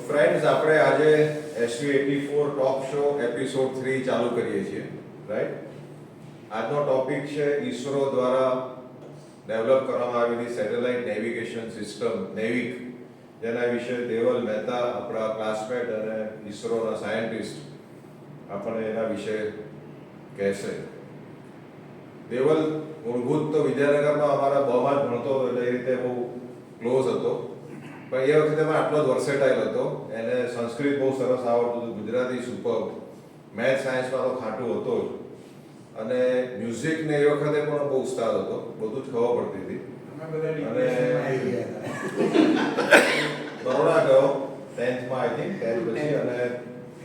Friends, આપણે આજે SV84 ટોપ show episode 3 ચાલુ કરીએ છીએ, રાઈટ? આજનો ટોપિક છે ઈસરો દ્વારા ડેવલપ કરવામાં આવેલી સેટેલાઇટ નેવિગેશન સિસ્ટમ નેવિક, જેના વિશે દેવલ મહેતા, આપણા ક્લાસમેટ અને ઈસરોના સાયન્ટિસ્ટ, આપણને એના વિશે કહેશે. દેવલ મૂળભૂત તો વિદ્યાનગરમાં અમારા બમાં જ ભણતો હતો, એટલે એ રીતે બહુ ક્લોઝ હતો, પણ એ વખતે પણ આટલો જ વર્સેટાઇલ હતો. એને સંસ્કૃત બહુ સરસ આવડતું હતું, ગુજરાતી સુપર, મેથ્સ સાયન્સમાં તો ખાટું હતો જ, અને મ્યુઝિક ને એ વખતે પણ બહુ ઉસ્તાદ હતો, બધું જ ખબર પડતી હતી. અને બરોડા ગયો 10th માં, આઈ થિંક 10th પછી, અને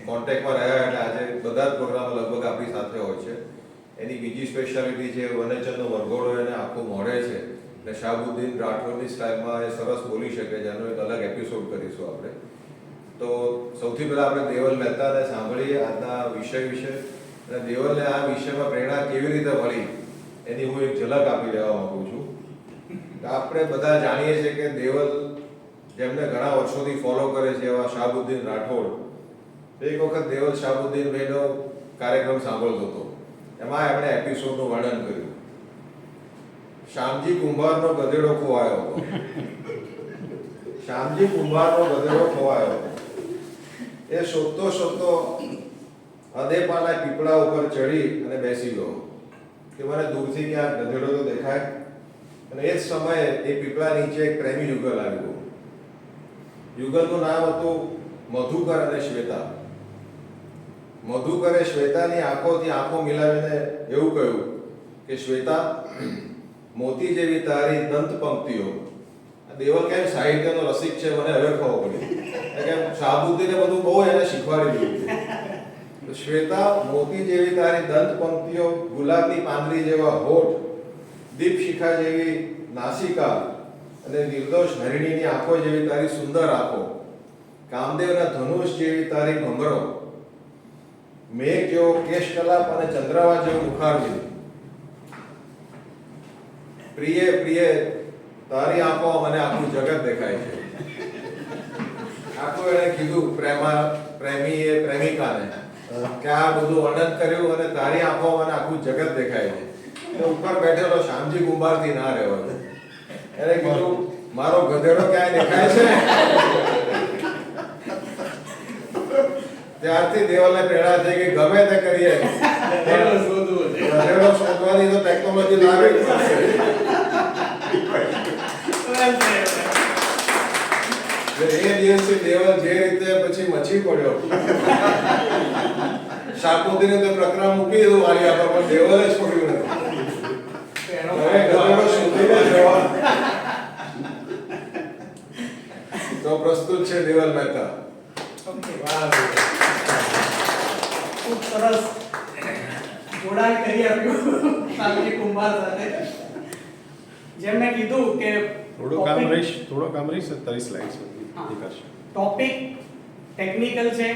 કોન્ટેક્ટમાં રહ્યા, એટલે આજે બધા જ પ્રોગ્રામ લગભગ આપણી સાથે હોય છે. એની બીજી સ્પેશિયાલિટી છે વનેચરનો વરઘોડો એને આખું મોડે છે, એટલે શાહબુદ્દીન રાઠોડની સ્ટાઇલમાં એ સરસ બોલી શકે, જેનો એક અલગ એપિસોડ કરીશું આપણે. તો સૌથી પહેલાં આપણે દેવલ મહેતાને સાંભળીએ આજના વિષય વિશે, અને દેવલને આ વિષયમાં પ્રેરણા કેવી રીતે મળી એની હું એક ઝલક આપી દેવા માંગુ છું. આપણે બધા જાણીએ છીએ કે દેવલ, જેમને ઘણા વર્ષોથી ફોલો કરે છે, એવા શાહબુદ્દીન રાઠોડ, એક વખત દેવલ શાહબુદ્દીન ભાઈનો કાર્યક્રમ સાંભળતો હતો. એમાં આપણે એપિસોડનું વર્ણન કર્યું. શ્યામજી કુંભારનો ગધેડો ખોવાયો હતો. શ્યામજી કુંભારનો ગધેડો ખોવાયો હતો. એ શોધતો શોધતો અદેપાના પીપળા ઉપર ચડી અને બેસી ગયો કે મને દૂરથી ક્યાંક ગધેડો તો દેખાય. અને એ જ સમયે એ પીપળા નીચે એક પ્રેમી યુગલ આવ્યું. યુગલનું નામ હતું મધુકર અને શ્વેતા. મધુકરે શ્વેતાની આંખોથી આંખો મિલાવીને એવું કહ્યું કે શ્વેતા, મોતી જેવી તારી દંત પંક્તિઓ. દેવલ કેમ સાહિત્યનો રસિક છે મને હવે ખબર પડી, કે શાહબુદ્દીને બધું બહુ એને શીખવાડી દીધું. શ્વેતા, મોતી જેવી તારી દંત પંક્તિઓ, ગુલાબની પાંદડી જેવા હોઠ, દીપશિખા જેવી નાસિકા અને નિર્દોષ હરિણીની આંખો જેવી તારી સુંદર આંખો, કામદેવના ધનુષ જેવી તારી ભમરો, મેઘ જેવો કેશકલાપ અને ચંદ્રવા જેવું મુખારજી. પ્રિય પ્રિય, તારી આંખો મને આખું જગત દેખાય છે. આખું એને કીધું પ્રેમીએ પ્રેમિકાને કે આ બધું વર્ણન કર્યું, અને તારી આંખો મને આખું જગત દેખાય છે. ઉપર બેઠેલો શ્યામજી કુંભારથી ના રહેવાય. એને કીધું મારો ગધેડો ક્યાંય દેખાય છે? ત્યારથી દેવલને પ્રેરણા થઈ કે ગમે તે કરીએ, ગધેડો શોધવાની તો ટેકનોલોજી લાવી જ પડશે. એ દિવસે દેવલ જે રીતે પછી મચી પડ્યો, શાહબુદ્દીને તો પ્રકરણ મૂકી દીધું મારી આગળ, પણ દેવલે જ છોડ્યું નથી. હવે ગધેડો શોધીને જવા. તો પ્રસ્તુત છે દેવલ મહેતા. ખૂબ સરસ જોડાણ કરી આપ્યું શામજી કુંભાર સાથે. જેમ મેં કીધું કે થોડો કામ રહીશ 27 સ્લાઇડ્સ કરશે. ટોપિક ટેકનિકલ છે,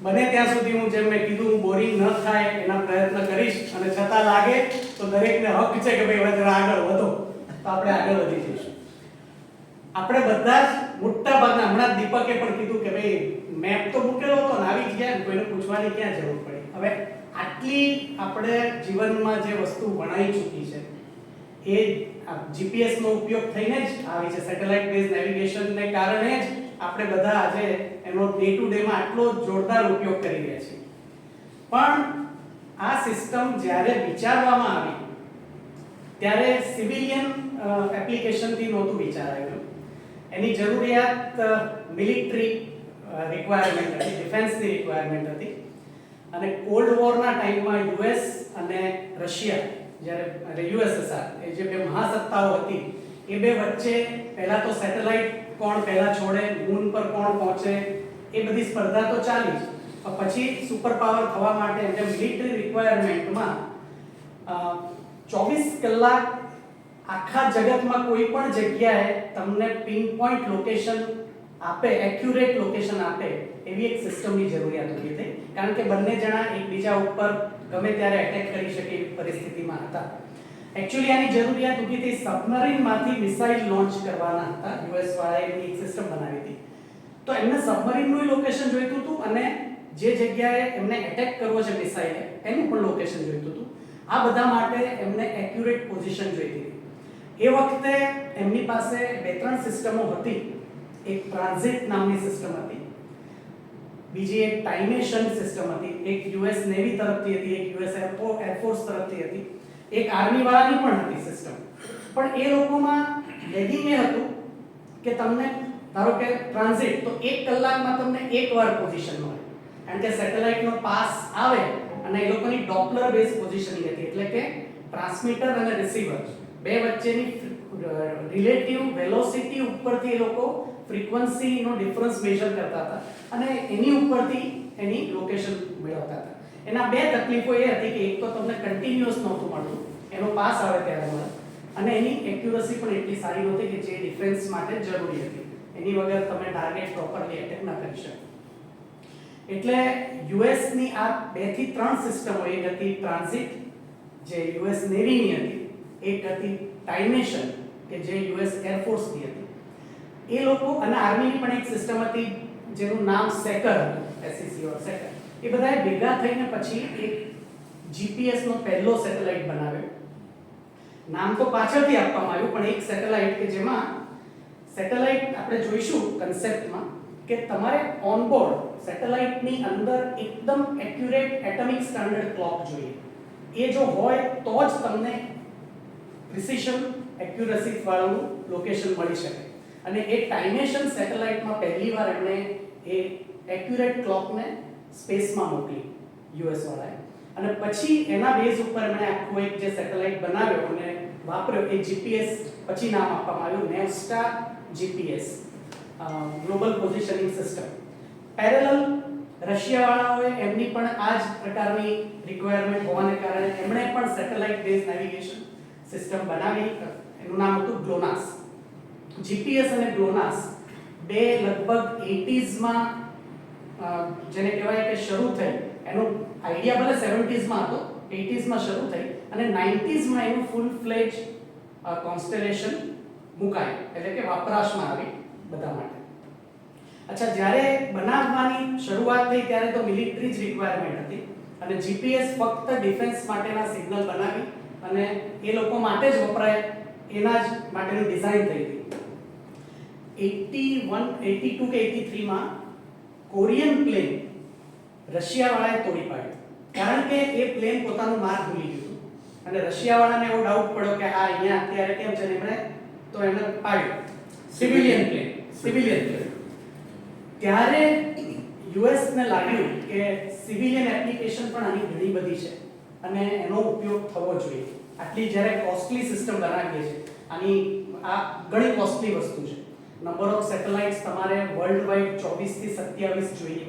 બને ત્યાં સુધી હું જેમ મેં કીધું બોરિંગ ન થાય એના પ્રયત્ન કરીશ, અને છતાં લાગે તો દરેકને હક છે કે ભાઈ વધારે આગળ વધો, તો આપણે આગળ વધી જઈશું. આપણે બધા જ મોટા ભાગના, હમણાં દીપકે પણ કીધું કે ભાઈ મેપ તો મૂકેલો હતો ને આવી ગયા, કોઈને પૂછવાની ક્યાં જરૂર પડી. હવે આટલી આપણે જીવનમાં જે વસ્તુ ભણાઈ ચૂકી છે એ જીપીએસ નો ઉપયોગ થઈને જ આવી છે. સેટેલાઇટ બેઝ નેવિગેશન ને કારણે જ આપણે બધા આજે એનો ડે ટુ ડે માં આટલો જોરદાર ઉપયોગ કરી રહ્યા છીએ. પણ આ સિસ્ટમ જ્યારે વિચારવામાં આવી ત્યારે સિવિલિયન એપ્લિકેશન થી નહોતું વિચારાયું. એની જરૂરિયાત મિલિટરી રિક્વાયરમેન્ટ હતી, ડિફેન્સની રિક્વાયરમેન્ટ હતી. અને કોલ્ડ વોરના ટાઈમમાં યુએસ અને રશિયા, જ્યારે યુએસએસઆર, એ જે બે મહાસત્તાઓ હતી, એ બે વચ્ચે પહેલા તો સેટેલાઇટ કોણ પહેલા છોડે, મૂન પર કોણ પહોંચે, એ બધી સ્પર્ધા તો ચાલી જ. પછી સુપર પાવર થવા માટે એટલે મિલિટરી રિક્વાયરમેન્ટમાં 24 કલાક આખા જગતમાં કોઈ પણ જગ્યાએ તમને પિન પોઈન્ટ લોકેશન આપે, એક્યુરેટ લોકેશન આપે એવી એક સિસ્ટમની જરૂરિયાત ઊભી થઈ. કારણ કે બંને જણા એકબીજા ઉપર ગમે ત્યારે એટેક કરી શકે એવી પરિસ્થિતિમાં હતા. એકચ્યુઅલી આની જરૂરિયાત ઊભી થઈ સબમરીનમાંથી મિસાઇલ લોન્ચ કરવાના હતા. યુએસ વાળાએ એક સિસ્ટમ બનાવી હતી. તો એમને સબમરીનનું લોકેશન જોઈતું હતું અને જે જગ્યાએ એમને એટેક કરવો છે મિસાઇલે એનું પણ લોકેશન જોઈતું હતું. આ બધા માટે એમને એક્યુરેટ પોઝિશન જોઈતી હતી. એ વખતે એમની પાસે બે ત્રણ સિસ્ટમો હતી. એક ટ્રાન્ઝિટ નામની સિસ્ટમ હતી, બીજી એક ટાઇમેશન સિસ્ટમ હતી, એક યુએસ નેવી તરફથી હતી, એક યુએસ એરફોર્સ તરફથી હતી, એક આર્મી વાળાની પણ હતી સિસ્ટમ. પણ એ લોકોમાં લેગિંગ એ હતું કે તમને ધારો કે ટ્રાન્ઝિટ તો 1 કલાકમાં તમને એકવાર પોઝિશન મળે, કારણ કે સેટેલાઇટનો પાસ આવે અને એ લોકોની ડોપલર બેઝ પોઝિશનિંગ હતી, એટલે કે ટ્રાન્સમીટર અને રિસીવર બે વચ્ચેની રિલેટિવ વેલોસિટી ઉપરથી એ લોકો ફ્રીક્વન્સીનો ડિફરન્સ મેઝર કરતા હતા અને એની ઉપરથી એની લોકેશન મેળવતા હતા. એના બે તકલીફો એ હતી કે એક તો તમને કન્ટિન્યુઅસ નહોતું મળતું, એનો પાસ આવે ત્યારે મળે, અને એની એક્યુરસી પણ એટલી સારી નહોતી કે જે ડિફેન્સ માટે જરૂરી હતી. એની વગર તમે ટાર્ગેટ પ્રોપરલી એટેક ના કરી શકો. એટલે યુએસ ની આ 2 થી 3 સિસ્ટમો, એક હતી ટ્રાન્ઝિટ જે યુએસ નેવીની હતી, એક હતી ટાઇમેશન કે જે યુએસ એરફોર્સની હતી. એ લોકો અને આર્મીની પણ એક સિસ્ટમ હતી જેનું નામ સેકર હતું, SEC ઓર સેકર. એ બધાએ ભેગા થઈને પછી એક જીપીએસ નો પહેલો સેટેલાઇટ બનાવ્યો. નામ તો પાછળથી આપવામાં આવ્યું, પણ એક સેટેલાઇટ કે જેમાં સેટેલાઇટ આપણે જોઈશું કન્સેપ્ટમાં કે તમારે ઓનબોર્ડ સેટેલાઇટની અંદર એકદમ એક્યુરેટ એટમિક સ્ટાન્ડર્ડ ક્લોક જોઈએ. એ જો હોય તો જ તમને પ્રિસિશન એક્યુરસી વાળું લોકેશન મળી શકે. અને એ ટાઇમેશન સેટેલાઇટમાં પહેલીવાર એમણે એ એક્યુરેટ ક્લોકને સ્પેસમાં મોકલી યુએસ વાળાએ, અને પછી એના બેઝ ઉપર એમણે આખો એક જે સેટેલાઇટ બનાવ્યો અને વાપર્યો એ જીપીએસ પછી નામ આપવામાં આવ્યું Navstar GPS, global positioning system. Parallel Russia વાળાઓએ એમની પણ આ જ પ્રકારની રિક્વાયરમેન્ટ હોવાને કારણે એમણે પણ સેટેલાઇટ બેઝ નેવિગેશન સિસ્ટમ બનાવી. એનું નામ હતું ગ્લોનાસ. જીપીએસ અને ગ્લોનાસ બે લગભગ 80s માં જેને કહેવાય કે શરૂ થઈ. એનો આઈડિયા ભલે 70s માં હતો, 80s માં શરૂ થઈ અને 90s માં એનું ફૂલ ફ્લેજ કોન્સ્ટેલેશન મુકાય, એટલે કે વપરાશમાં આવી બધા માટે. અચ્છા, જ્યારે બનાવવાની શરૂઆત થઈ ત્યારે તો મિલિટરી જ રિક્વાયરમેન્ટ હતી અને જીપીએસ ફક્ત ડિફેન્સ માટેના સિગ્નલ બનાવી અને એ લોકો માટે જ વપરાય એના જ માટેની ડિઝાઇન થઈ હતી. 81, 82 કે 83 માં કોરિયન પ્લેન રશિયા વાળાએ તોડી પાડ્યું, કારણ કે એ પ્લેન પોતાનું માર્ગ ભૂલી ગયું અને રશિયા વાળાને એવો ડાઉટ પડ્યો કે આ અહીંયા અત્યારે કેમ છે, એમણે તો એને પાડ્યું સિવિલિયન પ્લેન. ત્યારે યુએસ ને લાગ્યું કે સિવિલિયન એપ્લિકેશન પણ આની ઘણી બધી છે અને એનો ઉપયોગ થવો જોઈએ. આટલી જ્યારે કોસ્ટલી સિસ્ટમ બનાવીએ છે, આની આ ઘણી કોસ્ટલી વસ્તુ છે. નંબર ઓફ સેટેલાઇટ્સ તમારે વર્લ્ડ વાઇડ 24 થી 27 જોઈએ.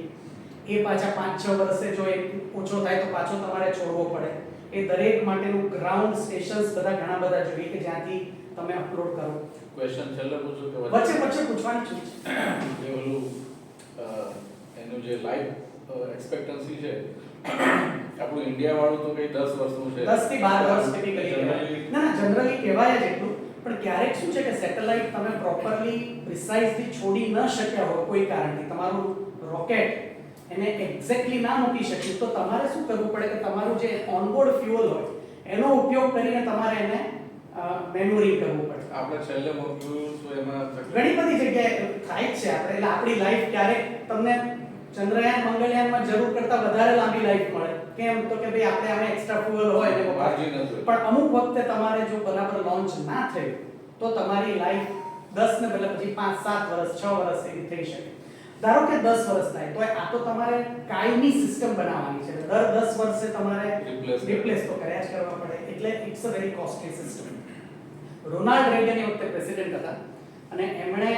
એ પાછા 5-6 વર્ષે જો એક ઓછો થાય તો પાછો તમારે છોડવો પડે. એ દરેક માટેનું ગ્રાઉન્ડ સ્ટેશન્સ બધા ઘણા બધા જોઈએ કે જ્યાંથી તમે અપલોડ કરો. ક્વેશ્ચન છેલ્લે પૂછું કે વચ્ચે પૂછવાની છે જે ઓલું એનું જે લાઈફ એક્સપેક્ટન્સી છે આપણું ઇન્ડિયા વાળું તો કઈ 10 વર્ષનું છે, 10 થી 12 વર્ષ ટિપિકલી. ના જનરલી કહેવાય જ એટલું, પણ ક્યારેક શું છે કે સેટેલાઇટ તમે પ્રોપરલી પ્રિસાઇઝલી છોડી ન શક્યા હોય કોઈ કારણથી, તમારું રોકેટ એને એક્ઝેક્ટલી ના મૂકી શક્યું, તો તમારે શું કરવું પડે કે તમારું જે ઓનબોર્ડ ફ્યુઅલ હોય એનો ઉપયોગ કરીને તમારે એને મેન્યુરિંગ કરવું પડે. આપણે છેલ્લે મૂક્યું તો એમાં ઘણી બધી જગ્યાએ થાય જ છે. આપણે એટલે આપણી લાઈફ ક્યારેક તમને ચંદ્રયાન મંગળયાનમાં જરૂર કરતા વધારે લાંબી લાઈફ મળે. કેમ તો કે ભાઈ આપણે આમાં એક્સ્ટ્રા ફ્યુઅલ હોય ને પણ અમુક વખતે તમારે જો બરાબર લોન્ચ ના થયું તો તમારી લાઈફ 10 ને બદલે પછી 5-7 વર્ષ 6 વર્ષ એવી થઈ શકે. ધારો કે 10 વર્ષ થાય તો આ તો તમારે કાયમી સિસ્ટમ બનાવવાની છે. દર 10 વર્ષે તમારે રિપ્લેસ તો કર્યા જ કરવા પડે. એટલે it's a very costly system. Ronald Reagan એ વખતે પ્રેસિડેન્ટ હતા અને એમણે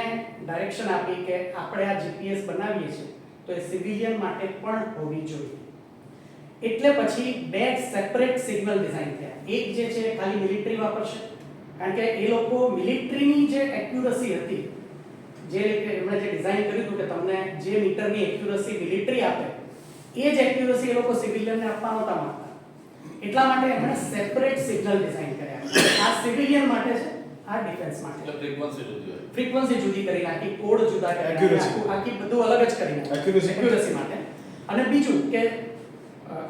ડાયરેક્શન આપી કે આપણે આ જીપીએસ બનાવીએ છીએ તો એ સિવિલિયન માટે પણ હોવી જોઈએ. એટલે પછી બે સેપરેટ સિગ્નલ ડિઝાઇન થયા. એક જે છે ખાલી મિલિટરી વાપરશે, કારણ કે એ લોકો મિલિટરીની જે એક્યુરસી હતી, જે એમણે જે ડિઝાઇન કર્યું હતું કે તમને જે મીટરની એક્યુરસી મિલિટરી આપે એ જ એક્યુરસી એ લોકો સિવિલિયનને આપવા નહોતા માંગતા. એટલા માટે એમણે સેપરેટ સિગ્નલ ડિઝાઇન કર્યા. સિવિલિયન માટે છે, આ ડિફેન્સ માટે. એટલે ફ્રીક્વન્સી જુદી હોય. ફ્રીક્વન્સી જુદી કરી નાખી, કોડ જુદા કરી Accuracy. નાખી, આખી બધું અલગ જ કરી નાખી Accuracy. Accuracy માટે. અને બીજું કે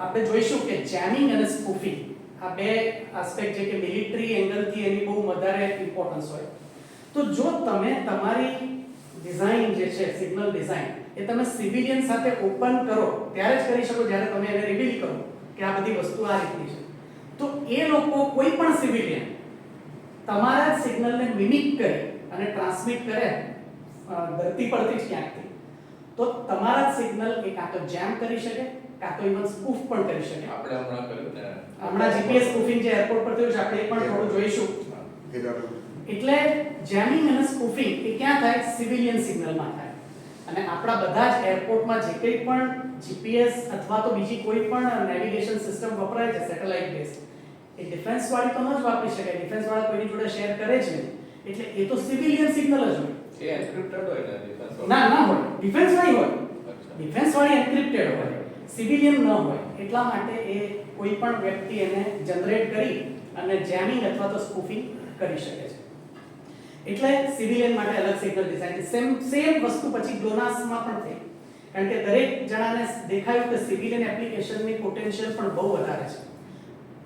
આપણે જોઈશું કે જેમિંગ અને સ્પૂફિંગ આ બે આસ્પેક્ટ છે કે મિલિટરી એંગલથી એની બહુ વધારે ઇમ્પોર્ટન્સ હોય. તો જો તમે તમારી ડિઝાઇન જે છે સિગ્નલ ડિઝાઇન એ તમે સિવિલિયન સાથે ઓપન કરો ત્યારે જ કરી શકો જ્યારે તમે એને રિવીલ કરો કે આ બધી વસ્તુ આ રીતની છે. તો એ લોકો કોઈ પણ સિવિલિયન તમારા જ સિગ્નલને મિમિક કરે અને ટ્રાન્સમિટ કરે ધરતી પરથી જ ક્યાંકથી, તો તમારા જ સિગ્નલ એ કાં તો જેમ કરી શકે કાં તો ઇવન સ્પૂફ પણ કરી શકે. આપણે હમણાં કર્યું ને, હમણાં જીપીએસ સ્પૂફિંગ જે એરપોર્ટ પર થયું છે આપણે એ પણ થોડું જોઈશું. એટલે જેમિંગ અને સ્પૂફિંગ એ ક્યાં થાય? સિવિલિયન સિગ્નલમાં થાય. અને આપણા બધા જ એરપોર્ટમાં જે કંઈ પણ જીપીએસ અથવા તો બીજી કોઈ પણ નેવિગેશન સિસ્ટમ વપરાય છે સેટેલાઇટ બેઝ, એ ડિફેન્સ વાળી તો ન જ વાપરી શકાય, ડિફેન્સ વાળા કોઈની જોડે શેર કરે જ નહીં. એટલે એ તો સિવિલિયન સિગ્નલ જ હોય. એ એન્ક્રિપ્ટેડ હોય ને defense વાળું? ના હોય, ડિફેન્સ વાળી હોય, અચ્છા. ડિફેન્સ વાળી એન્ક્રિપ્ટેડ હોય, સિવિલિયન ન હોય. એટલા માટે એ કોઈ પણ વ્યક્તિ એને જનરેટ કરી અને જેમિંગ અથવા તો સ્પૂફિંગ કરી શકે છે. એટલે સિવિલિયન માટે અલગ સિગ્નલ ડિઝાઇન. સેમ વસ્તુ પછી GLONASS માં પણ થઈ, કારણ કે દરેક જણાને દેખાયું કે સિવિલિયન એપ્લિકેશનની પોટેન્શિયલ પણ બહુ વધારે છે.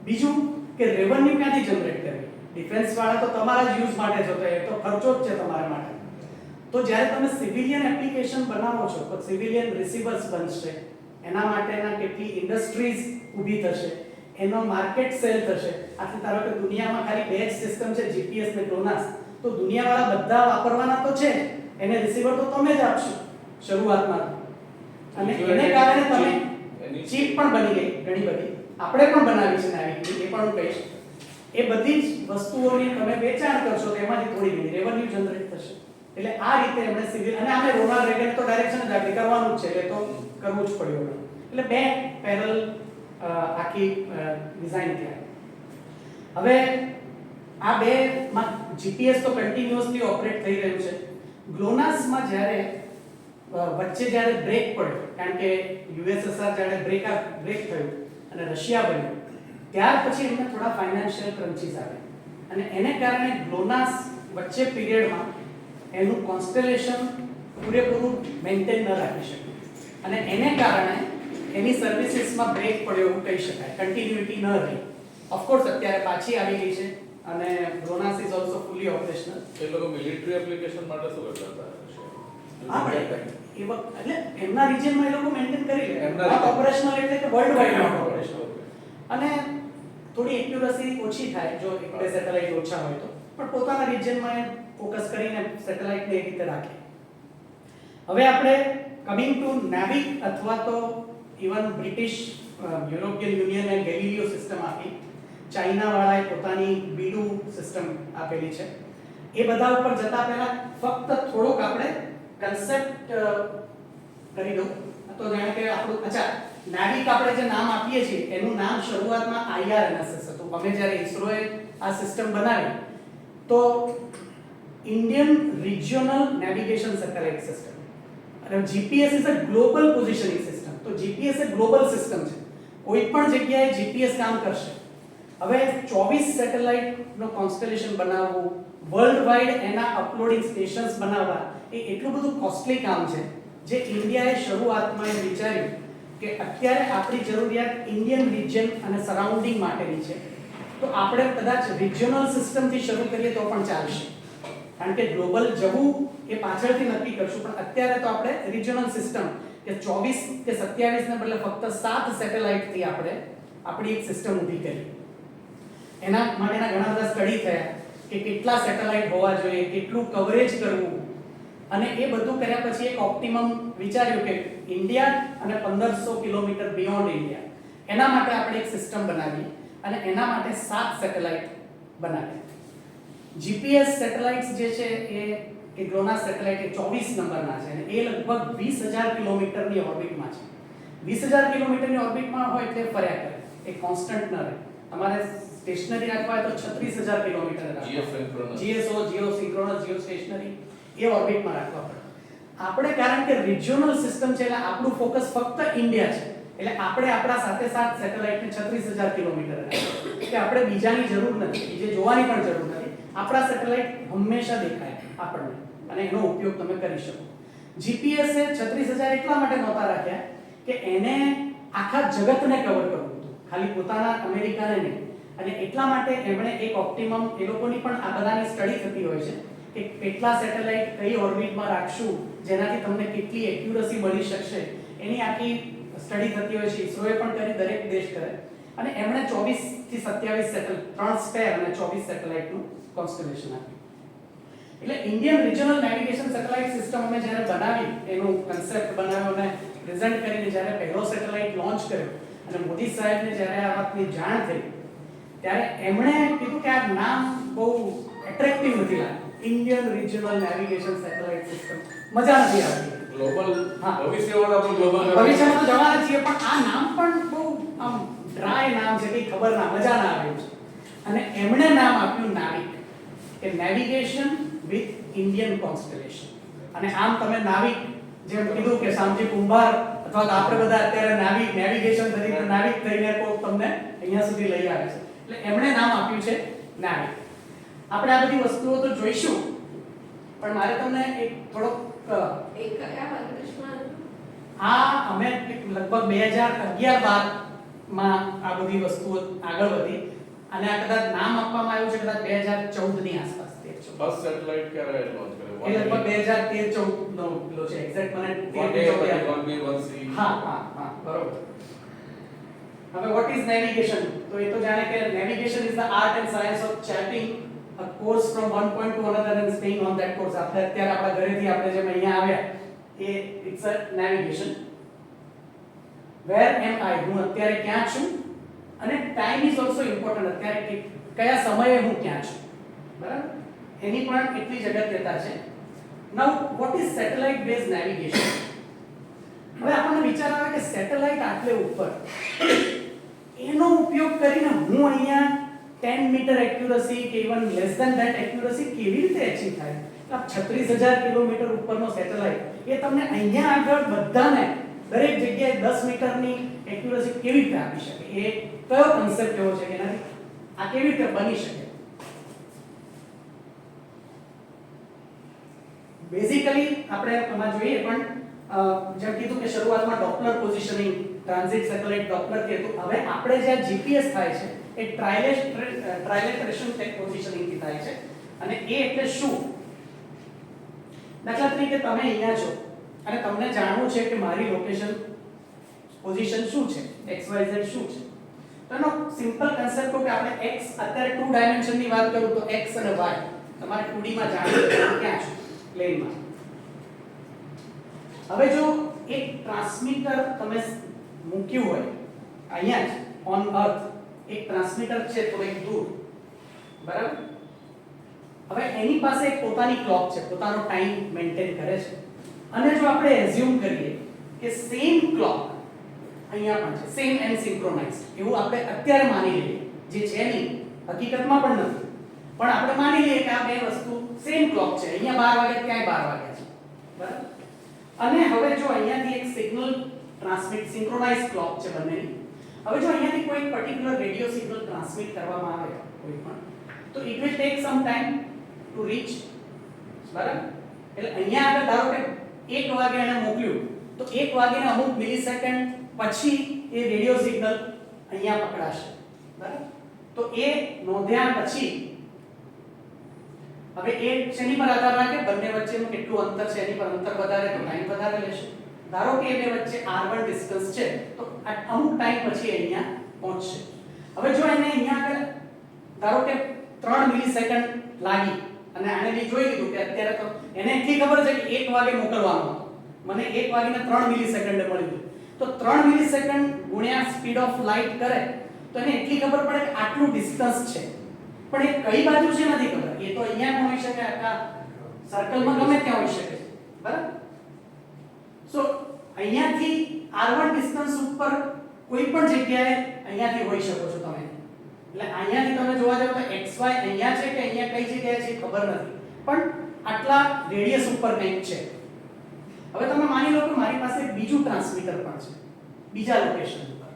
બીજું કે રેવન્યુ ક્યાંથી જનરેટ કરવી? ડિફેન્સ વાળા તો તમારા જ યુઝ માટે જ હતો, એ તો ખર્ચો જ છે તમારા માટે. તો જ્યારે તમે સિવિલિયન એપ્લિકેશન બનાવો છો તો સિવિલિયન રિસીવર્સ બનશે, એના માટેના કેટલી ઇન્ડસ્ટ્રીઝ ઊભી થશે, એનો માર્કેટ સેલ થશે. આટલી ધારો કે દુનિયામાં ખાલી બે જ સિસ્ટમ છે, જીપીએસ ને GLONASS, તો દુનિયાવાળા બધા વાપરવાના તો છે, એને રિસીવર તો તમે જ આપશો શરૂઆતમાં. અને એને કારણે તમે ચીપ પણ બની ગઈ ઘણી બધી, આપણે પણ બનાવી છે નાવી, એ પણ હું કહીશ. એ બધી જ વસ્તુઓની તમે વેચાણ કરશો તો એમાંથી થોડી ઘણી રેવન્યુ જનરેટ થશે. એટલે આ રીતે એમણે સિવિલ, અને આમે રોનાલ્ડ રેગન તો ડાયરેક્શન જ આપી કરવાનું જ છે, એટલે તો કરવું જ પડ્યું. એટલે બે પેરેલલ આખી ડિઝાઇન થયા. હવે આ બે માં જીપીએસ તો કન્ટિન્યુઅસલી ઓપરેટ થઈ રહ્યું છે. GLONASS માં જ્યારે વચ્ચે જ્યારે બ્રેક પડ્યો, કારણ કે યુએસએસઆર જ્યારે બ્રેક થયું અને રશિયા બન્યું, ત્યાર પછી એમને થોડા ફાઇનાન્શિયલ ક્રન્ચીસ આવ્યા અને એને કારણે GLONASS વચ્ચે પીરિયડમાં એનું કોન્સ્ટેલેશન પૂરેપૂરું મેન્ટેન ન રાખી શક્યું અને એને કારણે એની સર્વિસીસમાં બ્રેક પડ્યો એવું કહી શકાય, કન્ટિન્યુટી ન રહી. ઓફકોર્સ અત્યારે પાછી આવી ગઈ છે અને GLONASS ઇઝ ઓલસો ફુલી ઓપરેશનલ. એ લોકો મિલિટરી એપ્લિકેશન માટે શું કરતા હતા? આપણે એ વખત એટલે એમના રિજિયનમાં એ લોકો મેન્ટેન કરી લે. એમના નોટ ઓપરેશનલ એટલે કે world wide not operational. Okay. અને થોડી એક્યુરસી ઓછી થાય જો એક બે સેટેલાઇટ ઓછા હોય તો, પણ પોતાના રિજિયનમાં ફોકસ કરીને સેટેલાઇટને એ રીતે રાખે. હવે આપણે કમિંગ ટુ નાવિક અથવા તો ઇવન બ્રિટિશ યુરોપિયન યુનિયન એ ગેલિલિયો સિસ્ટમ આપી, ચાઇના વાળાએ પોતાની બીડુ સિસ્ટમ આપેલી છે. એ બધા ઉપર જતા પહેલા ફક્ત થોડોક આપણે કન્સેપ્ટ કરી દઉં. તો જાણે કે આપણું નાવિક આપણે જે નામ આપીએ છીએ એનું નામ શરૂઆતમાં IRNSS હતું. અમે જ્યારે ઇસરોએ આ સિસ્ટમ બનાવી તો Indian regional navigation satellite system, અને GPS is a global positioning system. તો જીપીએસ એ ગ્લોબલ સિસ્ટમ છે, કોઈ પણ જગ્યાએ જીપીએસ કામ કરશે. હવે 24 સેટેલાઇટ નો કોન્સ્ટેલેશન બનાવવું, વર્લ્ડ વાઇડ એના અપલોડિંગ સ્ટેશન્સ બનાવવા, એ એટલું બધું કોસ્ટલી કામ છે જે ઇન્ડિયાએ શરૂઆતમાં એ વિચાર્યું કે અત્યારે આપણી જરૂરિયાત ઇન્ડિયન રિજિયન અને સરાઉન્ડિંગ માટેની છે, તો આપણે કદાચ રિજિયોનલ સિસ્ટમથી શરૂ કરીએ તો પણ ચાલશે. કારણ કે ગ્લોબલ જવું એ પાછળથી નક્કી કરશું, પણ અત્યારે તો આપણે રિજિયોનલ સિસ્ટમ કે 24 કે 27 ને બદલે ફક્ત 7 સેટેલાઇટથી આપણે આપણી એક સિસ્ટમ ઊભી કરી. એના માટેના ઘણા બધા સ્ટડી થયા કે કેટલા સેટેલાઇટ હોવા જોઈએ, કેટલું કવરેજ કરવું, અને એ બધું કર્યા પછી એક ઓપ્ટિમમ વિચાર્યું કે ઇન્ડિયા અને 1500 કિલોમીટર બિયોન્ડ ઇન્ડિયા, એના માટે આપણે એક સિસ્ટમ બનાવી અને એના માટે 7 સેટેલાઇટ બનાવી. જીપીએસ સેટેલાઇટ્સ જે છે એ GLONASS સેટેલાઇટ એ 24 નંબરના છે અને એ લગભગ 20000 કિલોમીટરની ઓર્બિટમાં છે. 20000 કિલોમીટરની ઓર્બિટમાં હોય એટલે ફર્યા કરે, એ કોન્સ્ટન્ટ ન રહે. તમારે સ્ટેશનરી રાખવા હોય તો 36000 કિલોમીટર રાખવા, GSO, જીઓસિંક્રોનસ, જીઓસ્ટેશનરી એ ઓર્બિટમાં રાખવા પડે. આપણે કારણ કે રિજિયોનલ સિસ્ટમ છે એટલે આપણું ફોકસ ફક્ત ઇન્ડિયા છે એટલે આપણે આપણા સાથે સાથ સેટેલાઇટને 36,000 કિલોમીટર કે આપણે બીજાની જરૂર નથી, બીજે જોવાની પણ જરૂર નથી. આપણા સેટેલાઇટ હંમેશા દેખાય આપણને અને એનો ઉપયોગ તમે કરી શકો. જીપીએસ એ 36,000 એટલા માટે નહોતા રાખ્યા કે એને આખા જગતને કવર કરવું હતું, ખાલી પોતાના અમેરિકાને નહીં. અને એટલા માટે એમણે એક ઓપ્ટિમમ, એ લોકોની પણ આ બધાની સ્ટડી થતી હોય છે કે કેટલા સેટેલાઇટ કઈ ઓર્બિટમાં રાખશું જેનાથી તમને કેટલી એક્યુરસી મળી શકશે, એની આખી સ્ટડી થતી હોય છે. ઇસરોએ પણ કરી, દરેક દેશ કરે. અને એમણે 24 થી 27 સેટેલાઇટ, 3 સ્પેર અને 24 સેટેલાઇટનું કોન્સ્ટલેશન આપ્યું. એટલે Indian regional navigation satellite system અમે જ્યારે બનાવી, એનું કન્સેપ્ટ બનાવ્યો અને પ્રેઝન્ટ કરીને જ્યારે પહેલો સેટેલાઇટ લોન્ચ કર્યો અને મોદી સાહેબને જ્યારે આ વાતની જાણ થઈ ત્યારે એમણે કીધું કે આ નામ બહુ એટ્રેક્ટિવ નથી લાગ્યું, Indian regional navigation satellite system. મજા નથી આવતી. ગ્લોબલ હા. ભવિષ્યમાં આપણે ગ્લોબલ ભવિષ્યમાં તો જવાના છીએ, પણ આ નામ પણ બહુ આમ ડ્રાય નામ છે, કંઈ ખબર ના, મજા ના આવે છે. અને એમણે નામ આપ્યું નાવિક, કે નેવિગેશન વિથ ઇન્ડિયન કોન્સ્ટેલેશન. અને આમ તમે નાવિક જેમ કીધું કે સામજી કુંભાર અથવા તો આપણે બધા અત્યારે નાવિક, નેવિગેશન તરીકે નાવિક થઈને કોઈ તમને અહીંયા સુધી લઈ આવે છે, એટલે એમણે નામ આપ્યું છે નાવિક. આપણે આ બધી વસ્તુઓ તો જોઈશું, પણ મારે તમને એક થોડોક આ અમે લગભગ 2011-12 માં આ બધી વસ્તુઓ આગળ વધી અને આ કદાચ નામ આપવામાં આવ્યું છે કદાચ 2014 ની આસપાસ. ફર્સ્ટ સેટેલાઇટ ક્યારે લોન્ચ કર્યો? એ લગભગ 2013-14 નો પેલો છે, એક્ઝેક્ટ મને 1B, 1C. હા બરોબર. હવે વોટ ઇઝ નેવિગેશન? તો એ તો જાણે કે navigation is the art and science of charting a course from one point to another and staying on that course. આપણે અત્યારે આપણા ઘરેથી આપણે જેમ અહીંયા આવ્યા એ it's a navigation. Where am I? હું અત્યારે ક્યાં છું? અને time is also important. અત્યારે કયા સમયે હું ક્યાં છું, બરાબર? એની પણ એટલી જ અગત્યતા છે. Now what is satellite based navigation? હવે આપણને વિચાર આવે કે સેટેલાઇટ આટલે ઉપર, એનો ઉપયોગ કરીને હું અહીંયા 10 મીટર એક્યુરસી કે even less than that accuracy કેવી રીતે અચીવ થાય? આ 36,000 કિલોમીટર ઉપરનો સેટેલાઇટ એ તમને અહીંયા આગળ બધાને દરેક જગ્યાએ 10 મીટરની એક્યુરસી કેવી રીતે આપી શકે? એ કયો કન્સેપ્ટ એવો છે કે એનાથી આ કેવી રીતે બની શકે? બેઝિકલી આપણે આમાં જોઈએ, પણ જેમ કીધું કે શરૂઆતમાં Doppler positioning, transit satellite Doppler કે તો હવે આપણે જે જીપીએસ થાય છે એ ટ્રાઇલેટરેશન પોઝિશનિંગ થી થાય છે. અને એ એટલે શું? દાખલા તરીકે તમે અહીંયા છો અને તમને જાણવું છે કે મારી લોકેશન પોઝિશન શું છે, xyz શું છે. તો એનો સિમ્પલ કન્સેપ્ટ કે આપણે x અત્યારે 2 ડાયમેન્શનની વાત કરું તો x અને y તમારે 2D માં જાણવું છે ક્યાં છે, પ્લેનમાં. હવે જો એક ટ્રાન્સમીટર તમે મૂક્યું હોય અહીંયા જ ઓન અર્થ, એક ટ્રાન્સમીટર છે થોડેક દૂર, બરાબર? હવે એની પાસે એક પોતાની ક્લોક છે, પોતાનો ટાઈમ મેન્ટેન કરે છે. અને જો આપણે એઝ્યુમ કરીએ કે સેમ ક્લોક અહીંયા પણ છે, સેમ એન્ડ સિન્ક્રોનાઇઝ્ડ, એવું આપણે અત્યારે માની લઈએ, જે છે નહીં, હકીકતમાં પણ નથી, પણ આપણે માની લઈએ કે આ બે વસ્તુ સેમ ક્લોક છે, અહીંયા 12 વાગે ક્યાંય 12 વાગે છે, બરાબર? અને હવે જો અહીંયાથી એક સિગ્નલ ટ્રાન્સમિટ, સિન્ક્રોનાઇઝ ક્લોક છે બંનેની. હવે જો અહીંયાથી કોઈ પર્ટિક્યુલર રેડિયો સિગ્નલ ટ્રાન્સમિટ કરવામાં આવે કોઈ પણ, તો it will take some time to reach, બરાબર? એટલે અહીંયા આગળ ધારો કે 1 વાગે એને મોકલ્યું તો 1 વાગે ને અમુક મિલિસેકન્ડ પછી એ રેડિયો સિગ્નલ અહીંયા પકડાશે, બરાબર? તો એ નોંધ્યા પછી હવે એ શેની પર આધાર રાખે? બંને વચ્ચેનું કેટલું અંતર છે, એની પર અંતર વધારે તો ટાઈમ વધારે લેશે. ધારો કે એ બે વચ્ચે r1 ડિસ્ટન્સ છે તો અમુક ટાઈમ પછી અહીંયા પહોંચશે. હવે જો એને અહીંયા આગળ ધારો કે 3 મિલિસેકન્ડ લાગી અને આને બી જોઈ લીધું કે અત્યારે તો એને એટલી ખબર છે કે 1 વાગે મોકલવાનો હતો, મને 1 વાગીને 3 મિલિસેકન્ડે મળી ગયું, તો 3 મિલિસેકન્ડ ગુણ્યા સ્પીડ ઓફ લાઇટ કરે તો એને એટલી ખબર પડે કે આટલું ડિસ્ટન્સ છે. પણ એ કઈ બાજુ છે નથી ખબર, એ તો અહીંયા પણ હોઈ શકે, આખા સર્કલમાં ગમે ત્યાં હોઈ શકે, બરાબર? સો અહીંયાથી r1 ડિસ્ટન્સ ઉપર કોઈ પણ જગ્યાએ અહીંયાથી હોઈ શકો છો તમે. એટલે અહીંયાથી તમે જોવા જાવ તો xy અહીંયા છે કે અહીંયા કઈ જગ્યાએ છે ખબર નથી, પણ આટલા રેડિયસ ઉપર કંઈક છે. હવે તમે માની લો કે મારી પાસે બીજું ટ્રાન્સમીટર પણ છે, બીજા લોકેશન ઉપર,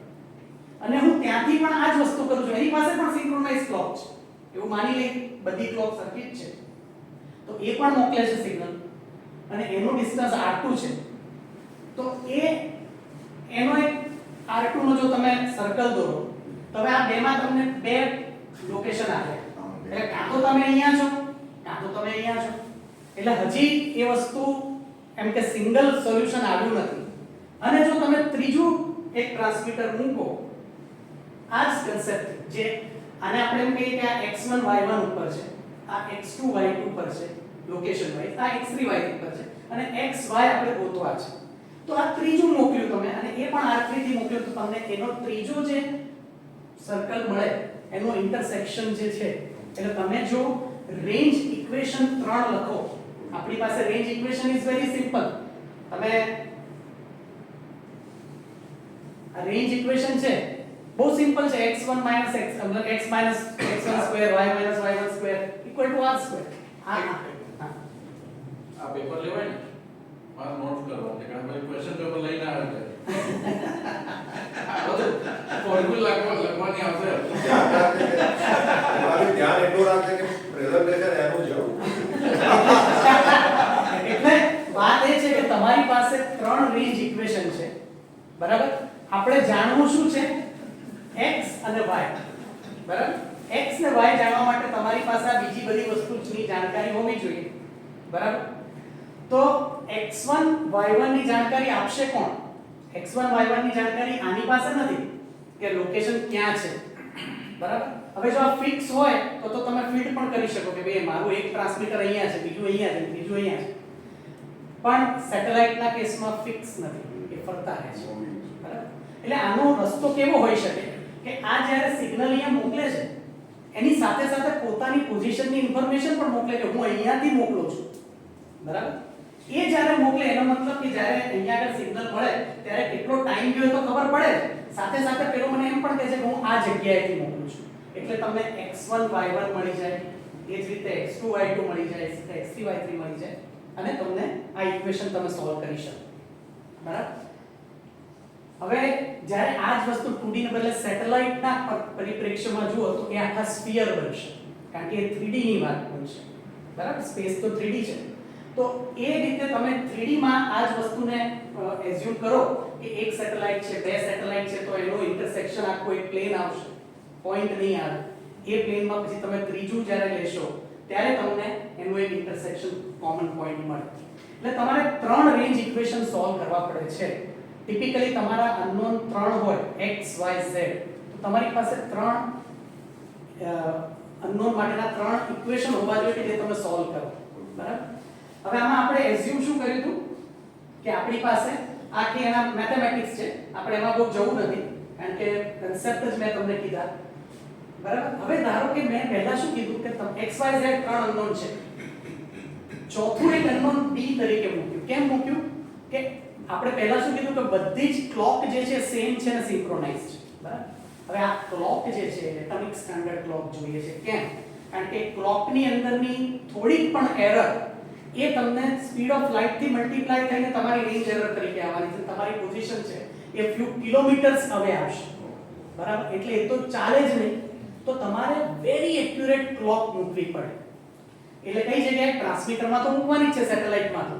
અને હું ત્યાંથી પણ આ જ વસ્તુ કરું છું. એની પાસે પણ સિંક્રોનાઇઝ ક્લોક છે, એવું માની લઈ બધી ક્લોક સર્કિટ છે, તો એ પણ મોકલે છે સિગ્નલ, અને એનું ડિસ્ટન્સ r2 છે. તો એનો એક r2 નો જો તમે સર્કલ દોરો તો હવે આ બેમાં તમને બે લોકેશન આવે, એટલે કાં તો તમે અહીંયા છો કાં તો તમે અહીંયા છો, એટલે હજી એ વસ્તુ એમ કે સિંગલ સોલ્યુશન આવ્યું નથી. અને જો તમે ત્રીજું એક ટ્રાન્સમીટર મૂકો આ જ કન્સેપ્ટ, જે આને આપણે એમ કહીએ કે આ x1 y1 ઉપર છે, આ x2 y2 ઉપર છે લોકેશન વાઇઝ, આ x3 y3 ઉપર છે, અને xy આપણે ગોતવા છે. તો આ ત્રીજું મોકલ્યું તમે, અને એ પણ r3 થી મોકલ્યું, તો તમને એનો ત્રીજો જે સર્કલ મળે એનો ઇન્ટરસેક્શન જે છે, એટલે તમે જો રેન્જ ઇક્વેશન 3 લખો, આપણી પાસે range equation is very simple. તમે આ રેન્જ ઇક્વેશન છે બહુ સિમ્પલ છે, x1 x મતલબ x x1 square y y1 square equal to r square. હા આ પેપર લેવાય ને મારે નોટ કરવા છે, કારણ કે ક્વેશ્ચન પેપર લઈને આવે છે. આ બધું ફોર્મ્યુલા લખવાની આવશે. મારું ધ્યાન એટલું રાખે કે પ્રેઝન્ટેશન એનું જ હોવું. એટલે વાત એ છે કે તમારી પાસે 3 રેન્જ ઇક્વેશન છે, બરાબર? આપણે જાણવું શું છે? x અને y, બરાબર? x ને y જાણવા માટે તમારી પાસે આ બીજી બધી વસ્તુની જાણકારી હોવી જોઈએ, બરાબર? તો x1 y1 ની જાણકારી આપશે કોણ? x1 y1 ની જાણકારી આની પાસે નથી કે લોકેશન ક્યાં છે, બરાબર? હવે જો આ ફિક્સ હોય તો તમે ફીડ પણ કરી શકો કે ભાઈ મારું એક ટ્રાન્સમીટર અહીંયા છે, બીજું અહીંયા છે, ત્રીજું અહીંયા છે. પણ સેટેલાઇટના કેસમાં ફિક્સ નથી, એ ફરતા રહે છે, બરાબર? એટલે આનો રસ્તો કેવો હોઈ શકે કે આ જ્યારે સિગ્નલ અહીંયા મોકલે છે એની સાથે સાથે પોતાની પોઝિશનની ઇન્ફોર્મેશન પણ મોકલે કે હું અહીંયાથી મોકલું છું, બરાબર? એ જ્યારે મોકલે એનો મતલબ કે જ્યારે અહીંયા આગળ સિગ્નલ મળે ત્યારે કેટલો ટાઈમ ગયો તો ખબર પડે, સાથે સાથે પેલો મને એમ પણ કહે છે કે હું આ જગ્યાએથી મોકલું છું. એટલે તમને x1 y1 મળી જાય, એ જ રીતે x2 y2 મળી જાય, x3 y3 મળી જાય, અને તમને આ ઇક્વેશન તમે સોલ્વ કરી શકો, બરાબર? હવે જ્યારે આ જ વસ્તુ 2D ને બદલે સેટેલાઇટના પરિપ્રેક્ષ્યમાં જુઓ તો એ આખા સ્ફિયર બનશે, કારણ કે એ 3D ની વાત બનશે, બરાબર? સ્પેસ તો 3D છે, તો એ રીતે તમે 3D માં આ જ વસ્તુને એઝ્યુમ કરો કે એક સેટેલાઇટ છે, બે સેટેલાઇટ છે, તો એનો ઇન્ટરસેક્શન આખો એક પ્લેન આવશે, પોઈન્ટ નહીં આવે. એ પ્લેનમાં પછી તમે ત્રીજું જ્યારે લેશો ત્યારે તમને એનું એક ઇન્ટરસેક્શન કોમન પોઈન્ટ મળે. એટલે તમારે 3 રેન્જ ઇક્વેશન સોલ્વ કરવા પડે છે. ટિપિકલી તમારા અનનોન 3 હોય x y z, તો તમારી પાસે 3 અનનોન માટેના 3 ઇક્વેશન હોવા જોઈએ કે જે તમે સોલ્વ કરો, બરાબર? હવે આમાં આપણે એઝ્યુમ શું કર્યું હતું કે આપણી પાસે આખી એના મેથેમેટિક્સ છે, આપણે એમાં બહુ જવું નથી કારણ કે કન્સેપ્ટ જ મેં તમને કીધા, બરાબર? હવે ધારો કે મેં પહેલા શું કીધું કે x y z 3 અનનોન છે, ચોથું એક અનનોન b તરીકે મૂક્યું. કેમ મૂક્યું? કે આપણે પહેલા શું કીધું કે બધી જ ક્લોક જે છે સેમ છે અને સિન્ક્રોનાઇઝ છે, બરાબર? હવે આ ક્લોક જે છે એટોમિક સ્ટાન્ડર્ડ ક્લોક જોઈએ છે. કેમ? કારણ કે ક્લોકની અંદરની થોડીક પણ એરર એ તમને સ્પીડ ઓફ લાઇટ થી મલ્ટીપ્લાય થઈને તમારી રેન્જ એરર તરીકે આવવાની છે. તમારી પોઝિશન છે એ ફ્યુ કિલોમીટર્સ અવે આવશે, બરાબર? એટલે એ તો ચાલે જ નહીં, તો તમારે વેરી એક્યુરેટ ક્લોક મૂકવી પડે. એટલે કઈ જગ્યાએ? ટ્રાન્સમીટરમાં તો મૂકવાની છે, સેટેલાઇટમાં તો,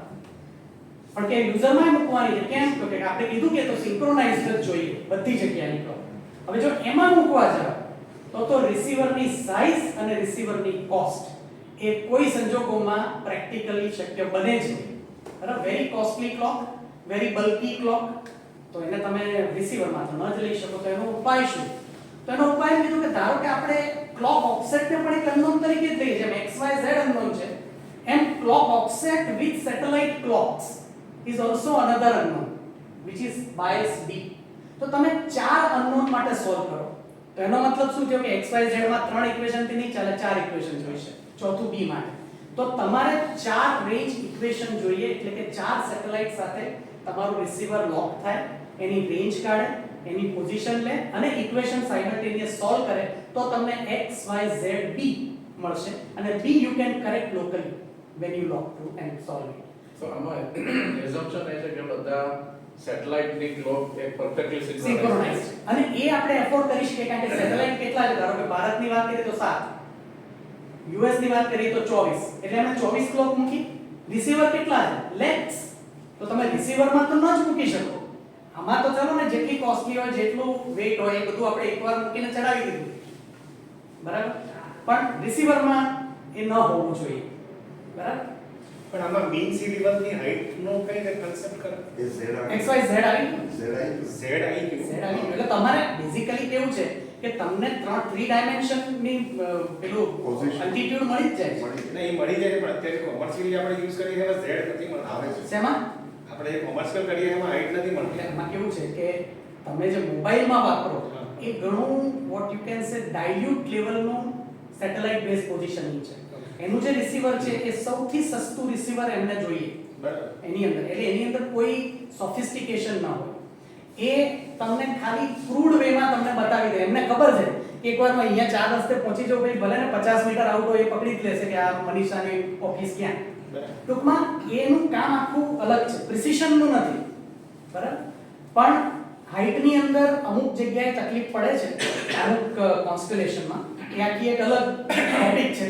પણ કે યુઝરમાં મૂકવાની છે. કેમ? તો કે આપણે કીધું કે તો સિન્ક્રોનાઇઝ્ડ જ જોઈએ બધી જગ્યાની ક્લોક. હવે જો એમાં મૂકવા જાવ તો રિસીવરની સાઇઝ અને રિસીવરની કોસ્ટ એ કોઈ સંજોગોમાં પ્રેક્ટિકલી શક્ય બને જ નહીં, બરાબર? Very costly clock, very bulky clock, તો એને તમે રિસીવરમાં તો ન જ લઈ શકો. તો એનો ઉપાય શું? તો એનો ઉપાય કીધું કે ધારો કે આપણે ક્લોક ઓફસેટને પણ એક અનનોન તરીકે જ લઈએ, જેમ x y z અનનોન છે એમ clock offset with satellite clocks is also another unknown which is bias b. તો તમે 4 અનનોન માટે સોલ્વ કરો તો એનો મતલબ શું થયો કે x y z માં 3 ઇક્વેશન થી નહીં ચાલે, 4 ઇક્વેશન જોઈશે, ચોથું b માટે. તો તમારે 4 રેન્જ ઇક્વેશન જોઈએ, એટલે કે 4 સેટેલાઇટ સાથે તમારું રિસીવર લોક થાય, એની રેન્જ કાઢે, એની પોઝિશન લે અને ઇક્વેશન સાઇમલ્ટેનિયસ સોલ્વ કરે, તો તમને x y z b મળશે, અને b you can correct locally when you lock to and solve it. તો આમાં એઝમ્પશન એ છે કે બધા સેટેલાઇટની ક્લોક એક પરફેક્ટલી સિંક્રોનાઇઝ સિંક્રોનાઇઝ અને એ આપણે એફોર્ડ કરી શકીએ કારણ કે સેટેલાઇટ કેટલા છે ધારો કે ભારતની વાત કરીએ તો 7 યુએસ ની વાત કરીએ તો 24 એટલે અમે 24 ક્લોક મૂકી રિસીવર કેટલા છે લેક્સ તો તમે રિસીવરમાં તો ન જ મૂકી શકો આમાં તો ચલો ને જેટલી કોસ્ટલી હોય જેટલું વેઇટ હોય એ બધું આપણે એકવાર મૂકીને ચડાવી દીધું બરાબર પણ રિસીવરમાં એ ન હોવું જોઈએ બરાબર પણ આમાં મીન સી લેવલની હાઈટનો કઈ કન્સેપ્ટ કરે એ ઝેડ આવી XY Z આવી ગયું ઝેડ આવી ઝેડ આવી ગયું Z આવી ગયું એટલે તમારે બેઝિકલી કેવું છે કે તમને 3 ડાયમેન્શનની પેલું Position. altitude મળી જ જાય છે મળી ના, એ મળી જાય પણ અત્યારે કોમર્શિયલી આપણે યુઝ કરીએ એમાં ઝેડ નથી મળતા આવે છે શેમાં આપણે જે કોમર્શિયલ કરીએ એમાં હાઈટ નથી એટલે મળતી એમાં કેવું છે કે તમે જે મોબાઈલમાં વાપરો હા. એ ઘણું what you can say dilute લેવલનું સેટેલાઇટ બેઝ પોઝિશનિંગ છે એનું જે રિસીવર છે એ સૌથી સસ્તું રિસીવર એમને જોઈએ બરાબર એની અંદર એટલે એની અંદર કોઈ સોફિસ્ટિકેશન ના હોય એ તમને ખાલી ક્રૂડ વેમાં તમને બતાવી દે એમને ખબર છે કે એકવાર હું અહીંયા 4 રસ્તે પહોંચી જાઉં પછી ભલે ને 50 મીટર આઉટ હોય એ પકડી જ લેશે કે આ મનીષાની ઓફિસ ક્યાં બરાબર ટૂંકમાં એનું કામ આખું અલગ છે પ્રિસિશનનું નથી બરાબર પણ હાઈટની અંદર અમુક જગ્યાએ તકલીફ પડે છે અમુક કોન્સ્ટેલેશનમાં એ આખી એક અલગ ટોપિક છે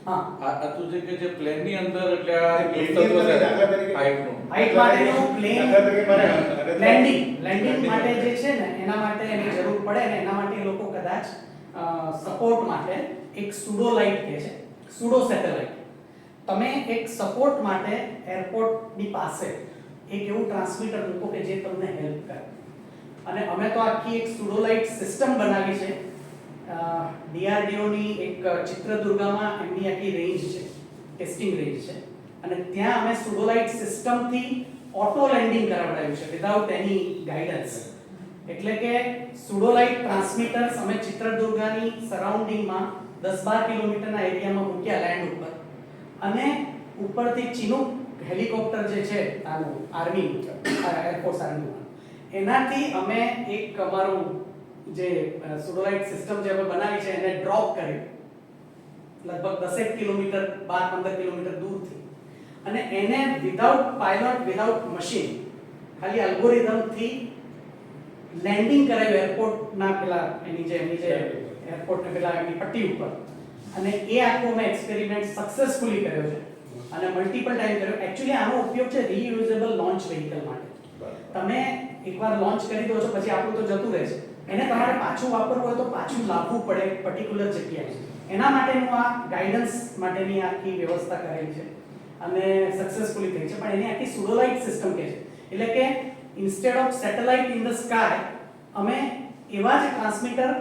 હા આ તું જે કે જે પ્લેનની અંદર એટલે આ પ્લેનની અંદર દાખલા તરીકે હાઈટનું હાઈટ માટેનું પ્લેન દાખલા તરીકે મારે લેન્ડિંગ માટે જે છે ને એના માટે એની જરૂર પડે ને એના માટે એ લોકો કદાચ સપોર્ટ માટે એક સુડો લાઇટ કહે છે સુડો સેટેલાઇટ તમે એક સપોર્ટ માટે એરપોર્ટની પાસે એક એવું ટ્રાન્સમીટર મૂકો કે જે તમને હેલ્પ કરે અને અમે તો આખી એક સુડો લાઇટ સિસ્ટમ બનાવી છે DRDO ની એક ચિત્રદુર્ગામાં એમની આખી રેન્જ છે ટેસ્ટિંગ રેન્જ છે અને ત્યાં અમે સુડો લાઇટ સિસ્ટમ થી ઓટો લેન્ડિંગ કરાવડાવ્યું છે વિધાઉટ એની ગાઈડન્સ એટલે કે સુડો લાઇટ ટ્રાન્સમીટર્સ અમે ચિત્રદુર્ગાની સરાઉન્ડિંગમાં 10-12 કિલોમીટરના એરિયામાં મૂક્યા લેન્ડ ઉપર અને ઉપરથી ચિનૂક હેલિકોપ્ટર જે છે આનું આર્મી એરફોર્સ આર્મી એનાથી અમે એક અમારું જે સુડોલાઇટ સિસ્ટમ જે અમે બનાવી છે એને ડ્રોપ કરી લગભગ 10 કિલોમીટર 12-15 કિલોમીટર દૂરથી અને એને વિધાઉટ પાયલોટ વિધાઉટ મશીન ખાલી અલ્ગોરિધમ થી લેન્ડિંગ કરાવ્યું એરપોર્ટના પેલા એમની જે એરપોર્ટના પેલા એની પટ્ટી ઉપર અને એ આખો અમે એક્સપેરિમેન્ટ સક્સેસફુલી કર્યો છે અને મલ્ટિપલ ટાઈમ કર્યો એકચ્યુઅલી આનો ઉપયોગ છે રીયુઝેબલ લોન્ચ વ્હીકલ માટે તમે એકવાર લોન્ચ કરી દો છો પછી આપણું તો જતું રહે છે એને તમારે પાછું વાપરવું હોય તો પાછું લાવવું પડે પર્ટિક્યુલર જગ્યાએ એના માટેનું આ ગાઈડન્સ માટેની આખી વ્યવસ્થા કરેલી છે અને સક્સેસફુલી થઈ છે પણ એની આખી સુડોલાઇટ સિસ્ટમ કહે છે એટલે કે instead of satellite in the sky અમે એવા જ ટ્રાન્સમીટર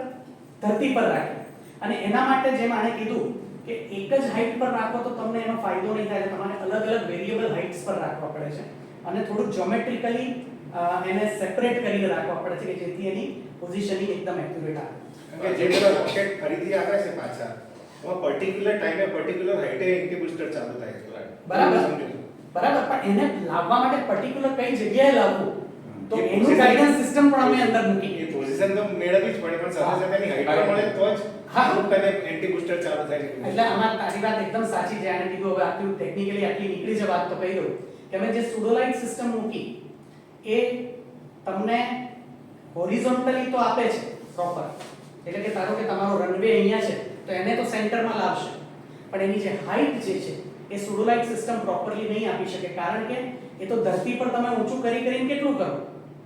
ધરતી પર રાખીએ અને એના માટે જેમ આને કીધું કે એક જ હાઈટ પર રાખો તો તમને એનો ફાયદો નહીં થાય તમારે અલગ અલગ વેરિયેબલ હાઇટ્સ પર રાખવા પડે છે અને થોડું જ્યોમેટ્રિકલી એને સેપરેટ કરીને રાખવા પડે છે કે જેથી એની પોઝિશનિંગ એકદમ એક્યુરેટ આવે કે જે બધા રોકેટ ફરીથી આવે છે પાછા એમાં પર્ટિક્યુલર ટાઈમે પર્ટિક્યુલર હાઈટે ઇન્કી બૂસ્ટર ચાલુ થાય છે બરાબર સમજો. બરાબર પણ એને લાવવા માટે પર્ટિક્યુલર કઈ જગ્યાએ લાવવું તો એ એનું position- ગાઈડન્સ સિસ્ટમ પણ અમે અંદર મૂકી એ પોઝિશન તો મેળવવી જ પડે પણ સાથે સાથે એની હાઈટ મળે તો જ હા. અમુક ટાઈમે એન્ટી બૂસ્ટર ચાલુ થાય છે એટલે આમાં તારી વાત એકદમ સાચી છે આને કીધું હવે આટલું ટેકનિકલી આટલી નીકળી છે વાત તો કહી દઉં કે અમે જે સુડોલાઇટ સિસ્ટમ મૂકી એ તમને હોરિઝોન્ટલી તો આપે છે પ્રોપર એટલે કે ધારો કે તમારો રનવે અહીંયા છે તો એને તો સેન્ટરમાં લાવશે પણ એની જે હાઈટ જે છે એ સુડોલાઇટ સિસ્ટમ પ્રોપરલી નહીં આપી શકે કારણ કે એ તો ધરતી પર તમે ઊંચું કરીને કેટલું કરો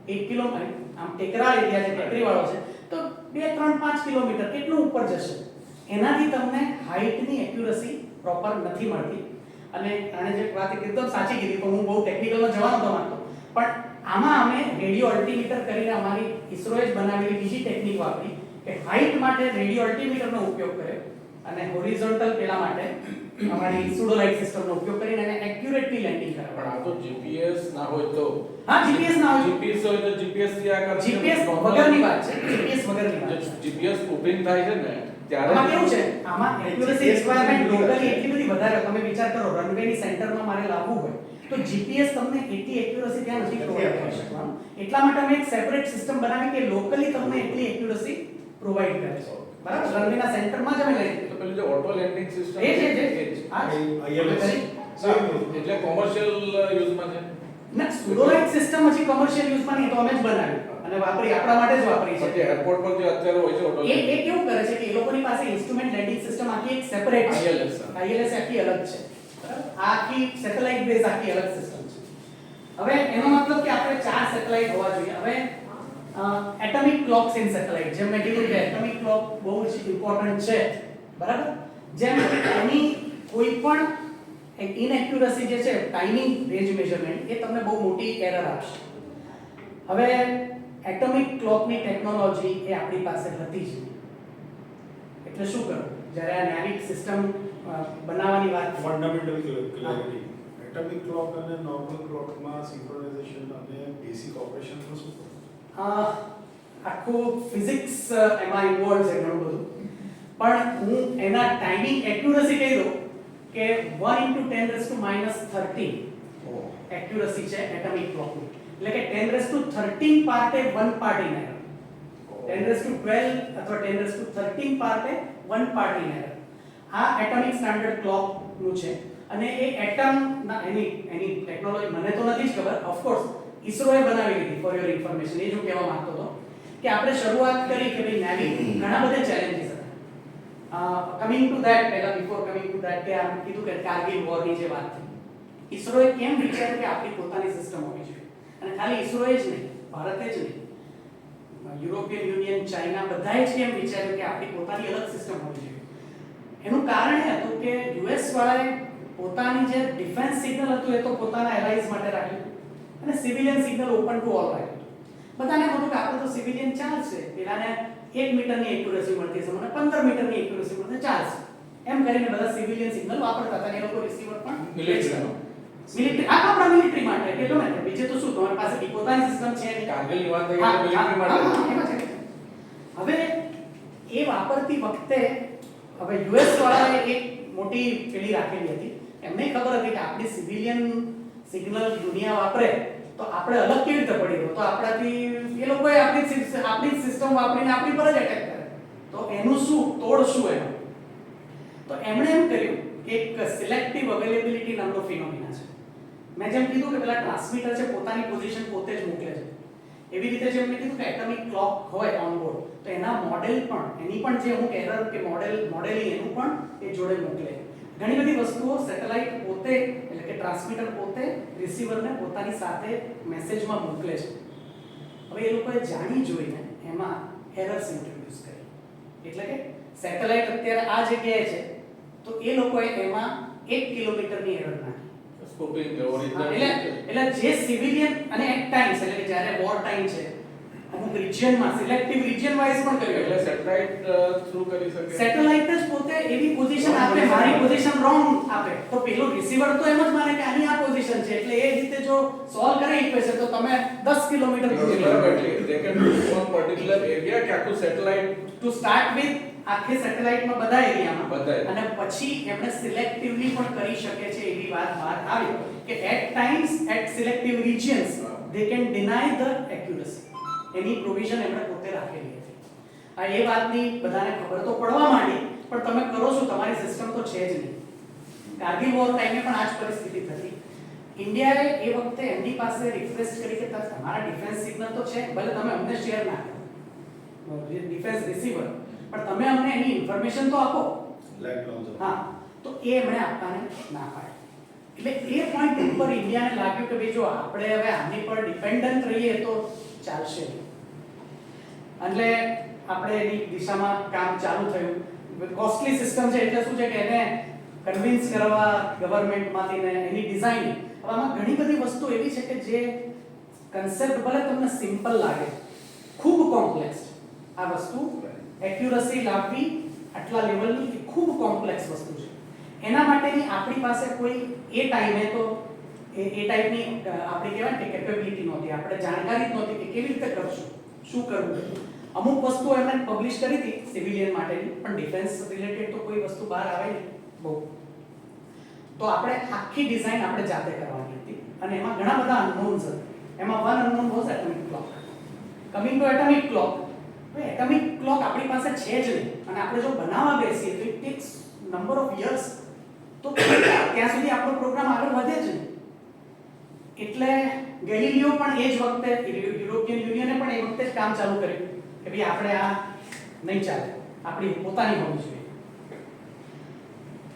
1 કિલો આમ ટેકરા એરિયા છે ટેકરીવાળો છે તો 2, 3, 5 કિલોમીટર કેટલું ઉપર જશે એનાથી તમને હાઈટની એક્યુરસી પ્રોપર નથી મળતી અને આને જે વાત એકદમ સાચી કીધી તો હું બહુ ટેકનિકલમાં જવાનો તો માંગતો પણ આમાં અમે રેડિયો અલ્ટિમીટર કરીને અમારી ઇસરોએ જ બનાવેલી બીજી ટેકનિક વાપરી કે હાઈટ માટે રેડિયો અલ્ટિમીટરનો ઉપયોગ કર્યો અને હોરિઝોન્ટલ પેલા માટે અમારી સુડોલાઇટ સિસ્ટમનો ઉપયોગ કરીને એને એક્યુરેટલી લેન્ડિંગ પણ કરાવવા આ તો જીપીએસ ના હોય તો હા જીપીએસ ના હોય જીપીએસ હોય તો જીપીએસ થી આ કરે જીપીએસ વગરની વાત છે જીપીએસ વગરની વાત છે જીપીએસ બુકિંગ થાય છે ને આમાં ત્યારે કેવું છે આમાં એક્યુરસી રિક્વાયરમેન્ટ લોકલી એટલી બધી વધારે તમે વિચાર કરો રનવે ની સેન્ટરમાં મારે લાવવું હોય તો જીપીએસ તમને એટલી એક્યુરસી ત્યાં નથી પ્રોવાઈડ કરી શકવાનું એટલા માટે અમે એક સેપરેટ સિસ્ટમ બનાવી કે લોકલી તમને એટલી એક્યુરસી પ્રોવાઈડ કરે છે બરાબર રનવે ના સેન્ટરમાં જ અમે લઈ તો પેલું જે ઓટો લેન્ડિંગ સિસ્ટમ એ છે જે આ ILS. કરી. એટલે કોમર્શિયલ યુઝમાં છે ના સુડોલાઇટ સિસ્ટમ હજી કમર્શિયલ યુઝમાં નહીં, તો અમે જ બનાવ્યું અને વાપરી, આપણા માટે જ વાપરી છે. પછી એરપોર્ટ પર જે અત્યારે હોય છે હોટલ એ કેવું કરે છે કે એ લોકોની પાસે ઇન્સ્ટ્રુમેન્ટ લેન્ડિંગ સિસ્ટમ આખી એક સેપરેટ છે. ILS. ILS આખી અલગ છે. બરાબર? આ આખી સેટેલાઇટ બેઝ આખી અલગ સિસ્ટમ છે. હવે એનો મતલબ કે આપણે 4 સેટેલાઇટ હોવા જોઈએ. હવે એટમિક ક્લોક્સ ઇન સેટેલાઇટ, જેમ મેં કીધું કે એટમિક ક્લોક બહુ જ ઇમ્પોર્ટન્ટ છે. બરાબર? જેમ એની કોઈ પણ ઇનએક્યુરસી જે છે ટાઇમિંગ રેન્જ મેઝરમેન્ટ, એ તમને બહુ મોટી એરર આપશે. હવે એટમિક ક્લોકની ટેકનોલોજી એ આપણી પાસે હતી જ નહીં. એટલે શું કરવું જ્યારે આ નેવિક સિસ્ટમ બનાવવાની વાત ફંડામેન્ટલ ક્લેરિટી એટમિક ક્લોક અને નોર્મલ ક્લોકમાં સિંક્રોનાઇઝેશન અને બેસિક ઓપરેશનમાં શું ફરક? આખું ફિઝિક્સ એમાં ઇન્વોલ્વ છે ઘણું બધું, પણ હું એના ટાઇમિંગ એક્યુરસી કહી દઉં કે 1 × 10⁻13 એક્યુરસી છે એટમિક ક્લોકની. એટલે કે 10⁻13 પાર્ટે 1 પાર્ટ ઇન એરર, 10⁻12 અથવા 10⁻13 પાર્ટે 1 પાર્ટ ઇન એરર. આ એટમિક સ્ટાન્ડર્ડ ક્લોક નું છે. અને એ એટમ ના એની ટેકનોલોજી મને તો નથી જ ખબર, ઓફ કોર્સ ઈસરોએ બનાવી લીધી, ફોર યોર ઇન્ફોર્મેશન. એ જ હું કહેવા માંગતો હતો કે આપણે શરૂઆત કરી કે ભાઈ નેવી ઘણા બધા ચેલેન્જીસ હતા. કમિંગ ટુ ધેટ, પહેલા બિફોર કમિંગ ટુ ધેટ, કે આમ કીધું કે કારગિલ વોરની જે વાત થઈ, ઈસરોએ કેમ વિચાર્યું કે આપણી પોતાની સિસ્ટમ હોવી જોઈએ. અને ખાલી ઈસરોએ જ નહીં, ભારતે જ નહીં, યુરોપિયન યુનિયન, ચાઇના, બધાએ જ કેમ વિચાર્યું કે આપણી પોતાની અલગ સિસ્ટમ હોવી જોઈએ. એનું કારણ એ હતું કે યુએસ વાળાએ પોતાની જે ડિફેન્સ સિગ્નલ હતું એ તો પોતાના એલાઇઝ માટે રાખ્યું અને civilian signal open to all રાખ્યું. બધાને હતું કે આપણે તો સિવિલિયન ચાલશે, પેલાને 1 મીટરની એક્યુરસી મળતી હશે, મને 15 મીટરની એક્યુરસી મળશે, ચાલશે. એમ કરીને બધા સિવિલિયન સિગ્નલ વાપરતા હતા. એ લોકો રિસીવર પણ મિલિટરી આપણા મિલિટરી માટે કે ગમે તે બીજે તો શું, તમારી પાસે પોતાની સિસ્ટમ છે નહીં. કારગિલની વાત થઈ એટલે મિલિટરી માટે. હવે એ વાપરતી વખતે હવે યુએસ વાળાએ એક મોટી પેલી રાખેલી હતી. એમને ખબર હતી કે આપણી સિવિલિયન સિગ્નલ દુનિયા વાપરે તો આપણે અલગ કેવી રીતે પડી ગયો, તો આપણાથી એ લોકોએ આપણી સિસ્ટમ વાપરીને આપણી પર જ એટેક કરે, તો એનું શું તોડ શું એનો. તો એમણે એમ કર્યું કે એક સિલેક્ટિવ અવેલેબિલિટી નામનો ફિનોમિના છે. મેં જેમ કીધું કે પેલા ટ્રાન્સમીટર છે પોતાની પોઝિશન પોતે જ મોકલે છે, એવી રીતે જેમ મેં કીધું કે એટમિક ક્લોક હોય ઓન બોર્ડ, તો એના મોડેલ પણ, એની પણ જે અમુક એરર કે મોડેલિંગ એનું પણ એ જોડે મોકલે. ઘણી બધી વસ્તુઓ સેટેલાઇટ પોતે, એટલે કે ટ્રાન્સમીટર પોતે રિસીવરને પોતાની સાથે મેસેજમાં મોકલે છે. હવે એ લોકોએ જાણી જોઈને એમાં એરર્સ ઇન્ટ્રોડ્યુસ કરી. એટલે કે સેટેલાઇટ અત્યારે આ જગ્યાએ છે તો એ લોકોએ એમાં 1 કિલોમીટરની એરર નાખી. સ્કોપિંગ એટલે જે સિવિલિયન અને એટ ટાઈમ્સ, એટલે કે જ્યારે વોર ટાઈમ છે, અમુક રિજિયનમાં સિલેક્ટિવ રિજિયન વાઇઝ પણ કર્યું. એટલે સેટેલાઇટ થ્રુ કરી શકે. સેટેલાઇટ જ પોતે એવી પોઝિશન આપે, મારી પોઝિશન રોંગ આપે, તો પેલો રિસીવર તો એમ જ માને કે આની આ પોઝિશન છે, એટલે એ રીતે જો સોલ્વ કરે ઇક્વેશન તો તમે 10 કિલોમીટર દૂર છો. they can do one particular area કે આખું સેટેલાઇટ ટુ સ્ટાર્ટ વિથ આખી સેટેલાઇટમાં બધા એરિયામાં, બધા. અને પછી એમણે સિલેક્ટિવલી પણ કરી શકે છે એવી વાત બહાર આવી કે at times at selective regions they can deny the accuracy. એની પ્રોવિઝન એમણે પોતે રાખેલી હતી. આ એ વાતની બધાને ખબર તો પડવા માંડી, પણ તમે કરો છો, તમારી સિસ્ટમ તો છે જ નહીં. કારગિલ વોર ટાઈમે પણ આ જ પરિસ્થિતિ થતી. ઇન્ડિયાએ એ વખતે એમની પાસે રિક્વેસ્ટ કરી કે તમારા ડિફેન્સ સિગ્નલ તો છે, ભલે તમે અમને શેર ના કરો ડિફેન્સ રિસીવર, પણ તમે અમને એની ઇન્ફોર્મેશન તો આપો. હા, તો એ એમણે આપવાને ના પાડી. એટલે એ પોઈન્ટ ઉપર ઇન્ડિયાને લાગ્યું કે ભાઈ જો આપણે હવે આની પર ડિપેન્ડન્ટ રહીએ તો ચાલશે નહીં. એટલે આપણે એની દિશામાં કામ ચાલુ થયું. કોસ્ટલી સિસ્ટમ છે એટલે શું છે કે એને કન્વિન્સ કરવા ગવર્નમેન્ટમાંથી ને એની ડિઝાઇન. હવે આમાં ઘણી બધી વસ્તુ એવી છે કે જે કન્સેપ્ટ ભલે તમને સિમ્પલ લાગે, ખૂબ કોમ્પ્લેક્સ છે. આ વસ્તુ એક્યુરસી લાવવી આટલા લેવલની ખૂબ કોમ્પ્લેક્સ વસ્તુ છે. એના માટેની આપણી પાસે કોઈ એ ટાઈમે તો એ ટાઈપની આપણી કહેવાય કે કેપેબિલિટી નહોતી, આપણે જાણકારી જ નહોતી કે કેવી રીતે કરશું, શું કરવું. અમુક વસ્તુઓ એમણે પબ્લિશ કરી હતી સિવિલિયન માટેની, પણ ડિફેન્સ રિલેટેડ તો કોઈ વસ્તુ બહાર આવે નહીં બહુ. તો આપણે આખી ડિઝાઇન આપણે જાતે કરવાની હતી અને એમાં ઘણા બધા અનનોન્સ હતા. એમાં one unknown was atomic clock. Coming to atomic clock, atomic clock આપણી પાસે છે જ નહીં, અને આપણે જો બનાવવા બેસીએ તો it tax number of years, તો ત્યાં સુધી આપણો પ્રોગ્રામ આગળ વધે જ નહીં. એટલે ગેલિલિયો પણ એ જ વખતે યુરોપિયન યુનિયને પણ એ વખતે જ કામ ચાલુ કર્યું કે ભાઈ આપણે આ નહીં ચાલે, આપણી પોતાની હોવી જોઈએ.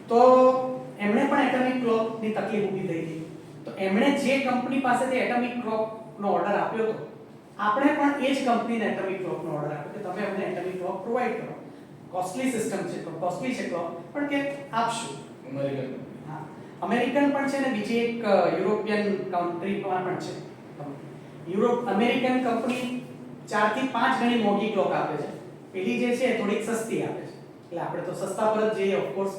તો એમણે પણ એટમિક ક્લોકની તકલીફ ઊભી થઈ હતી. તો એમણે જે કંપની પાસેથી એટમિક ક્લોકનો ઓર્ડર આપ્યો હતો, આપણે પણ એ જ કંપનીને એટમિક ક્લોકનો ઓર્ડર આપ્યો કે તમે અમને એટમિક ક્લોક પ્રોવાઈડ કરો. કોસ્ટલી સિસ્ટમ છે, કોસ્ટલી છે ક્લોક, પણ કે આપશું. અમેરિકન હા, અમેરિકન પણ છે ને બીજી એક યુરોપિયન કન્ટ્રીમાં પણ છે. અમેરિકન કંપની 4 થી 5 ગણી મોંઘી ક્લોક આપે છે. પેલી જે છે થોડીક સસ્તી આપે છે. એટલે આપણે તો સસ્તા પર જ જઈએ ઓફ કોર્સ.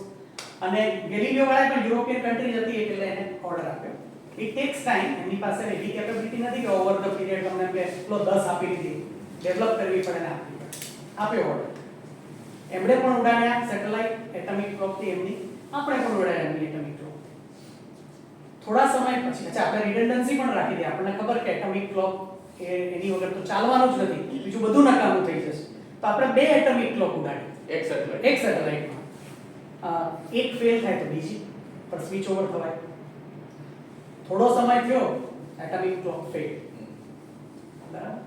અને ગેલિલિયો વાળા પણ યુરોપિયન કન્ટ્રી હતી એટલે એને ઓર્ડર આપ્યો. It tax time. એમની પાસે એવી કેપેબિલિટી નથી કે ઓવર ધ પીરિયડ તમને કે એટલો 10 આપી દીધી, ડેવલપ કરવી પડે ને આપવી પડે. આપ્યો ઓર્ડર. એમણે પણ ઉડાડ્યા સેટેલાઇટ એટમિક ક્લોકથી એમની, આપણે પણ ઉડાડ્યા એમની એટમિક ક્લોક. થોડા સમય પછી આપણે રિડન્ડન્સી પણ રાખી દે. આપણને ખબર કે એટમિક ક્લોક એની વગર તો ચાલવાનું જ નથી, બીજું બધું નકામું થઈ જશે. તો આપણે 2 એટમિક ક્લોક ઉડાડી એક સેટેલાઇટ એક સેટેલાઇટમાં. એક ફેલ થાય તો બીજી પર સ્વિચ ઓવર થવાય. થોડો સમય થયો એટમિક ક્લોક ફેલ, બરાબર,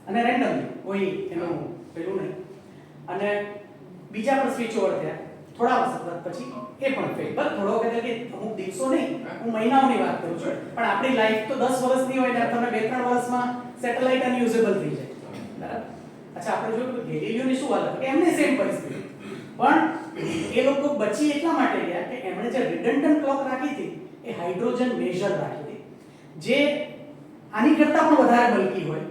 અને રેન્ડમલી કોઈ એનું પેલું નહીં, અને બીજા પર સ્વિચ ઓવર થયા. થોડા વર્ષ પછી એ પણ ફેલ. બસ થોડો વખત કે અમુક દિવસો નહીં, હું મહિનાઓની વાત કરું છું. પણ આપણી લાઈફ તો 10 વર્ષની હોય ને તમે 2-3 વર્ષમાં સેટેલાઇટ અનયુઝેબલ થઈ જાય, બરાબર. અચ્છા, આપણે જોયું કે ગેલિલિયોની શું હાલત કે એમને સેમ પરિસ્થિતિ, પણ એ લોકો બચી એટલા માટે ગયા કે એમણે જે રિડન્ડન્ટ ક્લોક રાખી હતી એ હાઇડ્રોજન મેજર રાખી હતી, જે આની કરતાં પણ વધારે બલ્કી હોય.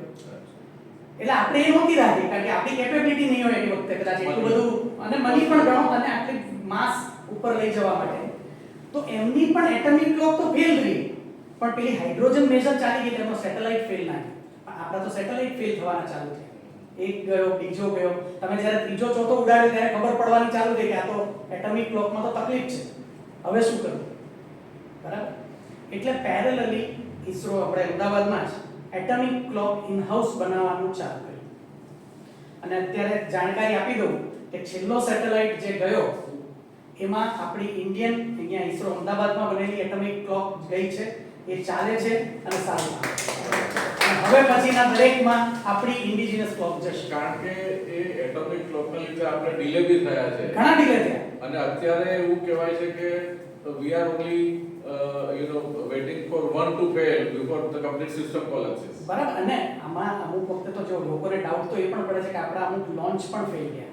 એટલે આપણે એ નહોતી રાખી કારણ કે આપણી કેપેબિલિટી નહીં હોય એ વખતે કદાચ એટલું બધું, અને મની પણ ગણો અને આટલી માસ ઉપર લઈ જવા માટે. તો એમની પણ એટમિક ક્લોક તો ફેલ રહી, પણ પેલી હાઇડ્રોજન મેજર ચાલી ગઈ, એનો સેટેલાઇટ ફેલ ના ગયો. આપણા તો સેટેલાઇટ ફેલ થવાના ચાલુ થયા. એક ગયો, બીજો ગયો. તમે જ્યારે ત્રીજો ચોથો ઉડાડ્યો ત્યારે ખબર પડવાની ચાલુ થઈ કે આ તો એટમિક ક્લોકમાં તો તકલીફ છે, હવે શું કરવું, બરાબર. એટલે પેરેલલી ઈસરો આપણે અમદાવાદમાં જ એટમિક ક્લોક ઇન હાઉસ બનાવવાનું ચાલુ કર્યું. અને અત્યારે જાણકારી આપી દઉં કે છેલ્લો સેટેલાઇટ જે ગયો એમાં આપણી ઇન્ડિયન અહીંયા ઈસરો અમદાવાદમાં બનેલી એટમિક ક્લોક ગઈ છે, એ ચાલે છે અને સારું કામ કરે છે. અને હવે પછીના દરેકમાં આપણી ઇન્ડિજિનસ ક્લોક જશે. કારણ કે એ એટોમિક ક્લોકના લીધે આપણે ડિલે બી થયા છે, ઘણા ડિલે થયા. અને અત્યારે એવું કહેવાય છે કે we are only waiting for one to fail before the complete system collapses. બરાબર. અને આમાં અમુક વખતે તો જો લોકોને ડાઉટ તો એ પણ પડે છે કે આપણા અમુક લોન્ચ પણ ફેલ ગયા,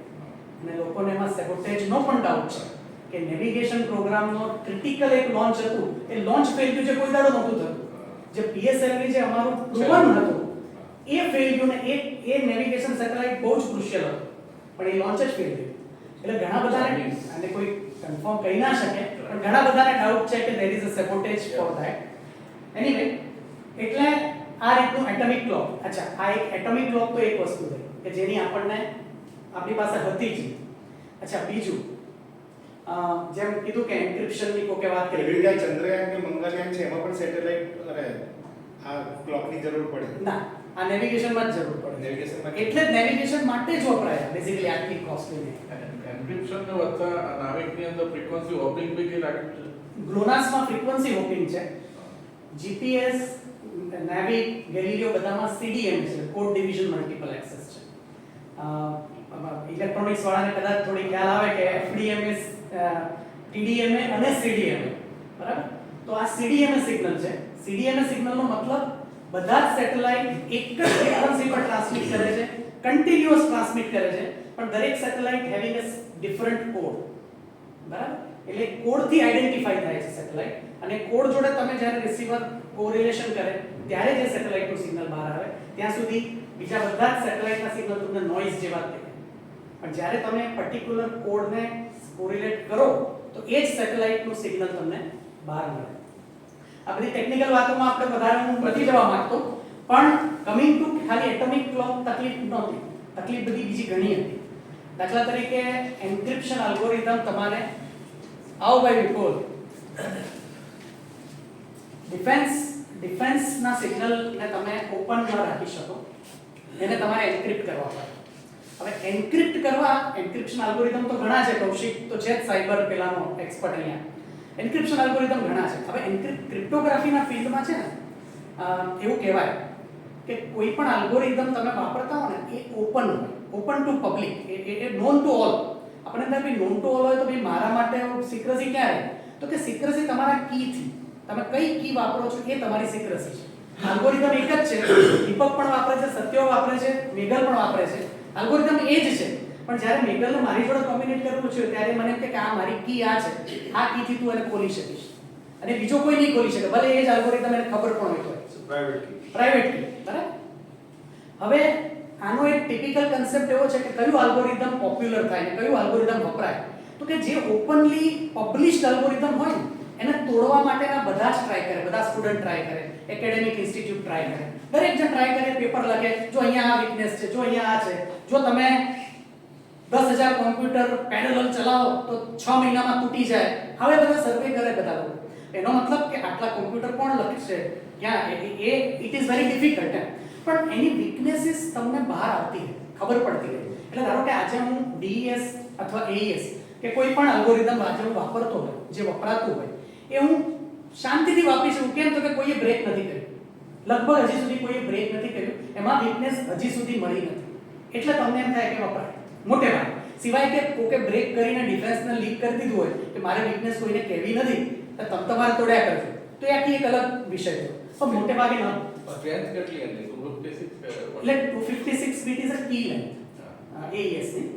અને લોકોને એમાં સેબોટેજનો પણ ડાઉટ છે કે નેવિગેશન પ્રોગ્રામનો ક્રિટિકલ એક લોન્ચ હતું, એ લોન્ચ ફેલ થયું, જે કોઈ દાડો નહોતું થતું. જે પીએસએલવી જે અમારું પ્રૂવન હતું એ ફેલ થયું, ને એ નેવિગેશન સેટેલાઇટ બહુ જ ક્રુશિયલ હતું, પણ એ લોન્ચ જ ફેલ થયું. એટલે ઘણા બધાને, અને કોઈ કન્ફર્મ કહી ના શકે, પણ ઘણા બધાને ડાઉટ છે કે there is a sabotage for that. Anyway, એટલે આ રીતનું એટમિક ક્લોક. અચ્છા, આ એક એટમિક ક્લોક તો એક વસ્તુ છે કે જેની આપણને આપણી પાસે હતી જ. અચ્છા, બીજું જેમ કીધું કે એન્ક્રિપ્શનની કોકે વાત કરી, એવી રીતે ચંદ્રયાન કે મંગળયાન છે એમાં પણ સેટેલાઇટ આ ક્લોકની જરૂર પડે. ના, આ નેવિગેશનમાં જ જરૂર પડે. નેવિગેશનમાં એટલે જ નેવિગેશન માટે જ વપરાય બેઝિકલી આટલી કોસ્ટલી. એન્ક્રિપ્શન ને વધતા નાવિકની અંદર ફ્રીક્વન્સી હોપિંગ બી કે રાખ્યું છે. ગ્લોનાસમાં ફ્રીક્વન્સી હોપિંગ છે. જીપીએસ, નેવિક, ગેલિલિયો બધામાં સીડીએમ છે, કોડ ડિવિઝન મલ્ટીપલ એક્સેસ છે. ઇલેક્ટ્રોનિક્સ વાળાને કદાચ થોડી ખ્યાલ આવે કે એફડીએમએસ, ટીડીએમએ અને સીડીએમએ, બરાબર. તો આ સીડીએમએ સિગ્નલ છે. સીડીએમએ સિગ્નલનો મતલબ બધા જ સેટેલાઇટ એક જ ફ્રીક્વન્સી પર ટ્રાન્સમિટ કરે છે, કન્ટિન્યુઅસ ટ્રાન્સમિટ કરે છે, પણ દરેક satellite having a different code, બરાબર. એટલે કોડથી આઈડેન્ટિફાઈ થાય છે સેટેલાઇટ, અને કોડ જોડે તમે જ્યારે રિસીવર કોરિલેશન કરે ત્યારે જે સેટેલાઇટનું સિગ્નલ બહાર આવે, ત્યાં સુધી બીજા બધા જ સેટેલાઇટના સિગ્નલ તમને નોઇઝ જેવા દેખાય. પણ જ્યારે તમે પર્ટિક્યુલર કોડને કોરિલેટ કરો તો એ જ સેટેલાઇટનું સિગ્નલ તમને બહાર મળે. આ બધી ટેકનિકલ વાતોમાં આપણે વધારે હું નથી જવા માંગતો, પણ કમિંગ ટુ ખાલી એટમિક ક્લોક તકલીફ નહોતી, તકલીફ બધી બીજી ઘણી હતી. દાખલા તરીકે એન્ક્રિપ્શન અલ્ગોરિધમ તમારે આવો ભાઈ વિપુલ, ડિફેન્સના સિગ્નલને તમે ઓપન ન રાખી શકો, એને તમારે એન્ક્રિપ્ટ કરવા પડે. હવે એન્ક્રિપ્ટ કરવા, એન્ક્રિપ્શન અલ્ગોરિધમ તો ઘણા છે, કૌશિક તો છે જ સાયબર પેલાનો એક્સપર્ટ અહીંયા. એન્ક્રિપ્શન અલ્ગોરિધમ ઘણા છે. હવે ક્રિપ્ટોગ્રાફીના ફિલ્ડમાં છે ને એવું કહેવાય કે કોઈ પણ અલ્ગોરિધમ તમે વાપરતા હો ને એ ઓપન હોય, open two public, A non to all. આપણે અંદર બી નોન ટુ ઓલ હોય તો ભાઈ મારા માટે સિક્રસી ક્યાં રહે? તો કે સિક્રસી તમારા કીથી, તમે કઈ કી વાપરો છો એ તમારી સિક્રસી છે. અલ્ગોરિધમ એક જ છે, દીપક પણ વાપરે છે, સત્યો વાપરે છે, મેઘલ પણ વાપરે છે. અલ્ગોરિધમ એ જ છે. પણ જ્યારે મેઘલને મારી જોડે કોમ્યુનિકેટ કરવું છે ત્યારે મને એમ કે આ મારી કી આ છે, આ કીથી તું એને ખોલી શકીશ અને બીજો કોઈ નહીં ખોલી શકે, ભલે એ જ અલ્ગોરિધમ એને ખબર પણ હોય તો. Private key. પ્રાઇવેટ કી, બરાબર. હવે આનો એક ટિપિકલ કન્સેપ્ટ એવો છે કે કયું અલ્ગોરિધમ પોપ્યુલર થાય ને કયું અલ્ગોરિધમ વપરાય. તો કે જે ઓપનલી પબ્લિશ્ડ અલ્ગોરિધમ હોય ને એને તોડવા માટેના બધા જ ટ્રાય કરે, બધા સ્ટુડન્ટ ટ્રાય કરે, એકેડેમિક ઇન્સ્ટિટ્યૂટ ટ્રાય કરે, દરેક જણ ટ્રાય કરે, પેપર લખે, જો અહીંયા આ વીકનેસ છે, જો અહીંયા આ છે, જો તમે 10,000 કોમ્પ્યુટર પેરેલલ ચલાવો તો 6 મહિનામાં તૂટી જાય. હવે બધા સર્વે કરે બધા લોકો. એનો મતલબ કે આટલા કોમ્પ્યુટર કોણ લખશે? ક્યાં એ ઇટ ઇઝ વેરી ડિફિકલ્ટ. પણ એની વીકનેસીસ તમને બહાર આવતી રહે, ખબર પડતી રહે. એટલે ધારો કે આજે હું DES અથવા AES કે કોઈ પણ અલ્ગોરિધમ આજે હું વાપરતો હોય, જે વપરાતું હોય, એ હું શાંતિથી વાપરી શકું. કેમ? તો કે કોઈએ બ્રેક નથી કર્યું, લગભગ હજી સુધી કોઈએ બ્રેક નથી કર્યું, એમાં વીકનેસ હજી સુધી મળી નથી. એટલે તમને એમ થાય કે વપરાય મોટે ભાગે, સિવાય કે કોકે બ્રેક કરીને ડિફેન્સને લીક કરી દીધું હોય કે મારે વીકનેસ કોઈને કહેવી નથી તો તમારે તોડ્યા કરજો, તો એ આખી એક અલગ વિષય છે. પણ મોટે ભાગે ન. સ્ટ્રેન્થ કેટલી હતી? 256 એટલે 256 bit is a key length AES ની.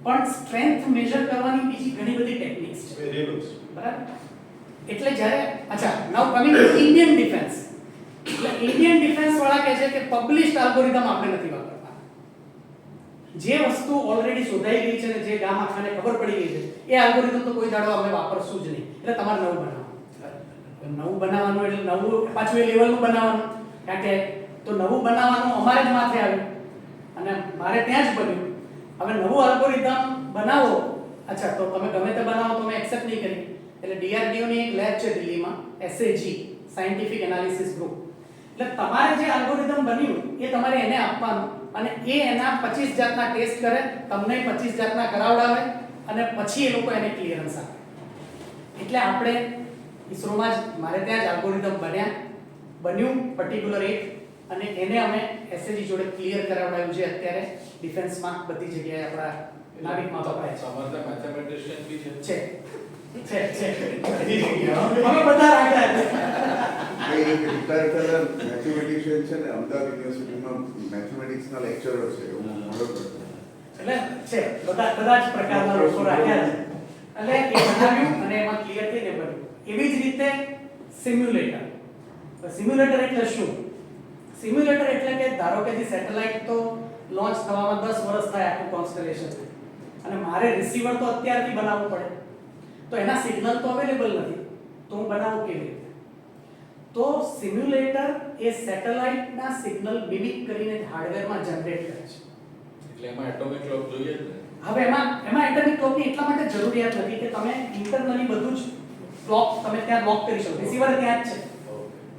પણ સ્ટ્રેન્થ મેજર કરવાની બીજી ઘણી બધી ટેકનિક્સ છે, વેરિયેબલ્સ. બરાબર. એટલે જ્યારે અચ્છા નાઉ કમિંગ ટુ ઇન્ડિયન ડિફેન્સ. એટલે ઇન્ડિયન ડિફેન્સ વાળા કહે છે કે પબ્લિશ્ડ અલ્ગોરિધમ આપણે નથી વાપરતા. જે વસ્તુ ઓલરેડી શોધાઈ ગઈ છે ને જે ગામ આખાને ખબર પડી ગઈ છે એ અલ્ગોરિધમ તો કોઈ દાડો અમે વાપરશું જ નહીં. એટલે તમારે નવું બનાવવાનું એટલે નવું પાછું એ લેવલનું બનાવવાનું. કારણ કે તો નવું બનાવવાનું અમારે જ માથે આવ્યું અને મારે ત્યાં જ બન્યું. હવે નવું અલ્ગોરિધમ બનાવો, અચ્છા તો તમે ગમે તે બનાવો તો મેં એક્સેપ્ટ નહીં કરી. એટલે DRDO ની એક લેબ છે દિલ્હીમાં, SAG સાયન્ટિફિક એનાલિસિસ ગ્રુપ. એટલે તમારે જે અલ્ગોરિધમ બન્યું એ તમારે એને આપવાનું અને એ એના 25 જાતના ટેસ્ટ કરે, તમને 25 જાતના કરાવડાવે અને પછી એ લોકો એને ક્લિયરન્સ આપે. એટલે આપણે ઇસરોમાં જ મારે ત્યાં જ અલ્ગોરિધમ બન્યું પર્ટિક્યુલર એક, અને એને અમે SAG જોડે ક્લિયર કરાવડાવ્યું છે. અત્યારે ડિફેન્સમાં બધી જગ્યાએ આપણા નાવિકમાં વપરાય છે. તમારે મેથેમેટિશિયન બી છે. છે અમે બધા રાખ્યા છે. એક રિટાયર્ડ થયેલા મેથેમેટિશિયન છે ને, અમદાવાદ યુનિવર્સિટીમાં મેથેમેટિક્સના લેક્ચરર છે, એવું મોડો કરતો. એટલે છે બધા જ પ્રકારના લોકો રાખ્યા છે. એટલે એ બનાવ્યું અને એમાં ક્લિયર થઈને બન્યું. એવી જ રીતે સિમ્યુલેટર. સિમ્યુલેટર એટલે શું? સિમ્યુલેટર એટલે કે ધારો કે જે સેટેલાઇટ તો લોન્ચ થવામાં 10 વર્ષ થાય આખું કોન્સ્ટલેશન, અને મારે રિસીવર તો અત્યારથી બનાવવું પડે. તો એના સિગ્નલ તો અવેલેબલ નથી, તો હું બનાવું કેવી રીતે? તો સિમ્યુલેટર એ સેટેલાઇટના સિગ્નલ મિમિક કરીને હાર્ડવેરમાં જનરેટ કરે છે. એટલે એમાં એટોમિક ક્લોક જોઈએ જ ને. હવે એમાં એટોમિક ક્લોકની એટલા માટે જરૂરિયાત નથી કે તમે ઇન્ટરનલી બધું જ ક્લોક તમે ત્યાં લોક કરી શકો. રિસીવર ત્યાં જ છે,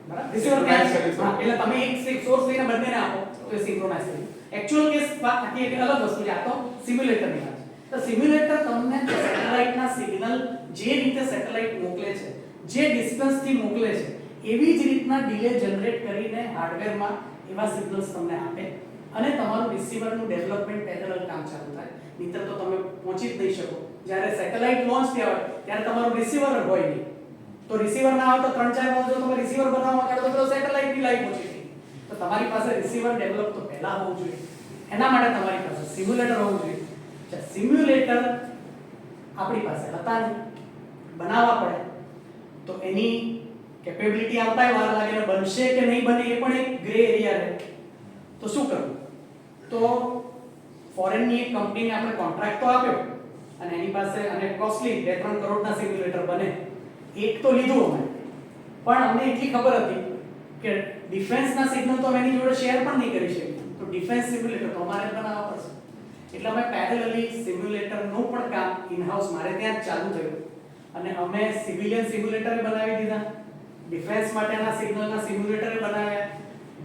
બરાબર? રિસીવર ત્યાં જ છે. હા, એટલે તમે એક સોર્સ લઈને બંનેને આપો તો એ સિંક્રોનાઇઝ થઈ જાય. એક્ચ્યુઅલ કેસ આખી એક અલગ વસ્તુ છે. આ તો સિમ્યુલેટરની વાત છે. તો સિમ્યુલેટર તમને સેટેલાઇટના સિગ્નલ જે રીતે સેટેલાઇટ મોકલે છે, જે ડિસ્ટન્સથી મોકલે છે, એવી જ રીતના ડિલે જનરેટ કરીને હાર્ડવેરમાં એવા સિગ્નલ્સ તમને આપે અને તમારું રિસીવરનું ડેવલપમેન્ટ પેરેલલ કામ ચાલુ થાય. નહીંતર તો તમે પહોંચી જ નહીં શકો. જ્યારે સેટેલાઇટ લોન્ચ થયા હોય ત્યારે તમારું રિસીવર હોય નહીં, તો રિસીવર ના હોય તો 3-4 વર્ષ જો તમે રિસીવર બનાવવા કાઢો તો સેટેલાઇટની લાઈફ ઓછી થઈ. તો તમારી પાસે રિસીવર ડેવલપ તો પહેલા હોવું જોઈએ. એના માટે તમારી પાસે સિમ્યુલેટર હોવું જોઈએ. સિમ્યુલેટર આપણી પાસે હતા નહીં, બનાવવા પડે. તો એની કેપેબિલિટી આવતાય વાર લાગે ને બનશે કે નહીં બને એ પણ એક ગ્રે એરિયા રહે. તો શું કરવું? તો ફોરેનની એક કંપનીને આપણે કોન્ટ્રાક્ટ તો આપ્યો અને એની પાસે અને કોસ્ટલી 2-3 કરોડના સિમ્યુલેટર બને. એક તો લીધું અમે, પણ અમને એટલી ખબર હતી કે ડિફેન્સના સિગ્નલ તો અમે એની જોડે શેર પણ નહીં કરી શકીએ. તો ડિફેન્સ સિમ્યુલેટર તો અમારે બનાવવા પડશે. એટલે અમે પેરેલલી સિમ્યુલેટરનું પણ કામ ઇન-હાઉસ મારે ત્યાં જ ચાલુ થયું અને અમે સિવિલિયન સિમ્યુલેટર બનાવી દીધા, ડિફેન્સ માટેના સિગ્નલના સિમ્યુલેટર બનાવ્યા,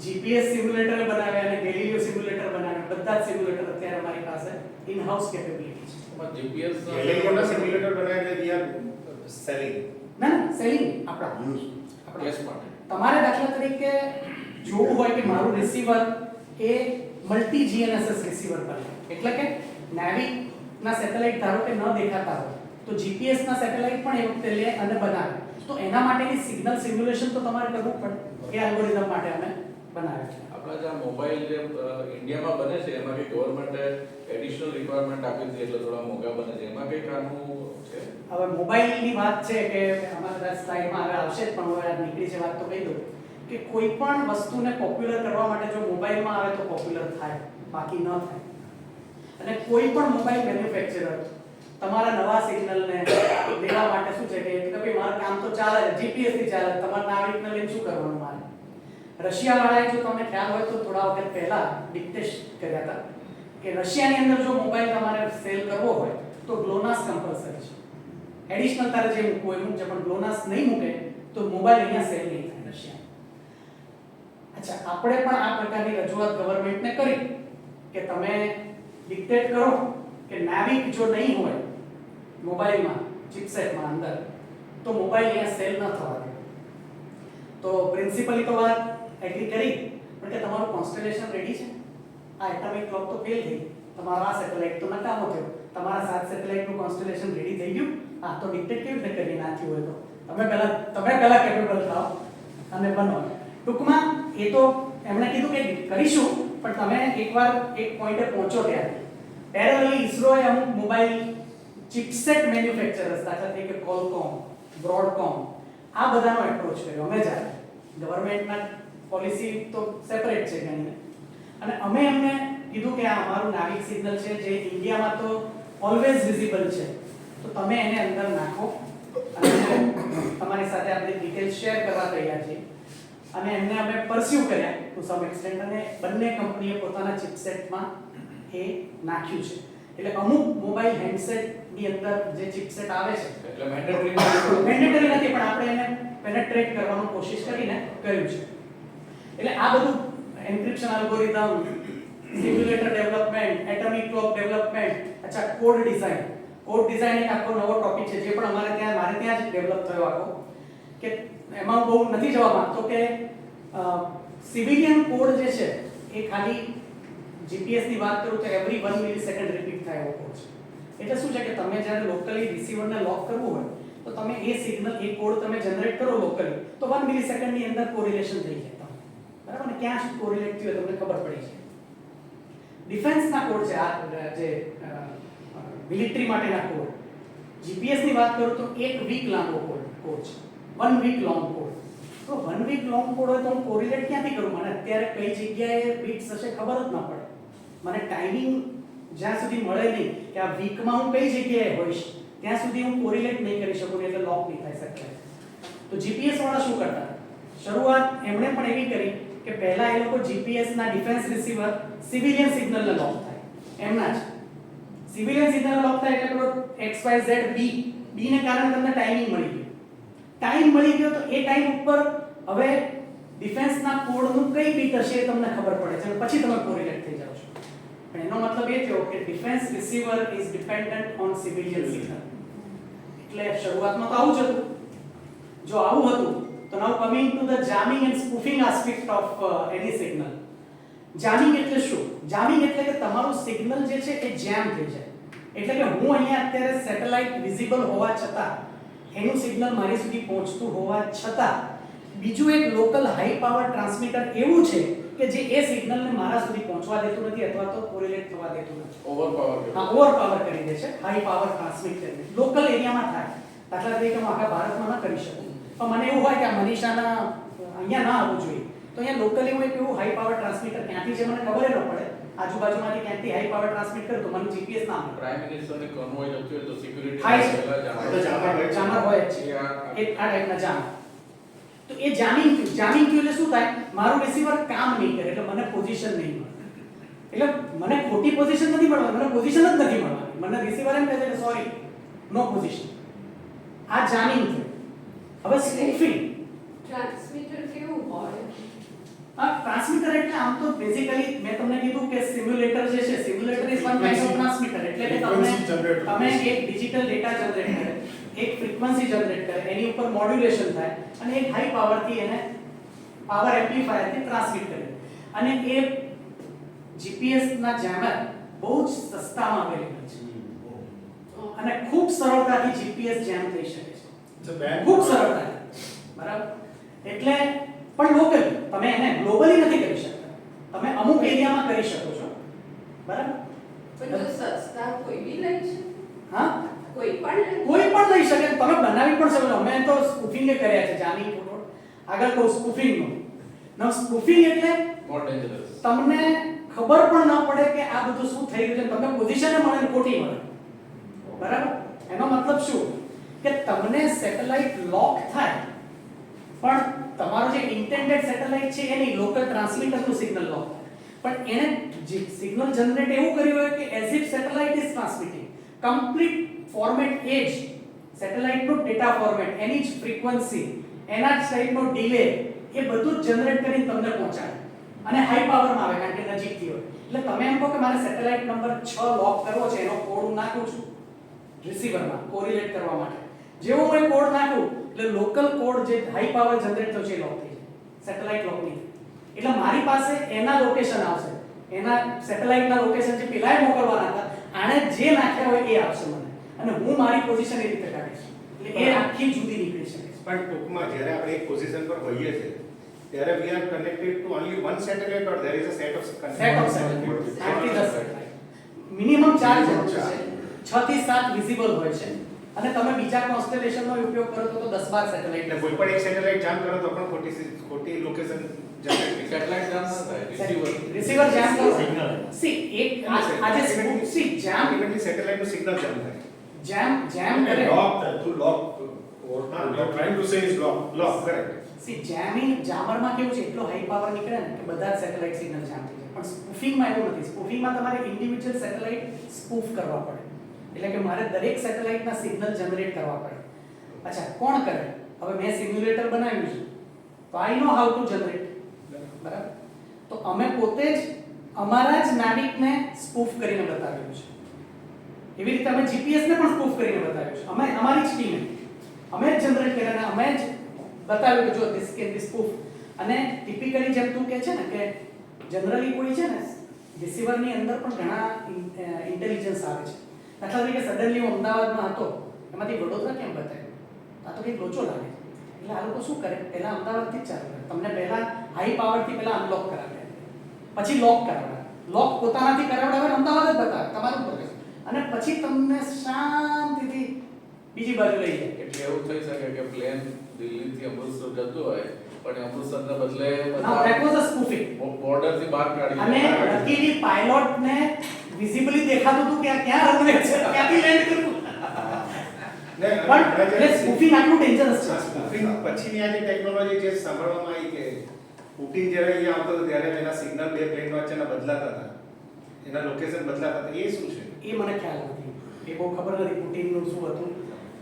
GPS સિમ્યુલેટર બનાવ્યા અને ગેલિલિયો સિમ્યુલેટર બનાવ્યા. બધા જ સિમ્યુલેટર અત્યારે અમારી પાસે ઇન-હાઉસ કેપેબિલિટી છે. એમાં GPS ગેલેલિયોના સિમ્યુલેટર બનાવીને વી આર સેલિંગ. ના ના સેલિંગ આપણા યુઝ આપણા કેસ માટે તમારે દાખલા તરીકે જોવું હોય કે મારું રિસીવર એ મલ્ટી જીએનએસએસ રિસીવર બને, એટલે કે નેવિકના સેટેલાઇટ ધારો કે ન દેખાતા હોય તો જીપીએસના સેટેલાઇટ પણ એ વખતે લે અને બનાવે, તો એના માટેની સિગ્નલ સિમ્યુલેશન તો તમારે કરવું પડે. એ એલ્ગોરિધમ માટે અમે બનાવ્યા છે. આપણા જે મોબાઈલ જે ઇન્ડિયામાં બને છે એમાં કે ગવર્મેન્ટે એડિશનલ રિક્વાયરમેન્ટ આપી હતી એટલે થોડા મોંઘા બને છે, એમાં કઈ કામનું છે? હવે મોબાઈલની વાત છે કે અમારા સ્લાઇડમાં હવે આવશે જ, પણ હવે આ નીકળી છે વાત તો કહી દઉં કે કોઈ પણ વસ્તુને પોપ્યુલર કરવા માટે જો મોબાઈલમાં આવે તો પોપ્યુલર થાય, બાકી ન થાય. અને કોઈ પણ મોબાઈલ મેન્યુફેક્ચરર તમારા નવા સિગ્નલને લેવા માટે શું છે કે ભાઈ મારું કામ તો ચાલે છે, જીપીએસ થી ચાલે, તમારા નાવિકને લઈને શું કરવાનું મારે? રશિયા વાળાએ, જો તમને ખ્યાલ હોય તો થોડા વખત પહેલા ડિક્ટેટ કર્યા હતા કે રશિયાની અંદર જો મોબાઈલ તમારે સેલ કરવો હોય તો ગ્લોનાસ કમ્પલસરી છે. એડિશનલ તારે જે મૂકવું એ મૂકજે, પણ ગ્લોનાસ નહીં મૂકે તો મોબાઈલ અહીંયા સેલ નહીં થાય રશિયા. અચ્છા, આપણે પણ આ પ્રકારની રજૂઆત ગવર્નમેન્ટને કરી કે તમે ડિક્ટેટ કરો કે નાવિક જો નહીં હોય મોબાઈલમાં ચિપસેટમાં અંદર તો મોબાઈલ અહીંયા સેલ ન થવા દે. તો પ્રિન્સિપલી તો વાત એગ્રી કરી, પણ કે તમારું કોન્સ્ટેલેશન રેડી છે, આ એટોમિક ક્લોક તો ફેલ થઈ, તમારો આ સેટેલાઇટ તો નકામો થયો, તમારા 7 સેટેલાઇટનું કોન્સ્ટેલેશન રેડી થઈ ગયું. આ તો ડિક્ટેટ કેવી રીતે કરી નાખ્યું હોય તો તમે પહેલા કેપેબલ થાઓ અને બનો. ટૂંકમાં એ તો એમણે કીધું કે કરીશું, પણ તમે એકવાર એક પોઈન્ટે પહોંચો ત્યારે પેરેલલી ઇસરોએ અમુક મોબાઈલ ચિપસેટ મેન્યુફેક્ચરર્સ, દાખલા તરીકે કોલકોમ, બ્રોડકોમ, આ બધાનો એપ્રોચ કર્યો. અમે જ્યારે ગવર્નમેન્ટના પોલિસી તો સેપરેટ છે ઘણી, અને અમે એમને કીધું કે આ અમારું નાવિક સિગ્નલ છે જે ઇન્ડિયામાં તો ઓલવેઝ વિઝિબલ છે, તો તમે એને અંદર નાખો અને તમારી સાથે આપણે ડિટેલ્સ શેર કરવા તૈયાર છીએ. અને એમને અમે પરસ્યુ કર્યા ટુ સમ એક્સટેન્ટ, અને બંને કંપનીએ પોતાના ચિપસેટમાં એ નાખ્યું છે. એટલે અમુક મોબાઈલ હેન્ડસેટની અંદર જે ચિપસેટ આવે છે એટલે મેન્ડેટરી મેન્ડેટરી નથી, પણ આપણે એને પેનેટ્રેટ કરવાનો કોશિશ કરીને કર્યું છે. એટલે આ બધું encryption algorithm, simulator development, atomic clock development, અચ્છા કોડ ડિઝાઇન. કોડ ડિઝાઇન એક આખો નવો ટોપિક છે જે પણ મારે ત્યાં જ ડેવલપ થયો આખો, કે એમાં બહુ નથી જવા માંગતો કે સિવિલિયન કોડ જે છે એ ખાલી જીપીએસ ની વાત કરું તો એવરી 1 મિલિસેકન્ડ રિપીટ થાય એવો કોડ છે. એટલે શું છે કે તમે જ્યારે લોકલી રિસીવરને લોક કરવું હોય તો તમે એ સિગ્નલ, એ કોડ તમે જનરેટ કરો લોકલી તો 1 મિલિસેકન્ડ ની અંદર કોરિલેશન થઈ જાય તમે, બરાબર ને? ક્યાં સુધી કોરિલેટ થયું તમને ખબર પડી જાય. ડિફેન્સના કોડ છે આ જે મિલિટરી માટેના કોડ. જીપીએસ ની વાત કરું તો 1 વીક લાંબો કોડ છે, 1 વીક લોંગ કોડ. તો 1 વીક લોંગ કોડ હોય તો હું કોરિલેટ ક્યાંથી કરું? મને અત્યારે કઈ જગ્યાએ બીટ્સ હશે ખબર જ ન પડે. મને ટાઈમિંગ જ્યાં સુધી મળે નહીં કે આ વીકમાં હું કઈ જગ્યાએ હોઈશ ત્યાં સુધી હું કોરિલેટ નહીં કરી શકું, એટલે લોક નહીં થઈ શકે. તો જીપીએસ વાળા શું કરતા? શરૂઆત એમણે પણ એવી કરી કે પહેલા એ લોકો જીપીએસ ના ડિફેન્સ રિસીવર સિવિલિયન સિગ્નલને લોક થાય એમના જ સિવિલિયન સિગ્નલ લોક થાય એટલે પેલો XYZ B ને કારણે તમને ટાઈમિંગ મળી ગયું. ટાઈમ મળી ગયો તો એ ટાઈમ ઉપર હવે ડિફેન્સના કોડનું કઈ બીટ હશે એ તમને ખબર પડે છે, અને પછી તમે કોરિલેટ થઈ જાવ છો. પણ એનો મતલબ એ થયો કે defence receiver is dependent on civilian signal. એટલે શરૂઆતમાં તો આવું જ હતું. જો આવું હતું તો now coming to the jamming and spoofing aspect of એની સિગ્નલ. જામિંગ એટલે શું? જામિંગ એટલે કે તમારું સિગ્નલ જે છે એ જેમ થઈ જાય. એટલે કે હું અહીંયા અત્યારે સેટેલાઇટ વિઝિબલ હોવા છતાં, એનું સિગ્નલ મારી સુધી પહોંચતું હોવા છતાં બીજું એક લોકલ હાઈ પાવર ટ્રાન્સમીટર એવું છે કે જે એ સિગ્નલને મારા સુધી પહોંચવા દેતું નથી અથવા તો કોરિલેટ થવા દેતું નથી. ઓવરપાવર કરી દે છે, હાઈ પાવર ટ્રાન્સમિટ કરીને લોકલ એરિયામાં થાય. દાખલા તરીકે હું આખા ભારતમાં ન કરી શકું, પણ મને એવું હોય કે આ મનીષાના અહીંયા ના આવવું જોઈએ, તો અહીંયા લોકલી હું એક એવું હાઈ પાવર ટ્રાન્સમીટર ક્યાંથી છે મને ખબર ન પડે, આજુબાજુમાંથી ક્યાંથી હાઈ પાવર ટ્રાન્સમિટ કરું તો મને જીપીએસ ના મળે. પ્રાઇમ મિનિસ્ટરને કોન્વોય જતું હોય તો સિક્યુરિટી થાય છે. પહેલા જામર હોય જ છે, એ એક આ ટાઈપના જામર. તો એ જામિંગ થયું એટલે શું થાય? મારું રિસીવર કામ નહીં કરે, એટલે મને પોઝિશન નહીં મળે. એટલે મને ખોટી પોઝિશન નથી મળવાની, મને પોઝિશન જ નથી મળવાની. મને રિસીવર એમ કહે છે કે સોરી, નો પોઝિશન. આ જામિંગ થયું. હવે સ્પૂફિંગ. ટ્રાન્સમીટર કેવું હોય? આ ટ્રાન્સમીટર એટલે આમ તો બેઝિકલી મેં તમને કીધું કે સિમ્યુલેટર જે છે, simulator is one kind of transmitter. એટલે કે તમે એક ડિજિટલ ડેટા જનરેટ કરે એક ફ્રીક્વન્સી જનરેટ કરે, એની ઉપર મોડ્યુલેશન થાય અને એક હાઈ પાવરથી એને પાવર એમ્પ્લીફાયરથી ટ્રાન્સમિટ કરે. અને એ જીપીએસ ના જેમર બહુ જ સસ્તામાં અવેલેબલ છે અને ખૂબ સરળતાથી જીપીએસ જેમ થઈ શકે છે. ખૂબ સરળતાથી, બરાબર. એટલે પણ લોકલ, તમે એને ગ્લોબલી નથી કરી શકતા, તમે અમુક એરિયામાં કરી શકો છો, બરાબર. પણ જો સસ્તા કોઈ બી લઈ શકે. હા, કોઈ પણ કોઈ પણ લઈ શકે, તમે બનાવી પણ શકો. અમે તો સ્પૂફિંગ કર્યા છે, જામી ફોટો આગળ કહું સ્પૂફિંગ નો. now સ્પૂફિંગ એટલે મોર ડેન્જરસ. તમને ખબર પણ ન પડે કે આ બધું શું થઈ રહ્યું છે, તમને પોઝિશન મળે ને ખોટી મળે, બરાબર. એનો મતલબ શું કે તમને સેટેલાઇટ લોક થાય પણ તમારો જે ઇન્ટેન્ડેડ સેટેલાઇટ છે એની લોકલ ટ્રાન્સમીટરનું સિગ્નલ લોક થાય, પણ એને સિગ્નલ જનરેટ એવું કર્યું હોય કે as if satellite is transmitting complete format એ જ સેટેલાઇટનો ડેટા ફોર્મેટ, એની જ ફ્રીક્વન્સી, એના જ ટાઈપનો ડિલે, એ બધું જ જનરેટ કરીને તમને પહોંચાડે અને હાઈ પાવરમાં આવે કારણ કે નજીકથી હોય. એટલે તમે એમ કહો કે મારે સેટેલાઇટ નંબર 6 લોક કરવો છે, એનો કોડ હું નાખું છું રિસીવરમાં કોરિલેટ કરવા માટે. જેવો હું એ કોડ નાખું એટલે લોકલ કોડ જે હાઈ પાવર જનરેટ થયો છે એ લોક થઈ જાય, સેટેલાઇટ લોક નહીં. એટલે મારી પાસે એના લોકેશન આવશે, એના સેટેલાઇટના લોકેશન જે પેલાએ મોકલવાના હતા આણે જે નાખ્યા હોય એ આવશે મને, અને હું મારી પોઝિશન એ રીતે કાઢીશ. એટલે એ આખી જુદી નીકળી શકે છે. પણ ટૂંકમાં જ્યારે આપણે એક પોઝિશન પર હોઈએ છીએ ત્યારે we are connected to only one satellite or there is a set of set of satellite 8 થી 10 સેટેલાઇટ મિનિમમ 4 જરૂર છે, 6 થી 7 વિઝિબલ હોય છે, અને તમે બીજા કોન્સ્ટેલેશનનો ઉપયોગ કરો તો 10-12 એટલે સેટેલાઇટ. કોઈ પણ એક સેટેલાઇટ જામ કરો તો પણ ખોટી લોકેશન જનરેટ સેટેલાઇટ જામ ન થાય, રિસીવર. રિસીવર જેમ કરો Signal. સી એક આજે સી જેમ અલ્ટિમેટલી સેટેલાઇટનું સિગ્નલ જામ થાય. જેમ કરે Lock that to lock. What you're trying to say is lock. Lock correct. સી જેમિંગ જામરમાં કેવું છે, એટલો હાઈ પાવર નીકળે ને કે બધા જ સેટેલાઇટ સિગ્નલ જામ થઈ જાય. પણ સ્પૂફિંગમાં એવું નથી. સ્પૂફિંગમાં તમારે ઇન્ડિવિડ્યુઅલ સેટેલાઇટ સ્પૂફ કરવા પડે, એટલે કે મારે દરેક સેટેલાઇટના સિગ્નલ જનરેટ કરવા પડે. અચ્છા, કોણ કરે? હવે મેં સિમ્યુલેટર બનાવ્યું છે તો આઈ નો હાઉ ટુ જનરેટ, બરાબર. તો અમે પોતે જ અમારા જ નાવિકને સ્પૂફ કરીને બતાવ્યું છે. એવી રીતે અમે જીપીએસ ને પણ સ્પૂફ કરીને બતાવ્યું છે. અમે અમારી જ ટીમે અમે જ જનરેટ કર્યા અને અમે જ બતાવ્યું કે જો ધીસ કેન બી સ્પૂફ. અને ટિપિકલી જેમ તું કહે છે ને કે જનરલી કોઈ છે ને રિસીવરની અંદર પણ ઘણા ઇન્ટેલિજન્સ આવે છે. દાખલા તરીકે સડનલી હું અમદાવાદમાં હતો, એમાંથી વડોદરા કેમ બતાવ્યું? આ તો કંઈક લોચો લાગે. એટલે આ લોકો શું કરે, પહેલા અમદાવાદથી જ ચાલુ કરે. તમને પહેલા હાઈ પાવરથી પહેલા અનલોક કરાવે, પછી લોક કરાવે. લોક પોતાનાથી કરાવડાવે અને અમદાવાદ જ બતાવે તમારું બતાવે, અને પછી તમને શાંતિથી બીજી બાજુ લઈ જાય. એટલે એવું થઈ શકે કે પ્લેન દિલ્હીથી અમૃતસર જતું હોય પણ અમૃતસરને બદલે Now that was a spoofing. બોર્ડરથી બહાર કાઢી અને દે. લકીલી પાયલોટને વિઝિબલી દેખાતું હતું કે આ ક્યાં રનવે છે, ક્યાંથી લેન્ડ કરવું. પણ એટલે સ્પૂફિંગ આટલું ડેન્જરસ છે. સ્પૂફિંગ પછીની આ જે ટેકનોલોજી જે સાંભળવામાં આવી કે પુટિન જ્યારે અહીંયા આવતો હતો ત્યારે એના સિગ્નલ બે પ્લેન વચ્ચેના બદલાતા હતા, એના લોકેશન બદલાતા હતા, એ શું છે? એ મને ખ્યાલ નથી, એ બહુ ખબર નથી પુટિનનું શું હતું.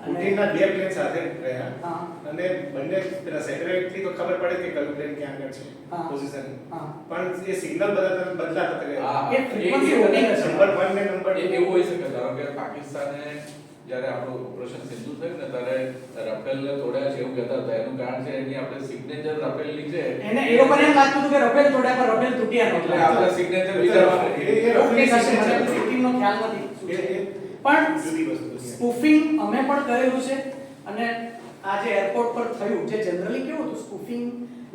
પુટિનના બે પ્લેન સાથે રહ્યા હા. અને બંને પેલા સેટેલાઇટ થી તો ખબર પડે કે કયું પ્લેન ક્યાં આગળ છે હા. પોઝિશન, હા. પણ એ સિગ્નલ બદલાતા હતા. હા, એ frequency હોતી હશે. નંબર 1 ને નંબર 2 એવું હોઈ શકે. ધારો કે પાકિસ્તાને જ્યારે આપણું ઓપરેશન સિંધુ થયું ને ત્યારે રફેલને તોડ્યા છે એવું કહેતા હતા. એનું કારણ છે એની આપણે સિગ્નેચર રફેલની છે. એને એ લોકોને એમ લાગતું હતું કે રફેલ તોડ્યા પર રફેલ તૂટ્યા એટલે નહોતા. આપણે સિગ્નેચર વિચારવાનું. એ ઓકે, રફેલ કશે મને પુટિનનો ખ્યાલ નથી શું છે. પણ જુદી વસ્તુ છે. સ્પૂફિંગ અમે પણ કરેલું છે, અને આ જે એરપોર્ટ પર થયું, જે જનરલી કેવું હતું, સ્પૂફિંગ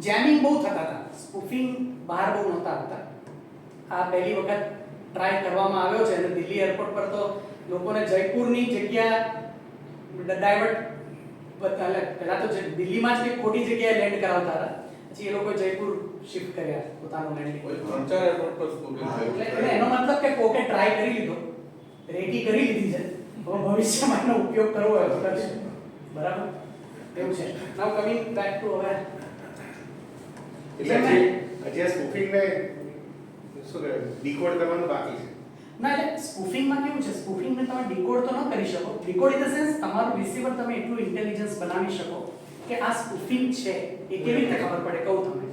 જેમિંગ બહુ થતા હતા, સ્પૂફિંગ બહાર બહુ નહોતા આવતા. આ પહેલી વખત ટ્રાય કરવામાં આવ્યો છે, અને દિલ્હી એરપોર્ટ પર તો લોકોને જયપુરની જગ્યા ડાયવર્ટ પહેલા તો દિલ્હીમાં જ કંઈક ખોટી જગ્યાએ લેન્ડ કરાવતા હતા, પછી એ લોકોએ જયપુર શિફ્ટ કર્યા પોતાનું લેન્ડિંગ. કોઈ 3-4 એરપોર્ટ પર સ્પૂફિંગ થયું. એટલે એનો મતલબ કે કોકે ટ્રાય કરી લીધો, રેકી કરી લીધી છે, હવે ભવિષ્યમાં એનો ઉપયોગ કરવો હોય તો કરશે, બરાબર. એવું છે. નાઉ કમિંગ બેક ટુ હવે એટલે હજી સ્પૂફિંગ ને શું કહે ડીકોડ કરવાનું બાકી છે. ના, એટલે સ્પૂફિંગમાં કેવું છે, સ્પૂફિંગને તમે ડીકોડ તો ન કરી શકો. ડીકોડ ઇન ધ સેન્સ તમારું રિસીવર તમે એટલું ઇન્ટેલિજન્સ બનાવી શકો કે આ સ્પૂફિંગ છે એ કેવી રીતે ખબર પડે, કહું તમને.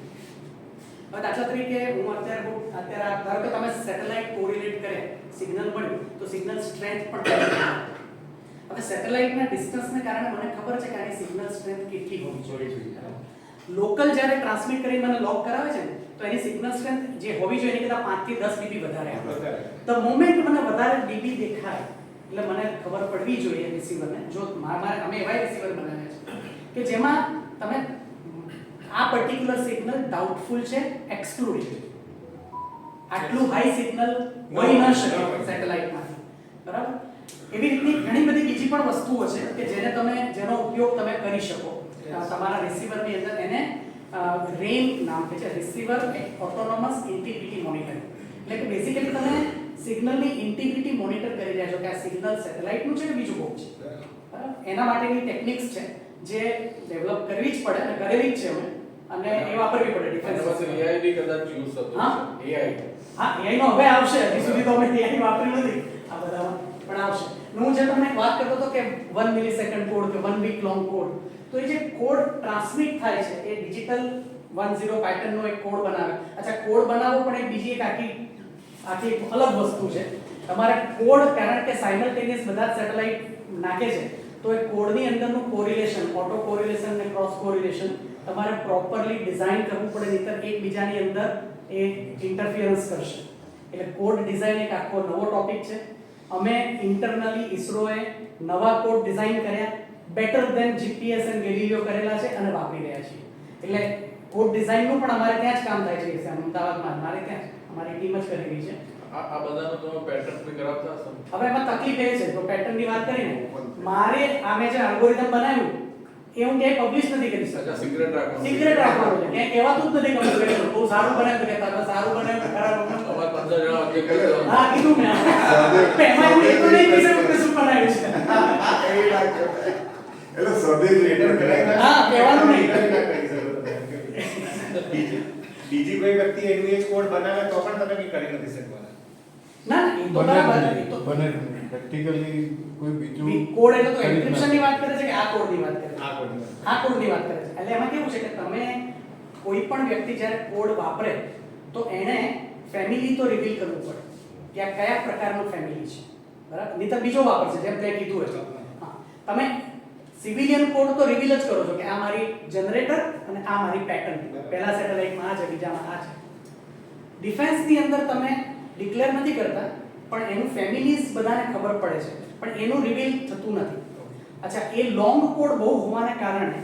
હવે દાખલા તરીકે હું અત્યારે ધારો કે તમે સેટેલાઇટ કોરિલેટ કરે, સિગ્નલ મળ્યું તો સિગ્નલ સ્ટ્રેન્થ પણ હવે સેટેલાઇટના ડિસ્ટન્સને કારણે મને ખબર છે કે આની સિગ્નલ સ્ટ્રેન્થ કેટલી હોવી જોઈએ. લોકલ જ્યારે ટ્રાન્સમિટ કરીને મને લોક કરાવે છે ને તો એની સિગ્નલ સ્ટ્રેન્થ જે હોવી જોઈએ એની કરતાં 5 થી 10 dB વધારે આવે. ધ મોમેન્ટ મને વધારે dB દેખાય એટલે મને ખબર પડવી જોઈએ રિસીવરને. જો અમે એવા રિસીવર બનાવ્યા છે કે જેમાં તમે આ પર્ટિક્યુલર સિગ્નલ ડાઉટફુલ છે, એક્સક્લુડેડ. આટલું હાઈ સિગ્નલ હોઈ ન શકે સેટેલાઇટમાંથી, બરાબર? એવી રીતની ઘણી બધી બીજી પણ વસ્તુઓ છે કે જેનો ઉપયોગ તમે કરી શકો તમારા રિસીવરની અંદર. એને રેન નામ કે છે, રિસીવર ઓટોનોમસ ઇન્ટિગ્રિટી મોનિટર. એટલે કે બેસિકલી તમે સિગ્નલની ઇન્ટિગ્રિટી મોનિટર કરી રહ્યા છો કે આ સિગ્નલ સેટેલાઇટનું છે કે બીજું કોઈ છે, બરાબર? એના માટેની ટેકનિક્સ છે જે ડેવલપ કરવી જ પડે અને કરેલી જ છે અમે, અને એ વાપરવી પડે ડિફેન્સ. AI બી કદાચ યુઝ થતું હા? છે. AI હા, AI નો હવે આવશે. હજી સુધી તો અમે AI વાપર્યું નથી આ બધામાં, પણ આવશે. હું જે તમને એક વાત કરતો હતો કે 1 મિલિસેકન્ડ કોડ કે 1 વીક લોંગ કોડ, તો એ જે કોડ ટ્રાન્સમિટ થાય છે એ ડિજિટલ 10 પેટર્નનો એક કોડ બનાવે. અચ્છા, કોડ બનાવવો પણ એક બીજી એક આખી અલગ વસ્તુ છે. તમારે કોડ, કારણ કે સાયમલ્ટેનિયસ બધા જ સેટેલાઇટ નાખે છે, તો એ કોડની અંદરનું કોરિલેશન, ઓટો કોરિલેશન અને ક્રોસ કોરિલેશન તમારે પ્રોપરલી ડિઝાઇન કરવું પડે, નહીંતર એકબીજાની અંદર એ ઇન્ટરફિયરન્સ કરશે. એટલે કોડ ડિઝાઇન એક આખો નવો ટોપિક છે. અમે ઇન્ટરનલી ઇસરોએ નવા કોડ ડિઝાઇન કર્યા, બેટર ધેન જીપીએસ એન્ડ ગેલિલિયો કરેલા છે અને વાપરી રહ્યા છીએ. એટલે કોડ ડિઝાઇનનું પણ અમારે ત્યાં જ કામ થાય છે અમદાવાદમાં. અમારે ત્યાં અમારી ટીમ જ કરી રહી છે. આ બધાનો તમે પેટર્ન બી કરાવતા હશો. હવે એમાં તકલીફ એ છે, તો પેટર્નની વાત કરીને મારે આમે જે અલ્ગોરિધમ બનાવ્યું એ હું ક્યાંય પબ્લિશ નથી કરી શકતો. અચ્છા, સિક્રેટ રાખવાનું. સિક્રેટ રાખવાનું છે. ક્યાંય કહેવાતું જ નથી કે અમે બહુ સારું બનાવ્યું તો કહેતા હતા, સારું બનાવ્યું તો ખરાબ બનાવ્યું. અમારે 15 જણા વચ્ચે કહી દેવાનું. હા, કીધું મેં. એમાં એવું એટલું નહીં કહી શકું કે શું બનાવ્યું છે. એટલે સ્વદેશ લેટર કરાવી હા, કહેવાનું નહીં. બીજી કોઈ વ્યક્તિ એનું એ જ કોડ બનાવે તો પણ તમે કંઈ કરી નથી શકવાના. ના ના, એ તો બરાબર. એ તો બને પ્રેક્ટિકલી કોઈ બીજું કોડ એટલે તો એન્ક્રિપ્શનની વાત કરે છે કે આ કોડની વાત કરે છે? આ કોડ આ કોડની વાત કરે છે. એટલે એમાં કેવું છે કે તમે કોઈ પણ વ્યક્તિ જ્યારે કોડ વાપરે તો એને ફેમિલી તો રિવીલ કરવું પડે કે આ કયા પ્રકારનું ફેમિલી છે, બરાબર? નહીંતર બીજો વાપરશે, જેમ તે કીધું હોય. હા, તમે સિવિલિયન કોડ તો રિવીલ જ કરો છો કે આ મારી જનરેટર અને આ મારી પેટર્ન. પહેલા સેટેલાઇટમાં આ છે, બીજામાં આ છે. ડિફેન્સની અંદર તમે ડિક્લેર નથી કરતા, પણ એનું ફેમિલીઝ બધાને ખબર પડે છે, પણ એનું રિવીલ થતું નથી. અચ્છા, એ લોંગ કોડ બહુ હોવાને કારણે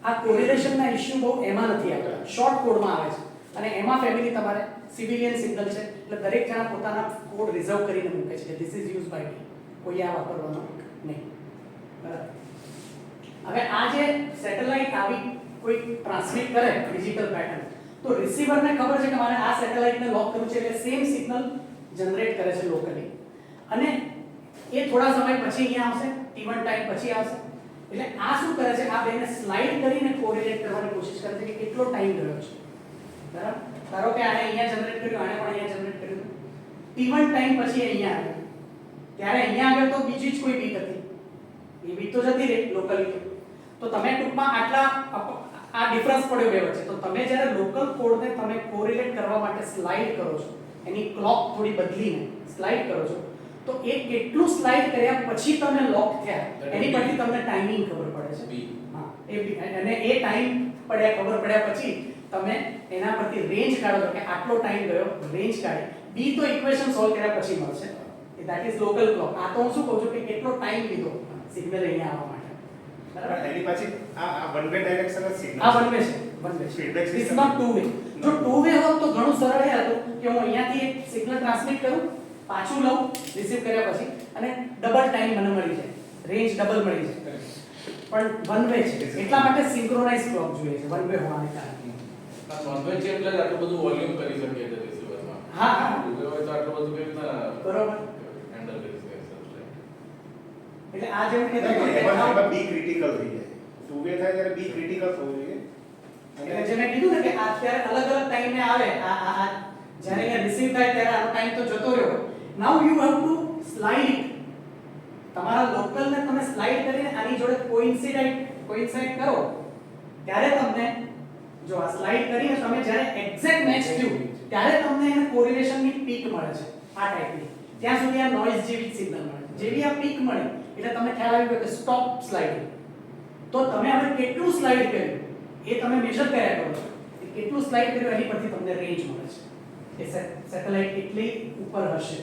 આ કોરિલેશનના ઇશ્યુ બહુ એમાં નથી આવતા, શોર્ટ કોડમાં આવે છે. અને એમાં ફેમિલી તમારે સિવિલિયન સિગ્નલ છે એટલે દરેક જણા પોતાના કોડ રિઝર્વ કરીને મૂકે છે કે this is use by me, કોઈ આ વાપરવાનો નહીં, બરાબર? હવે આ જે સેટેલાઇટ આવી કોઈ ટ્રાન્સમિટ કરે ડિજિટલ પેટર્ન, તો રિસીવરને ખબર છે કે મારે આ સેટેલાઇટને લોક કરવું છે, એટલે સેમ સિગ્નલ જનરેટ કરે છે લોકલી, અને એ થોડા સમય પછી અહીંયા આવશે, T1 ટાઈમ પછી આવશે. એટલે આ શું કરે છે, આ બેને સ્લાઇડ કરીને કોરિલેટ કરવાની કોશિશ કરે છે કે કેટલો ટાઈમ ગયો છે, બરાબર? ધારો કે આને અહીંયા જનરેટ કર્યું, આને પણ અહીંયા જનરેટ કર્યું, T1 ટાઈમ પછી અહીંયા આવ્યો, ત્યારે અહીંયા આગળ તો બીજી જ કોઈ બીટ હતી, એ બીટ તો જતી રહી લોકલી. તો તમે ટૂંકમાં આટલા આ ડિફરન્સ પડ્યો બે વચ્ચે. તો તમે જ્યારે લોકલ કોડને તમે કોરિલેટ કરવા માટે સ્લાઇડ કરો છો, એની ક્લોક થોડી બદલીને સ્લાઇડ કરો છો, તો એ કેટલું સ્લાઇડ કર્યા પછી તમે લોક થયા એની પરથી તમને ટાઈમિંગ ખબર પડે છે. હા, અને એ ટાઈમ ખબર પડ્યા પછી તમે એના પરથી રેન્જ કાઢો છો કે આટલો ટાઈમ ગયો, રેન્જ કાઢી. બી તો ઇક્વેશન સોલ્વ કર્યા પછી મળશે, ધેટ ઇઝ લોકલ ક્લોક. આ તો હું શું કહું છું કે કેટલો ટાઈમ લીધો સિગ્નલ અહીંયા આવવા માટે, બરાબર? એની પછી આ વન વે ડાયરેક્શન જ સિગ્નલ. આ વન વે છે, one way. Feedback it's system. Not two way. જો ટુ વે હોત તો ઘણું સરળ એ હતું કે હું અહીંયાથી એક સિગ્નલ ટ્રાન્સમિટ કરું, પાછું લઉં રિસીવ કર્યા પછી, અને ડબલ ટાઈમ મને મળી જાય, રેન્જ ડબલ મળી જાય. પણ વન વે છે એટલા માટે સિંક્રોનાઇઝ ક્લોક જોઈએ છે, વન વે હોવાને કારણે. વન વે છે એટલે જ આટલું બધું વોલ્યુમ કરી શકીએ છીએ રિસીવરમાં. હા, હા. ટુ વે હોય તો આટલું બધું કેવી રીતના બરોબર. હેન્ડલ કરી શકીએ છીએ. એટલે આ જેવું કે એમાં બી ક્રિટિકલ થઈ જાય. ટુ વે થાય ત્યારે બી ક્રિટિકલ થવું જોઈએ. એટલે જે મેં કીધું ને કે અત્યારે અલગ અલગ ટાઈમે આવે, આ જ્યારે અહીંયા રિસીવ થાય ત્યારે આનો ટાઈમ તો જતો રહ્યો. Now you have to slide it. તમારા લોકલને તમે સ્લાઇડ કરીને આની જોડે કોઇન્સાઇડ કરો, ત્યારે તમને જો આ સ્લાઇડ કરીને તમે જ્યારે એક્ઝેક્ટ મેચ થયું ત્યારે તમને એને કોરિલેશનની પીક મળે છે, આ ટાઈપની. ત્યાં સુધી આ નોઇઝ જેવી સિગ્નલ મળે. જેવી આ પીક મળે એટલે તમને ખ્યાલ આવી ગયો કે સ્ટોપ સ્લાઇડિંગ. તો તમે હવે કેટલું સ્લાઇડ કર્યું એ તમે મેજર કર્યા કરો છો. એ કેટલું સ્લાઇડ કર્યું એની પરથી તમને રેન્જ મળે છે. એ સેટેલાઇટ કેટલી ઉપર હશે.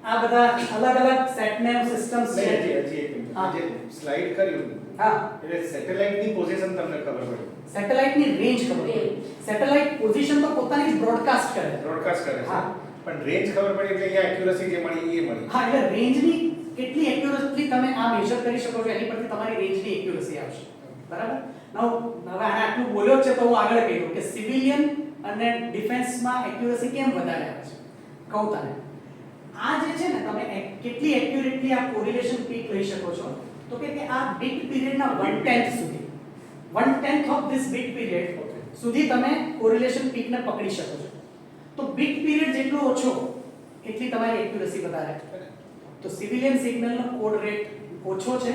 આ બધા અલગ અલગ સેટનેમ સિસ્ટમ્સ છે. હજી એક મિનિટ. હા. જે સ્લાઇડ કર્યું હા, એટલે સેટેલાઇટની પોઝિશન તમને ખબર પડી, સેટેલાઇટની રેન્જ ખબર પડે. સેટેલાઇટ પોઝિશન તો પોતાની બ્રોડકાસ્ટ કરે. બ્રોડકાસ્ટ કરે છે, હા. પણ રેન્જ ખબર પડી એટલે અહીંયા એક્યુરસી જે મળી એ મળી. હા, એટલે રેન્જની કેટલી એક્યુરેટલી તમે આ મેજર કરી શકો છો એની પરથી તમારી રેન્જની એક્યુરસી આવશે. બરાબર. હવે આને આટલું બોલ્યો છે તો હું આગળ કહી દઉં કે સિવિલિયન અને ડિફેન્સમાં એક્યુરસી કેમ વધારે આવે છે. કહું તને. આ જે છે ને તમે કેટલી એક્યુરેટલી આ કોરિલેશન પીક લઈ શકો છો તો કે આ બીટ પીરિયડના 1/10 સુધી 1/10 ઓફ ધીસ બીટ પીરિયડ સુધી તમે કોરિલેશન પીકને પકડી શકો છો. તો બીટ પીરિયડ જેટલો ઓછો એટલી તમારી એક્યુરસી વધારે. તો સિવિલિયન સિગ્નલનો કોડ રેટ ઓછો છે,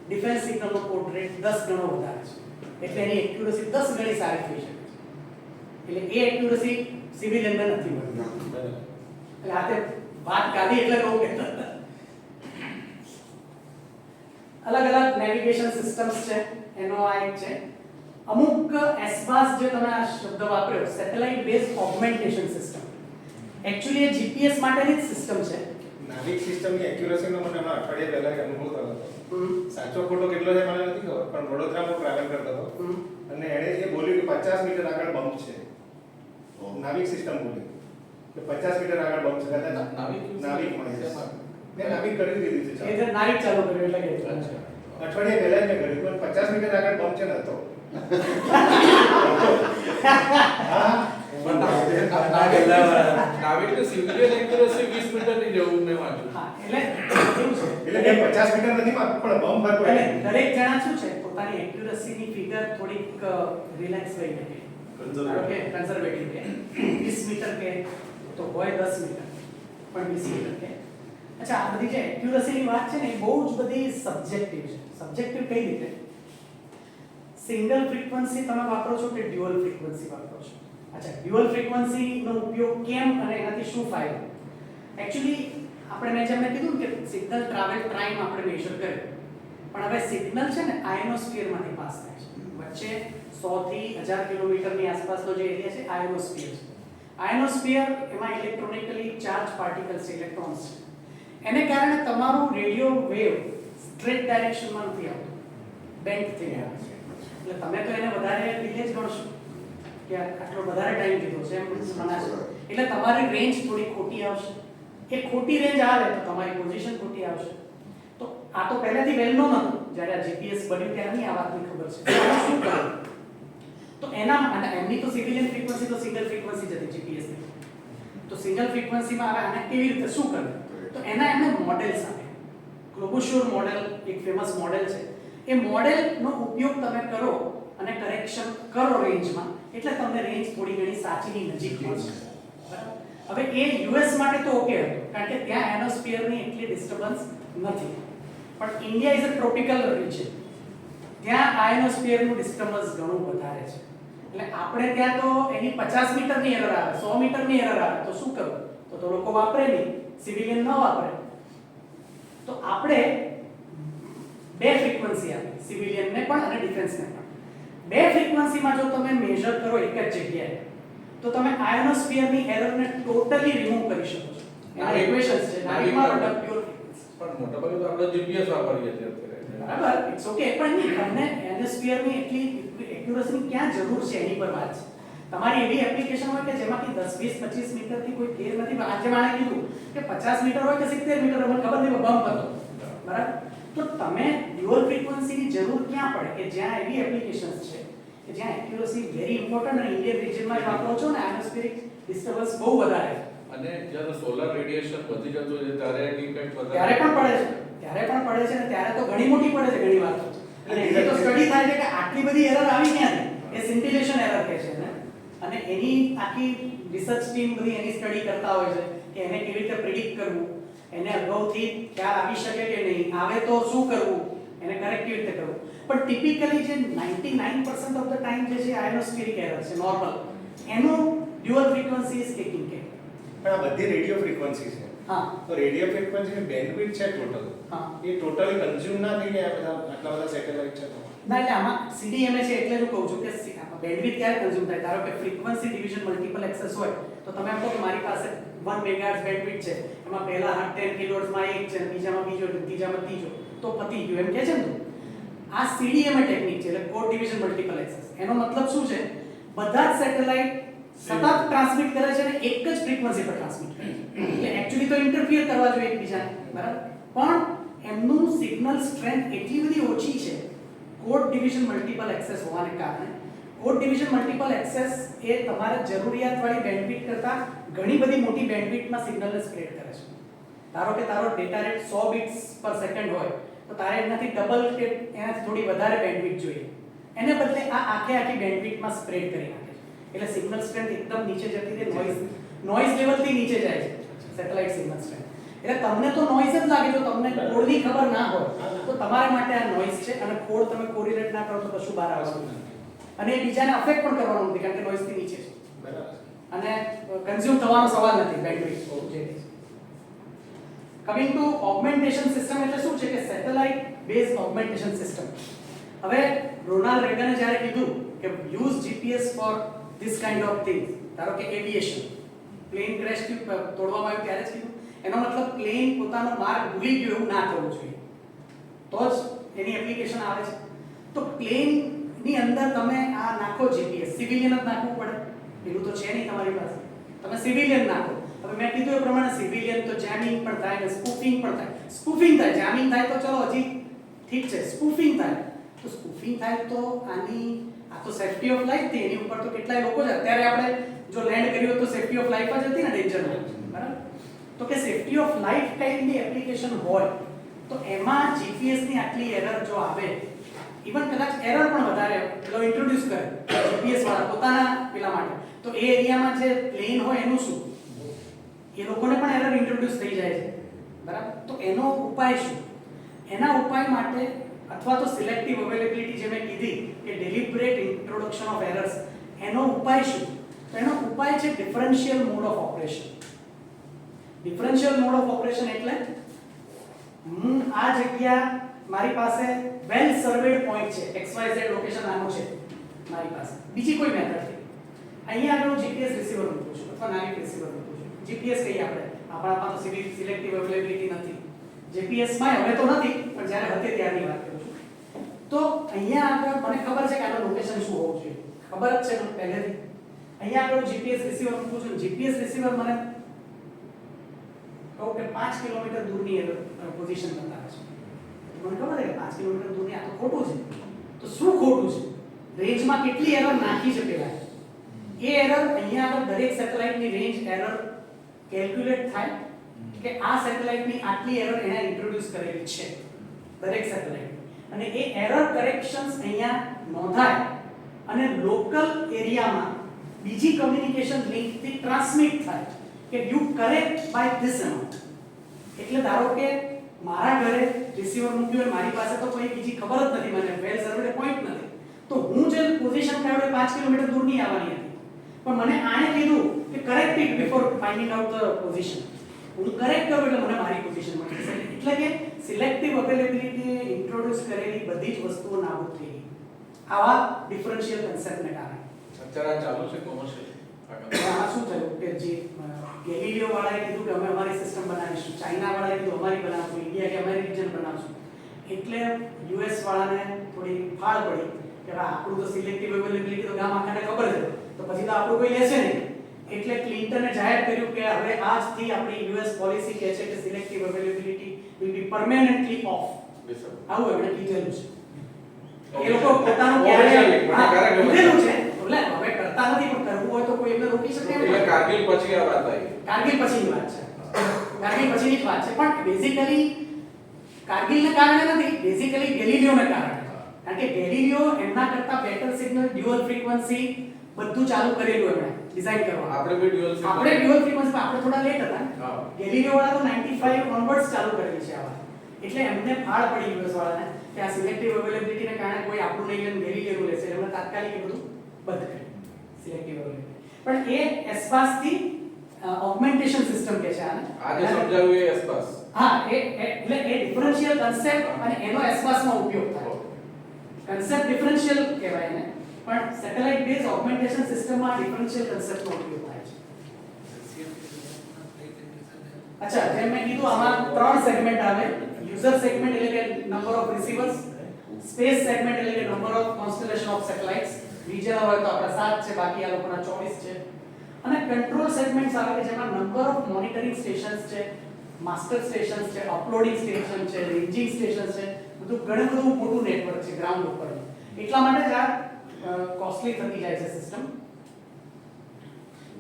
ડિફેન્સ સિગ્નલનો કોડ રેટ 10 ગણો વધારે છે. એટલે એની એક્યુરસી 10 ગણી સારી થઈ શકે છે. એટલે એ એક્યુરસી સિવિલિયનમાં નથી મળતી. એટલે આ તે વાત કાઢી એટલે કહું કે અલગ અલગ નેવિગેશન સિસ્ટમ્સ છે. એનો આ એક છે અમુક એસબાસ જે તમે આ શબ્દ વાપર્યો satellite based augmentation system. Actually એ જીપીએસ માટેની જ સિસ્ટમ છે. નાવિક સિસ્ટમની એક્યુરસીનો મને હમણાં અઠવાડિયા પહેલા એક અનુભવ થયો હતો. સાચો ખોટો કેટલો છે મને નથી ખબર, પણ વડોદરામાં ટ્રાવેલ કરતો હતો અને એણે એ બોલ્યું કે 50 મીટર આગળ બમ્પ છે. નાવિક સિસ્ટમ બોલી કે 50 મીટર આગળ બમ્પ છે. કદાચ નાવિક મળે છે. મેં નાવિક કરી દીધી છે. એ જે નાઇટ ચાલુ કર્યું એટલે કે અઠવાડિયા પહેલા જ મેં કર્યું પણ 50 મીટર આગળ બમ્પ છે નતો. હા નાવિકની સિવિલિયન એક્યુરસી 20 મીટરની જેવું મેં વાંચ્યું. હા, એટલે કેવું છે એટલે મેં 50 મીટર નથી માપ્યું પણ બમ્પ પર એટલે પડ્યો. દરેક જણા શું છે પોતાની એક્યુરસીની ફિગર થોડીક રિલેક્સ લઈને કે ઓકે કન્ઝર્વેટિવ કે 20 મીટર કે તો હોય 10 મીટર પણ 20 મીટર કે. અચ્છા, આ બધી જે એક્યુરસીની વાત છે ને એ બહુ જ બધી સબ્જેક્ટિવ છે. સબ્જેક્ટિવ કઈ રીતે? સિંગલ ફ્રીક્વન્સી તમે વાપરો છો કે ડ્યુઅલ ફ્રીક્વન્સી વાપરો છો? અચ્છા, ડ્યુઅલ ફ્રીક્વન્સી નો ઉપયોગ કેમ અને એનાથી શું ફાયદો? એક્ચ્યુઅલી આપણે મેં જેમ કીધું કે સિગ્નલ ટ્રાવેલ ટાઈમ આપણે મેજર કર્યો, પણ હવે સિગ્નલ છે ને આયોનોસ્ફિયરમાંથી પાસ થાય છે. વચ્ચે 100 થી 1000 કિલોમીટરની આસપાસનો જે એરિયા છે આયોનોસ્ફિયર છે. આયોનોસ્ફિયર એમાં ઇલેક્ટ્રોનિકલી ચાર્જ પાર્ટિકલ્સ ઇલેક્ટ્રોન્સ છે. એને કારણે તમારું રેડિયો વેવ સ્ટ્રેટ ડાયરેક્શનમાં નથી આવતો, બેન્ટ થઈને આવે છે. એટલે તમે તો એને વધારે ડિલે જ ગણશો કે આટલો વધારે ટાઈમ લીધો છે એમ મનાશો. એટલે તમારી રેન્જ થોડી ખોટી આવશે. એ ખોટી રેન્જ આવે તો તમારી પોઝિશન ખોટી આવશે. તો આ તો પહેલેથી વેલ નોન હતું. જ્યારે આ જીપીએસ બન્યું ત્યારની આ વાતની ખબર છે. તો શું કરવું? તો એના એમની તો સિવિલિયન ફ્રીક્વન્સી તો સિંગલ ફ્રીક્વન્સી જ હતી જીપીએસ ની. તો સિંગલ ફ્રીક્વન્સીમાં હવે આને કેવી રીતે શું કરવું? તો એના એમને મોડેલ્સ આપે. ગ્લોબોશોર મોડેલ એક ફેમસ મોડેલ છે. એ મોડેલનો ઉપયોગ તમે કરો અને કરેક્શન કરો રેન્જમાં એટલે તમને રેન્જ થોડી ઘણી સાચીની નજીક મળશે. બરાબર. હવે એ યુએસ માટે તો ઓકે હતું કારણ કે ત્યાં એનોસ્ફિયરની એટલી ડિસ્ટર્બન્સ નથી. પણ India is a tropical region. ત્યાં આયોનોસ્ફિયરનું ડિસ્ટર્બન્સ ઘણું વધારે છે. એટલે આપણે ત્યાં તો એની 50 મીટરની એરર આવે, 100 મીટરની એરર આવે તો શું કરવું? તો લોકો વાપરે નહીં, સિવિલિયન ન વાપરે. તો આપણે બે ફ્રીક્વન્સી આપી, સિવિલિયનને પણ અને ડિફેન્સને પણ. બે ફ્રીક્વન્સીમાં જો તમે મેજર કરો એક જ જગ્યાએ તો તમે આયોનોસ્ફિયરની એરરને ટોટલી રિમૂવ કરી શકો છો. એના ઇક્વેશન્સ છે નાવિકમાં પણ પ્યોર પણ મોટા ભાગે તો આપણે જીપીએસ વાપરીએ છીએ અત્યારે. બરાબર, ઇટ્સ ઓકે. પણ તમને એનોસ્ફિયરની એટલી એક્યુરસીની ક્યાં જરૂર છે એની પર વાત છે. તમારી એવી એપ્લિકેશન હોય કે જેમાંથી 10 20 25 મીટરથી કોઈ ફેર નથી. આજે માણે કીધું કે 50 મીટર હોય કે 70 મીટર હોય મને ખબર નહીં બમ્પ હતો. બરાબર. તો તમે ડ્યુઅલ ફ્રીક્વન્સીની જરૂર ક્યાં પડે કે જ્યાં એવી એપ્લિકેશન્સ છે કે જ્યાં એક્યુરસી વેરી ઇમ્પોર્ટન્ટ અને ઇન્ડિયન રિજનમાં જ વાપરો છો ને આયોનોસ્ફિયરિક ડિસ્ટર્બન્સ બહુ વધારે છે. અને જ્યારે સોલર રેડિયેશન વધી જતું હોય ત્યારે એની ઇફેક્ટ વધારે ત્યારે પણ પડે છે. ત્યારે પણ પડે છે અને ત્યારે તો ઘણી મોટી પડે છે ઘણી વાર. અને એ તો સ્ટડી થાય છે કે આટલી બધી એરર આવી ક્યાંથી? એ સિન્ટિલેશન એરર કહે છે ને. અને એની આખી રિસર્ચ ટીમ બધી એની સ્ટડી કરતા હોય છે કે એને કેવી રીતે પ્રિડિક્ટ કરવું, એને અગાઉથી ખ્યાલ આવી શકે કે નહીં, આવે તો શું કરવું, એને કરેક્ટ કેવી રીતે કરવું. પણ ટિપિકલી જે 99% ઓફ ધ ટાઈમ જે છે આયોનોસ્ફિયરિક એરર છે નોર્મલ, એનું dual frequency is taking care. પણ આ બધી રેડિયો ફ્રીક્વન્સી છે. હા તો રેડિયો ફ્રીક્વન્સી બેન્ડવિડ્થ છે ટોટલ, હા એ ટોટલી કન્ઝ્યુમ ના થઈને આ બધા આટલા બધા સેટેલાઇટ છે તો ના એટલે આમાં CDMA છે એટલે હું કહું છું કે બેન્ડવિડ્થ ક્યારે કન્ઝ્યુમ થાય? ધારો કે ફ્રીક્વન્સી ડિવિઝન મલ્ટિપલ એક્સેસ હોય તો તમે એમ કહો કે મારી પાસે 1 મેગાહર્ટ્ઝ બેન્ડવિડ્થ છે, એમાં પહેલા 10 કિલોહર્ટ્ઝ માં એક છે, બીજામાં બીજો, ત્રીજામાં ત્રીજો, તો પતી ગયું એમ કહે છે ને તું? આ CDMA ટેકનિક છે એટલે કોડ ડિવિઝન મલ્ટિપલ એક્સેસ. એનો મતલબ શું છે? બધા જ સેટેલાઇટ સતત ટ્રાન્સમિટ કરે છે અને એક જ ફ્રીક્વન્સી પર ટ્રાન્સમિટ કરે છે. એટલે એક્ચ્યુઅલી તો ઇન્ટરફિયર કરવા જોઈએ એકબીજાને, બરાબર? પણ એમનું સિગ્નલ સ્ટ્રેન્થ એટલી બધી ઓછી છે કોડ ડિવિઝન મલ્ટિપલ એક્સેસ હોવાને કારણે. કોડ ડિવિઝન મલ્ટિપલ એક્સેસ એ તમારે જરૂરિયાતવાળી બેન્ડવિડ્થ કરતાં ઘણી બધી મોટી બેન્ડવિડ્થમાં સિગ્નલને સ્પ્રેડ કરે છે. ધારો કે તારો ડેટા રેટ 100 બિટ્સ પર સેકન્ડ હોય તો તારે એનાથી ડબલ કે એનાથી થોડી વધારે બેન્ડવિડ્થ જોઈએ. એને બદલે આ આખી બેન્ડવિડ્થમાં સ્પ્રેડ કરી નાખે છે. એટલે સિગ્નલ સ્ટ્રેન્થ એકદમ નીચે જતી રહે, નોઇઝ લેવલથી નીચે જાય છે સેટેલાઇટ સિગ્નલ સ્ટ્રેન્થ. એટલે તમને તો નોઇઝ જ લાગે, જો તમને કોડની ખબર ના હોય તો તમારા માટે આ નોઇઝ છે અને કોડ તમે કોરિલેટ ના કરો તો કશું બહાર આવવાનું નથી. અને એ બીજાને અફેક્ટ પણ કરવાનું નથી કારણ કે નોઇઝથી નીચે છે બરાબર. અને કન્ઝ્યુમ થવાનો સવાલ નથી બેન્ડવિડ્થ જે છે. કમિંગ ટુ ઓગમેન્ટેશન સિસ્ટમ એટલે શું છે કે સેટેલાઇટ બેઝડ ઓગમેન્ટેશન સિસ્ટમ. હવે રોનાલ્ડ રેગને જ્યારે કીધું કે use GPS for this kind of things, ધારો કે એવિએશન, પ્લેન ક્રેશ તોડવામાં આવ્યું ત્યારે જ કીધું. એનો મતલબ પ્લેન પોતાનો માર્ગ ભૂલી ગયો એવું ના થવું જોઈએ, તો જ એની એપ્લિકેશન આવે છે. તો પ્લેન ની અંદર તમે આ નાખો જીપીએસ, સિવિલિયન જ નાખવું પડે, પેલું તો છે નહીં તમારી પાસે, તમે સિવિલિયન નાખો. હવે મેં કીધું એ પ્રમાણે સિવિલિયન તો જેમિંગ પણ થાય ને સ્પૂફિંગ પણ થાય. સ્પૂફિંગ થાય, જેમિંગ થાય તો ચલો હજી ઠીક છે, સ્પૂફિંગ થાય તો સ્પૂફિંગ થાય તો આ તો સેફટી ઓફ લાઈફ થી એની ઉપર તો કેટલાય લોકો છે. અત્યારે આપણે જો લેન્ડ કર્યું તો સેફટી ઓફ લાઈફ જ હતી ને, ડેન્જરમાં, બરાબર? તો કે સેફટી ઓફ લાઈફ ટાઈપની એપ્લિકેશન હોય તો એમાં જીપીએસ ની આટલી એરર જો આવે, ઇવન કદાચ એરર પણ વધારે પેલો ઇન્ટ્રોડ્યુસ કરે જીપીએસ વાળા પોતાના પેલા માટે, તો એ એરિયામાં જે પ્લેન હોય એનું શું? એ લોકોને પણ એરર ઇન્ટ્રોડ્યુસ થઈ જાય છે, બરાબર? તો એનો ઉપાય શું? એના ઉપાય માટે અથવા તો સિલેક્ટિવ અવેલેબિલિટી જે મેં કીધી કે ડેલિબરેટ ઇન્ટ્રોડક્શન ઓફ એરર્સ, એનો ઉપાય શું? તો એનો ઉપાય છે differential mode of operation. Differential mode of operation એટલે હું આ જગ્યા મારી પાસે વેલ સર્વેડ પોઈન્ટ છે, XYZ લોકેશન આનો છે મારી પાસે, બીજી કોઈ મેથડ નથી. અહીંયા આગળ જીપીએસ રિસીવર મૂકું છું અથવા નાવિક રિસીવર મૂકું છું. જીપીએસ કહીએ આપણે, આપણા પાસે સિલેક્ટિવ અવેલેબિલિટી નથી. જીપીએસ માં હવે તો નથી, પણ જ્યારે હતી ત્યારની વાત કરું છું. તો અહીંયા આગળ મને ખબર છે કે આનું લોકેશન શું હોવું જોઈએ, ખબર જ છે મને પહેલેથી. અહીંયા આગળ જીપીએસ રિસીવર મૂકું છું. જીપીએસ રિસીવર મને કહું કે 5 કિલોમીટર દૂરની પોઝિશન બતાવે છે. મને ખબર છે કે 5 કિલોમીટર દૂરની આ તો ખોટું છે. તો શું ખોટું છે? રેન્જમાં કેટલી એરર નાખી છે પેલા, એ એરર અહીંયા આગળ દરેક સેટેલાઇટની રેન્જ એરર કેલ્ક્યુલેટ થાય કે આ સેટેલાઇટની આટલી એરર એને ઇન્ટ્રોડ્યુસ કરેલી છે દરેક સેટેલાઇટ, અને એ એરર કરેક્શન્સ અહીંયા નોંધાય અને લોકલ એરિયામાં બીજી કમ્યુનિકેશન લિંકથી ટ્રાન્સમિટ થાય કે you correct by this amount. એટલે ધારો કે મારા ઘરે રિસીવર મૂક્યું હોય, મારી પાસે તો કોઈ બીજી ખબર જ નથી, મને વેલ સર્વેડ પોઈન્ટ નથી, તો હું જે પોઝિશન કાઢ્યો 5 કિલોમીટર દૂર ની આવવાની હતી, પણ મને આણે કીધું કે correct it before finding out the position. હું કરેક્ટ કરું એટલે મને મારી પોઝિશન મળી જશે. એટલે કે સિલેક્ટિવ અવેલેબિલિટી ઇન્ટ્રોડ્યુસ કરેલી બધી જ વસ્તુઓ નાબૂદ થઈ ગઈ આવા ડિફરન્શિયલ કન્સેપ્ટને કારણે. અત્યારે આ ચાલુ છે કોમર્શિયલ. આ શું થયું કે જે ગેલિલિયો વાળાએ કીધું કે અમે અમારી સિસ્ટમ બનાવીશું, ચાઇના વાળાએ કીધું અમારી બનાવશું, ઇન્ડિયા કે અમારી રિજન બનાવશું. એટલે યુએસ વાળાને થોડી ફાળ પડી કે આપણું તો સિલેક્ટિવ અવેલેબિલિટી તો ગામ આખાને ખબર છે, તો પછી તો આપણું કોઈ લેશે નહીં. એટલે ક્લિન્ટને જાહેર કર્યું કે હવે આજથી આપણી યુએસ પોલિસી કહે છે કે selective availability will be permanently of. આવું એમણે કીધેલું છે. એ લોકો પોતાનું કીધેલું છે, એટલે હવે કરતા નથી, પણ કરવું હોય તો કોઈ એમને રોકી શકે એમ એટલે કારગિલ પછી આ વાત આવી. કારગિલ પછીની વાત છે, કારગિલ પછીની જ વાત છે. પણ બેઝિકલી કારગિલને કારણે નથી, બેઝિકલી ગેલિલિયોને કારણે. કારણ કે ગેલિલિયો એમના કરતા બેટર સિગ્નલ ડ્યુઅલ ફ્રીક્વન્સી બધું ચાલુ કરેલું એમણે ડિઝાઇન કરવા. આપણે બી ડ્યુઅલ ફ્રીક્વન્સી આપણે થોડા લેટ હતા. ગેલિલિયો વાળા તો 95 ઓનવર્ડ્સ ચાલુ કરેલી છે આવા. એટલે એમને ફાળ પડી યુએસ વાળાને કે આ સિલેક્ટિવ અવેલેબિલિટીને કારણે કોઈ આપણું નહીં લઈને ગેલિલિયોનું લેશે. એમણે તાત્કાલિક એ બધું બંધ કર્યું સિલેક્ટિવ અવેલેબિલિટી. પણ એ એસ્પાસ થી ઓગમેન્ટેશન સિસ્ટમ કે છે આને. આજે સમજાવ્યું એ આસપાસ. હા એટલે એ ડિફરન્શિયલ કન્સેપ્ટ અને એનો એસપાસમાં ઉપયોગ થાય. કન્સેપ્ટ ડિફરન્શિયલ કહેવાય ને, પણ સેટેલાઇટ બેઝ ઓગમેન્ટેશન સિસ્ટમમાં ડિફરન્શિયલ કન્સેપ્ટનો ઉપયોગ થાય છે. અચ્છા, જેમ મેં કીધું આમાં 3 સેગમેન્ટ આવે. યુઝર સેગમેન્ટ એટલે કે નંબર ઓફ રિસીવર્સ, સ્પેસ સેગમેન્ટ એટલે કે નંબર ઓફ કોન્સ્ટેલેશન ઓફ સેટેલાઇટ્સ, બીજા હોય તો આપણા 7 છે, બાકી આ લોકોના 24 છે. અને કંટ્રોલ સેગમેન્ટ્સ આવે કે જેમાં નંબર ઓફ મોનિટરિંગ સ્ટેશન્સ છે, માસ્ટર સ્ટેશન્સ છે, અપલોડિંગ સ્ટેશન છે, રેન્જિંગ સ્ટેશન્સ છે, બધું ઘણું બધું મોટું નેટવર્ક છે ગ્રાઉન્ડ ઉપર. એટલા માટે જ આ કોસ્ટલી થતી જાય છે સિસ્ટમ.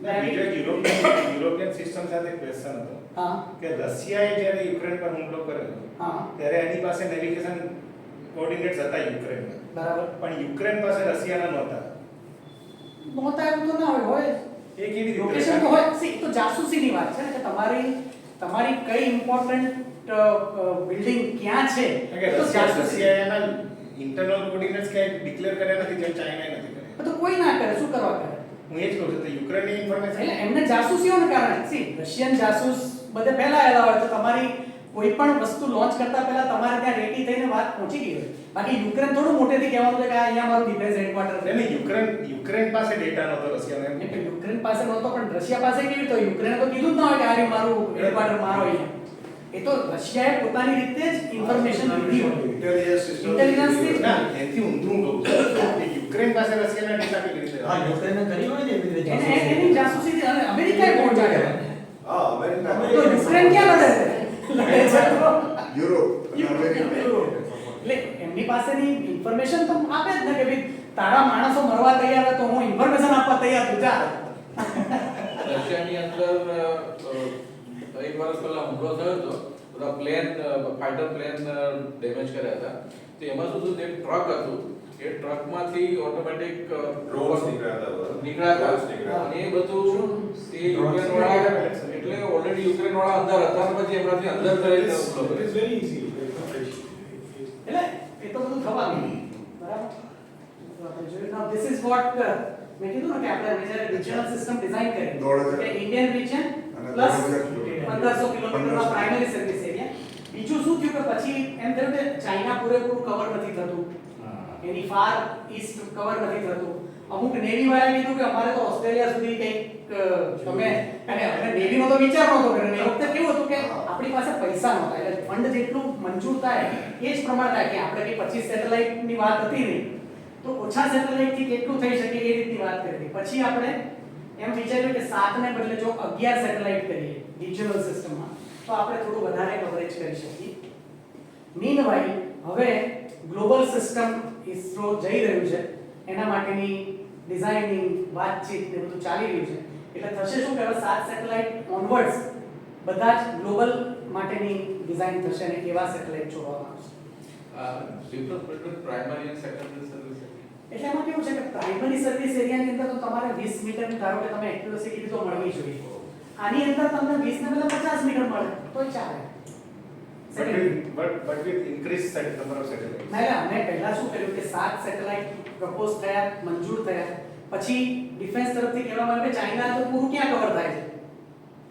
બીજો યુરોપિયન સિસ્ટમ સાથે ક્વેશ્ચન હતો હા કે રશિયાએ જ્યારે યુક્રેન પર હુમલો કર્યો હા ત્યારે એની પાસે નેવિગેશન કોઓર્ડિનેટ્સ હતા યુક્રેનના, બરાબર. પણ યુક્રેન પાસે રશિયાના નહોતા. નહોતા એવું તો ના હોય. એ કેવી રીતે લોકેશન તો હોય. સી તો જાસૂસીની વાત છે ને કે તમારી કઈ ઇમ્પોર્ટન્ટ બિલ્ડિંગ ક્યાં છે કે તો જાસૂસી. રશિયાએ એના ઇન્ટરનલ કોઓર્ડિનેટ્સ ક્યાંય ડિક્લેર કર્યા નથી, જેમ ચાઇનાએ નથી કર્યા. તો કોઈ ના કરે, શું કરવા કરે? હું એ જ કહું છું, તો યુક્રેનની ઇન્ફોર્મેશન એટલે એમને જાસૂસીઓને કારણે સી રશિયન જાસૂસ બધે ફેલાયેલા હોય તો તમારી કોઈ પણ વસ્તુ લોન્ચ કરતા પહેલા તમારે ત્યાં રેડી થઈને વાત પહોંચી ગઈ હોય. બાકી યુક્રેન થોડું મોટેથી કહેવાનું છે કે આ અહીંયા મારું ડિફેન્સ હેડક્વાર્ટર છે. નહીં, યુક્રેન પાસે ડેટા નહોતો રશિયાનો એમ. એટલે યુક્રેન પાસે નહોતો, પણ રશિયા પાસે કેવી રીતે હોય? યુક્રેને તો કીધું જ ન હોય કે આ રહ્યું મારું હેડક્વાર્ટર મારો અહીંયા. એ તો રશિયાએ પોતાની રીતે જ ઇન્ફોર્મેશન લીધી હોય. ઇન્ટેલિજન્સ થી ના, એનાથી ઊંધું કહું છું કે યુક્રેન પાસે રશિયાના ડેટા કેવી રીતે હા, યુક્રેનને કરી હોય ને એવી રીતે એની જાસૂસી અને અમેરિકાએ પહોંચાડે. હા, અમેરિકા તો યુક્રેન ક્યાં લડે છે? લડે છે તો યુરોપ અને અમેરિકા. એટલે એમની પાસેની ઇન્ફોર્મેશન તો આપે જ ને કે ભાઈ તારા માણસો મરવા તૈયાર હોય તો હું ઇન્ફોર્મેશન આપવા તૈયાર છું. જા. રશિયાની અંદર 1 વર્ષ પહેલા હુમલો થયો હતો, બધા પ્લેન ફાઇટર પ્લેન ડેમેજ કર્યા હતા. તો એમાં શું થયું, એક ટ્રક હતું, એ ટ્રકમાંથી ઓટોમેટિક ડ્રોન્સ નીકળ્યા હતા. નીકળ્યા હતા. અને એ બધું તે યુક્રેન વાળા એટલે ઓલરેડી યુક્રેન વાળા અંદર હતા, અને પછી એમનાથી અંદર કરીને હુમલો It is કર્યો. very easy. એટલે એ તો બધું થવાનું. બરાબર? તો આપણે જોયું. Now this is what મેં કીધું ને કે આપણે જ્યારે રિજનલ સિસ્ટમ ડિઝાઇન કરી કે ઇન્ડિયન રિજન પ્લસ 1500 કિલોમીટરના પ્રાઇમરી સર્વિસ એરિયા. બીજું શું થયું કે પછી એમ થયું કે ચાઇના પૂરેપૂરું કવર નથી થતું, એની ફાર ઈસ્ટ કવર નથી થતું. અમુક નેવી વાળાએ કીધું કે અમારે તો ઓસ્ટ્રેલિયા સુધી કંઈક તમે અને અમે નેવીનો તો વિચાર નહોતો કર્યો. એ વખતે કેવું હતું કે આપણી પાસે પૈસા નહોતા, એટલે ફંડ જેટલું મંજૂર થાય એ જ પ્રમાણે થાય કે આપણે કંઈ 25 સેટેલાઇટની વાત હતી નહીં, તો ઓછા સેટેલાઇટથી કેટલું થઈ શકે એ રીતની વાત કરી હતી. પછી આપણે એમ વિચાર્યું કે 7 ને બદલે જો 11 સેટેલાઇટ કરીએ રિજનલ સિસ્ટમમાં તો આપણે થોડું વધારે કવરેજ કરી શકીએ. મીનવાઇલ હવે ગ્લોબલ સિસ્ટમ ઇસરો જઈ રહ્યું છે, એના માટેની ડિઝાઇનિંગ વાતચીત ને બધું ચાલી રહ્યું છે. એટલે થશે શું કે હવે 7 સેટેલાઇટ ઓનવર્ડ્સ બધા જ ગ્લોબલ માટેની ડિઝાઇન થશે અને એવા સેટેલાઇટ છોડવામાં આવશે. Difference between primary and secondary service. એટલે એમાં કેવું છે કે પ્રાઇમરી સર્વિસ એરિયાની અંદર તો તમારે 20 મીટર ધારો કે તમે એક્યુરસી કીધી તો મળવી જોઈએ. આની અંદર તમને 20 ને બદલે 50 મીટર મળે તોય ચાલે. but with increased number of satellites. ના અમે પહેલા શું કર્યું કે 7 સેટેલાઇટ પ્રપોઝ થયા, મંજૂર થયા, પછી ડિફેન્સ તરફથી કહેવામાં આવ્યું કે ચાઇના તો પૂરું ક્યાં કવર થાય છે,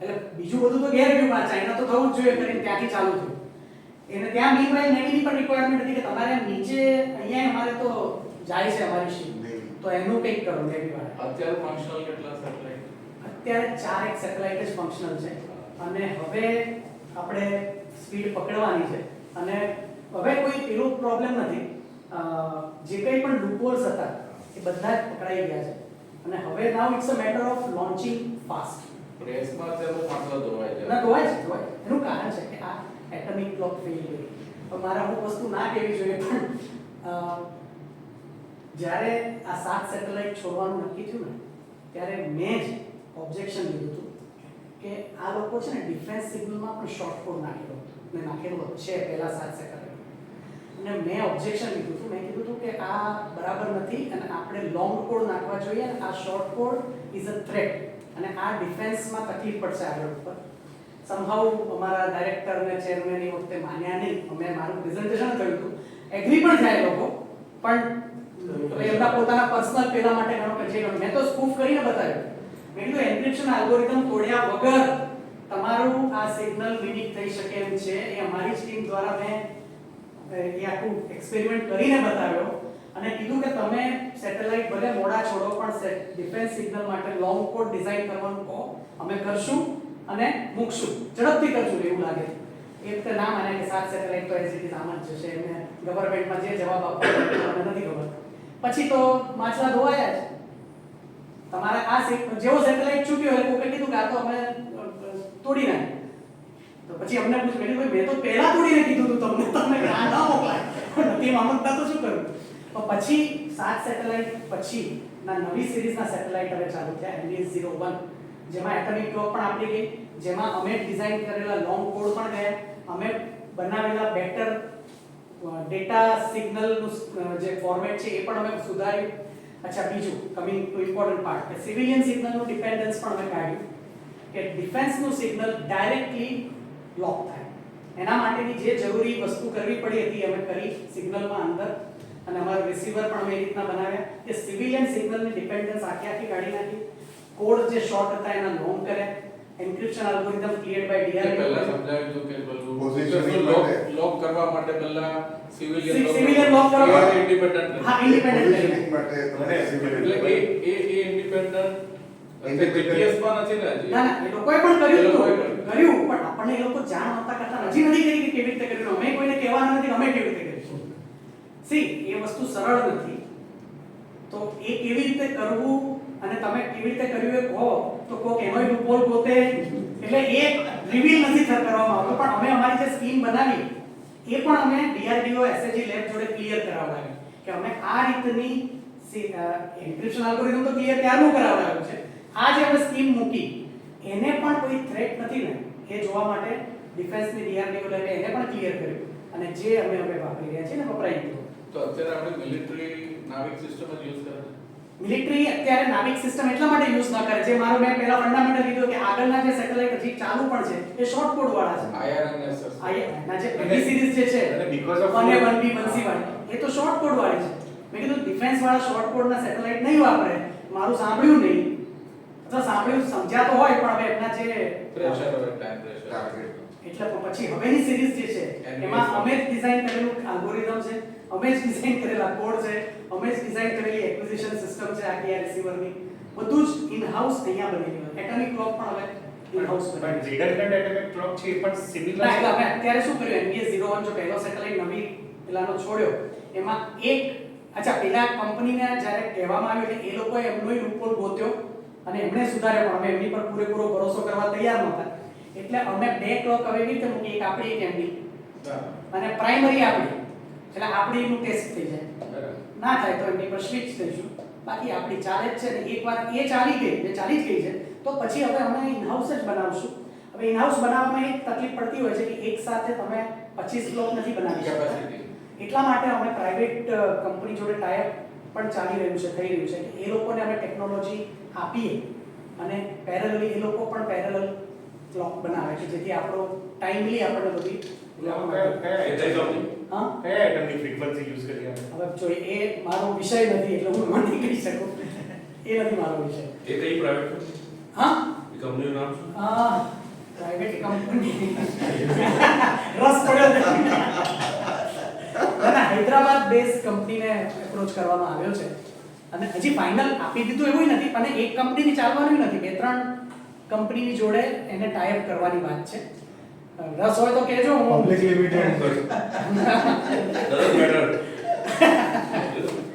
એટલે બીજું બધું તો ઘેર ગયું, પણ ચાઇના તો થવું જ જોઈએ કરીને ત્યાંથી ચાલુ થયું. એને ત્યાં મીનવાઇલ નેવીની પણ રિક્વાયરમેન્ટ હતી કે તમારે નીચે અહીંયા અમારે તો જાય છે અમારી શિપ, તો એનું કંઈક કરો નેવી વાળા. અત્યારે ફંક્શનલ કેટલા સેટેલાઇટ? અત્યારે 4 એક સેટેલાઇટ જ ફંક્શનલ છે અને હવે આપણે સ્પીડ પકડવાની છે અને હવે કોઈ એવો પ્રોબ્લેમ નથી. જે કંઈ પણ લૂપહોલ્સ હતા એ બધા જ પકડાઈ ગયા છે અને હવે now it's a matter of launching fast. પ્રેસમાં અત્યારે માત્ર ધોવાય છે. ના ધોવાય છે. એનું કારણ છે કે આ એટમિક ક્લોક ફેલ ગઈ. હવે મારે અમુક વસ્તુ ના કહેવી જોઈએ, પણ જ્યારે આ 7 સેટેલાઇટ છોડવાનું નક્કી થયું ને ત્યારે મેં જ ઓબ્જેક્શન લીધું હતું કે આ લોકો છે ને ડિફેન્સ સિગ્નલમાં પણ શોર્ટ કોડ નાખેલો છે પહેલા 7 સેટેલાઇટ, અને મેં ઓબ્જેક્શન લીધું હતું. મેં કીધું હતું કે આ બરાબર નથી અને આપણે લોંગ કોડ નાખવા જોઈએ અને આ short code is a threat અને આ ડિફેન્સમાં તકલીફ પડશે આગળ ઉપર. સમહાઉ અમારા ડાયરેક્ટર અને ચેરમેન એ વખતે માન્યા નહીં. અમે મારું પ્રેઝન્ટેશન કર્યું હતું, એગ્રી પણ થયા લોકો, પણ એમના પોતાના પર્સનલ પેલા માટે ઘણો કે જે મેં તો સ્કૂફ કરીને બતાવ્યું મેં કીધું એન્ક્રિપ્શન એલ્ગોરિધમ તોડ્યા વગર તમારું આ સિગ્નલ મિમિક થઈ શકે એમ છે. એ અમારી ટીમ દ્વારા મેં એ આખું એક્સપેરિમેન્ટ કરીને બતાવ્યો અને કીધું કે તમે સેટેલાઇટ ભલે મોડા છોડો પણ ડિફેન્સ સિગ્નલ માટે લોંગ કોડ ડિઝાઇન કરવાનું કહો, અમે કરશું અને મૂકશું, ઝડપથી કરશું એવું લાગે. એ વખતે ના માને કે 7 સેટેલાઇટ તો એઝ ઇટ ઇઝ આમ જ જશે, એમને ગવર્નમેન્ટમાં જે જવાબ આપવો મને નથી ખબર. પછી તો માછલા ધોવાયા જ. તમારે આ જેવો સેટેલાઇટ છૂટ્યો એટલે કોકે કીધું કે આ તો અમે તોડી નાખ્યું. તો પછી અમને પૂછ્યું, મેં કીધું મેં તો પહેલા તોડીને કીધું હતું તમને આ ના મોકલાય, નથી મામલતદાર તો શું કરવું. તો પછી 7 સેટેલાઇટ પછી ના નવી સિરીઝના સેટેલાઇટ હવે ચાલુ થયા, MBS-01, જેમાં એટમિક ક્લોક પણ આપણી ગઈ, જેમાં અમે ડિઝાઇન કરેલા લોંગ કોડ પણ ગયા, અમે બનાવેલા બેટર ડેટા સિગ્નલનું જે ફોર્મેટ છે એ પણ અમે સુધાર્યું. અચ્છા, બીજું કમિંગ ટુ ઇમ્પોર્ટન્ટ પાર્ટ કે સિવિલિયન સિગ્નલનું ડિપેન્ડન્સ પણ અમે કાઢ્યું કે ડિફેન્સનું સિગ્નલ ડાયરેક્ટલી લોક થાય. એના માટેની જે જરૂરી વસ્તુ કરવી પડી હતી અમે કરી સિગ્નલમાં અંદર, અને અમારા રિસીવર પણ અમે એ રીતના બનાવ્યા કે સિવિલિયન સિગ્નલની ડિપેન્ડન્સ આખી કાઢી નાખી. કોડ જે શોર્ટ હતા એના લોંગ કર્યા. Encryption algorithm create by DRDO પહેલા સમજાવ્યું હતું કે Positioning પેલું માટે. લોક કરવા માટે પહેલા Civilian સિવિલિયન lock કરવા માટે. ઇન્ડિપેન્ડન્ટ. હા, independent Positioning માટે તમે civil એટલે એ ઇન્ડિપેન્ડન્ટ જીપીએસ માં નથી ને હજી. ના ના, એ લોકોએ પણ કર્યું એ હતું. લોકોએ કર્યું, પણ આપણને એ લોકો જાણ નહોતા કરતા, હજી નથી કરી કે કેવી રીતે કર્યું. અમે કોઈને કહેવાના નથી કે અમે કેવી રીતે કરીશું. સી, એ વસ્તુ સરળ નથી. તો એ કેવી રીતે કરવું અને તમે કેવી રીતે કર્યું એ કહો તો કોક એનોય લૂપહોલ ગોતે, એટલે એ રિવીલ નથી કરવામાં આવતો. પણ અમે અમારી જે સ્કીમ બનાવી એ પણ અમે DRDO SAG લેબ જોડે ક્લિયર કરાવડાવી કે અમે આ રીતની એન્ક્રિપ્શન એલ્ગોરિધમ તો ક્લિયર ક્યારનું કરાવડાવ્યું છે. આ જે અમે સ્કીમ મૂકી એને પણ કોઈ થ્રેટ નથી ને એ જોવા માટે ડિફેન્સની DRDO લેબે એને પણ ક્લિયર કર્યું, અને જે અમે વાપરી રહ્યા છીએ ને વપરાઈ ગયું. તો અત્યારે આપણે મિલિટરી નાવિક સિસ્ટમ જ યુઝ કરે છે. મિલિટરી અત્યારે નાવિક સિસ્ટમ એટલા માટે યુઝ ન કરે, જે મારું મેં પહેલા ફંડામેન્ટલ કીધું કે આગળના જે સેટેલાઇટ હજી ચાલુ પણ છે એ શોર્ટ કોડ વાળા છે. IRNSS ના જે પહેલી સિરીઝ જે છે અને because of 1A 1B 1C વાળી એ તો શોર્ટ કોડ વાળી છે. મેં કીધું ડિફેન્સ વાળા શોર્ટ કોડના સેટેલાઇટ નહીં વાપરે, મારું સાંભળ્યું નહીં, અથવા સાંભળ્યું સમજ્યા તો હોય પણ હવે એમના જે પ્રેશર હવે ટાઈમ પ્રેશર target. એટલે પછી હવેની સિરીઝ જે છે એમાં અમે જ ડિઝાઇન કરેલું એલ્ગોરિધમ છે, અમે જ ડિઝાઇન કરેલા કોડ છે, અમે જ ડિઝાઇન કરેલી એક્વિઝિશન સિસ્ટમ છે આખી આ રિસીવરની, બધું જ ઇન હાઉસ અહીંયા બનેલું. એટમિક ક્લોક પણ હવે ઇન હાઉસ પણ બનેલું. redundant atomic clock છે એ પણ similar ના, એટલે છે. અમે અત્યારે શું કર્યું, MBS-01 જો પહેલો સેટેલાઇટ નવી પેલાનો છોડ્યો એમાં એક, અચ્છા, પેલા કંપનીને જ્યારે કહેવામાં આવ્યું એટલે એ લોકોએ એમનો લૂપહોલ ગોત્યો અને એમણે સુધાર્યો, પણ અમે એમની પર પૂરેપૂરો ભરોસો કરવા તૈયાર નહોતા. એટલે અમે બે ક્લોક હવે એવી રીતે મૂકી, એક આપણી એક એમની, અને પ્રાઇમરી આપણી, એટલે આપણીનું ટેસ્ટ થઈ જાય. ના થાય તો એમની પર સ્વિચ થઈશું, બાકી આપણી ચાલે જ છે. ને એકવાર એ ચાલી ગઈ, જે ચાલી જ ગઈ છે તો પછી હવે અમે ઇનહાઉસ જ બનાવશું. હવે ઇનહાઉસ બનાવવામાં એક તકલીફ પડતી હોય છે કે એક સાથે તમે 25 ક્લોક નથી બનાવી શકતા. કેપેસિટી. એટલા માટે અમે પ્રાઇવેટ કંપની જોડે ટાઈપ પણ ચાલી રહ્યું છે, થઈ રહ્યું છે કે એ લોકોને અમે ટેકનોલોજી આપીએ અને પેરેલલી એ લોકો પણ પેરેલલ ક્લોક બનાવે છે, જેથી આપણો ટાઈમલી આપણને બધી હા. કયા atomની frequency use કરી આપણે? હવે જો એ મારો વિષય નથી એટલે હું એમાં નહીં કહી શકું, એ નથી મારો વિષય. એ કઈ પ્રાઇવેટ કંપની? હા, એ કંપનીનું નામ શું? પ્રાઇવેટ કંપની રસ પડ્યો નથી. ના, હૈદરાબાદ બેઝ કંપનીને એપ્રોચ કરવામાં આવ્યો છે અને હજી ફાઇનલ આપી દીધું એવું નથી, અને એક કંપનીની ચાલવાનું નથી, 2-3 કંપનીની જોડે એને ટાઈપ કરવાની વાત છે. રસ હોય તો કહેજો. હું પબ્લિક લિમિટેડ Doesn't matter.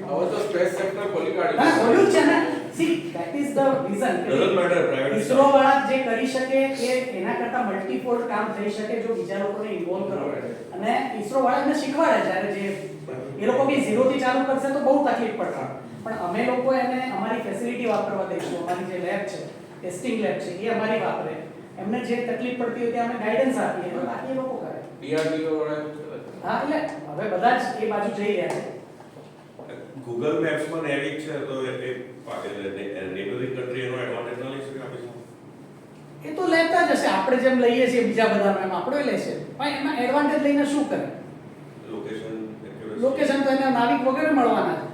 હવે તો સ્પેસ સેક્ટર ખોલી ના, કાઢ્યું બોલ્યું જ છે ને. C, that is the reason. Doesn't matter, private ISRO વાળા જે કરી શકે એ એના કરતા મલ્ટીફોલ્ડ કામ થઈ શકે જો બીજા લોકોને ઇન્વોલ્વ કરો. અને ઇસરો વાળા એમને શીખવાડે જ્યારે જે એ લોકો બી 0 થી ચાલુ કરશે તો બહુ તકલીફ પડશે, પણ અમે લોકો એને અમારી ફેસિલિટી વાપરવા દઈશું. અમારી જે લેબ છે, ટેસ્ટિંગ લેબ છે, એ અમારી વાપરે. એમને જે તકલીફ પડતી હોય ત્યાં અમે ગાઈડન્સ આપીએ, તો બાકી એ લોકો કરે. DRDO વાળા એવું કરે છે. હા, એટલે હવે બધા જ એ બાજુ જઈ રહ્યા છે. Google Maps માં navig છે તો એ neighboring country એનો advantage ના લઈ શકે આપણી સામે? એ તો લેતા જ હશે, આપણે જેમ લઈએ છીએ બીજા બધાનો એમ આપણો લેશે. પણ એમાં એડવાન્ટેજ લઈને શું કરે? Location accuracy. લોકેશન તો એને નાવિક વગેરે મળવાના છે.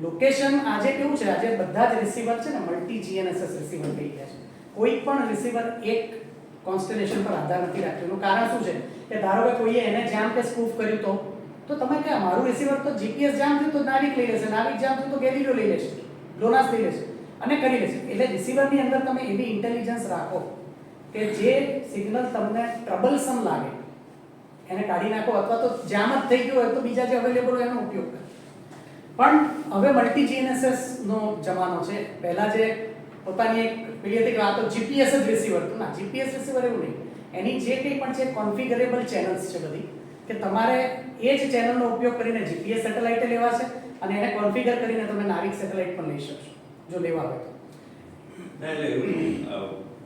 લોકેશન આજે કેવું છે, આજે બધા જ રિસીવર છે ને મલ્ટી જીએનએસએસ રિસીવર થઈ ગયા છે. કોઈ પણ રિસીવર એક કોન્સ્ટેલેશન પર આધાર નથી રાખતું. એનું કારણ શું છે કે ધારો કે કોઈએ એને જામ કે સ્પૂફ કર્યું તો તમે કે મારું રિસીવર તો જીપીએસ જામ થયું તો નાવિક લઈ લેશે, નાવિક જામ થયું તો ગેલિલિયો લઈ લેશે, ગ્લોનાસ લઈ લેશે અને કરી લેશે. એટલે રિસીવરની અંદર તમે એવી ઇન્ટેલિજન્સ રાખો કે જે સિગ્નલ તમને ટ્રબલસમ લાગે એને કાઢી નાખો, અથવા તો જામ જ થઈ ગયો હોય તો બીજા જે અવેલેબલ હોય એનો ઉપયોગ કરો. પણ હવે મલ્ટી જીએનએસએસ નો જમાનો છે. પહેલા જે પોતાની એક પેલી હતી કે આ તો જીપીએસ જ રિસીવર હતું. ના, જીપીએસ રિસીવર એવું નહીં. એની જે કંઈ પણ છે કોન્ફિગરેબલ ચેનલ્સ છે બધી, કે તમારે એ જ ચેનલનો ઉપયોગ કરીને જીપીએસ સેટેલાઇટ લેવા છે અને એને કોન્ફિગર કરીને તમે નાવિક સેટેલાઇટ પણ લઈ શકશો જો લેવા હોય તો.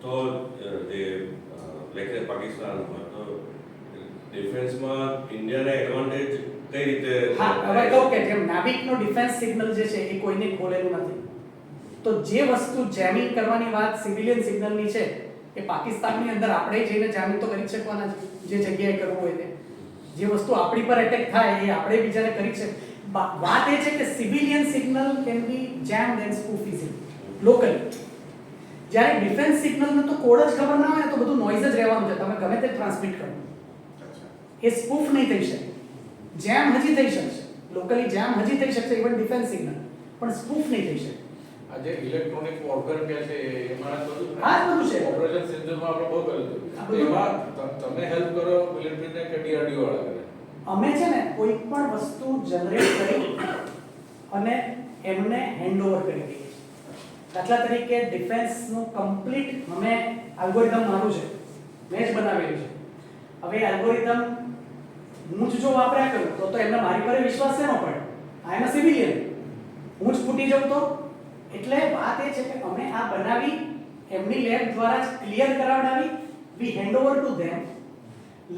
તો જે લાઈક પાકિસ્તાન હોય તો ડિફેન્સમાં ઇન્ડિયાને એડવાન્ટેજ કઈ રીતે? હા, હવે કહું કે જેમ નાવિકનો ડિફેન્સ સિગ્નલ જે છે એ કોઈને ખોલેલું નથી. તો જે વસ્તુ જેમિંગ કરવાની વાત સિવિલિયન સિગ્નલની છે એ પાકિસ્તાનની અંદર આપણે જઈને જામીન તો કરી શકવાના છે, જે જગ્યાએ કરવું હોય તે. જે વસ્તુ આપણી પર એટેક થાય એ આપણે બીજાને કરી છે. વાત એ છે કે civilian signal can be jammed and spoof easily locally. જ્યારે ડિફેન્સ સિગ્નલનો તો કોડ જ ખબર ના હોય ને તો બધું નોઇઝ જ રહેવાનું છે, તમે ગમે તે ટ્રાન્સમિટ કરો એ સ્પૂફ નહીં થઈ શકે. જેમ હજી થઈ શકશે, લોકલી જેમ હજી થઈ શકશે ઇવન ડિફેન્સ સિગ્નલ, પણ સ્પૂફ નહીં થઈ શકે. આજે ઇલેક્ટ્રોનિક વોરફેર કે છે એમાં બધું હા, બધું છે. ઓપરેશન સેન્ટરમાં આપણે બહુ કર્યું આ હતું. બધું- એમાં તમે હેલ્પ કરો મિલિટરીને કે ડીઆરડીઓ વાળા કરે? અમે છે ને કોઈ પણ વસ્તુ જનરેટ કરી અને એમને હેન્ડઓવર કરી દઈએ છીએ. દાખલા તરીકે ડિફેન્સનું કમ્પ્લીટ અમે એલ્ગોરિધમ મારું છે, મેં જ બનાવેલું છે. હવે એલ્ગોરિધમ હું જ જો વાપર્યા કરું તો એમને મારી પર વિશ્વાસ શેનો પડે? આઈ એમ અ સિવિલિયન. હું જ ફૂટી જાઉં તો? એટલે વાત એ છે કે અમે આ બનાવી એમની લેબ દ્વારા જ ક્લિયર કરાવડાવી, we hand over to them,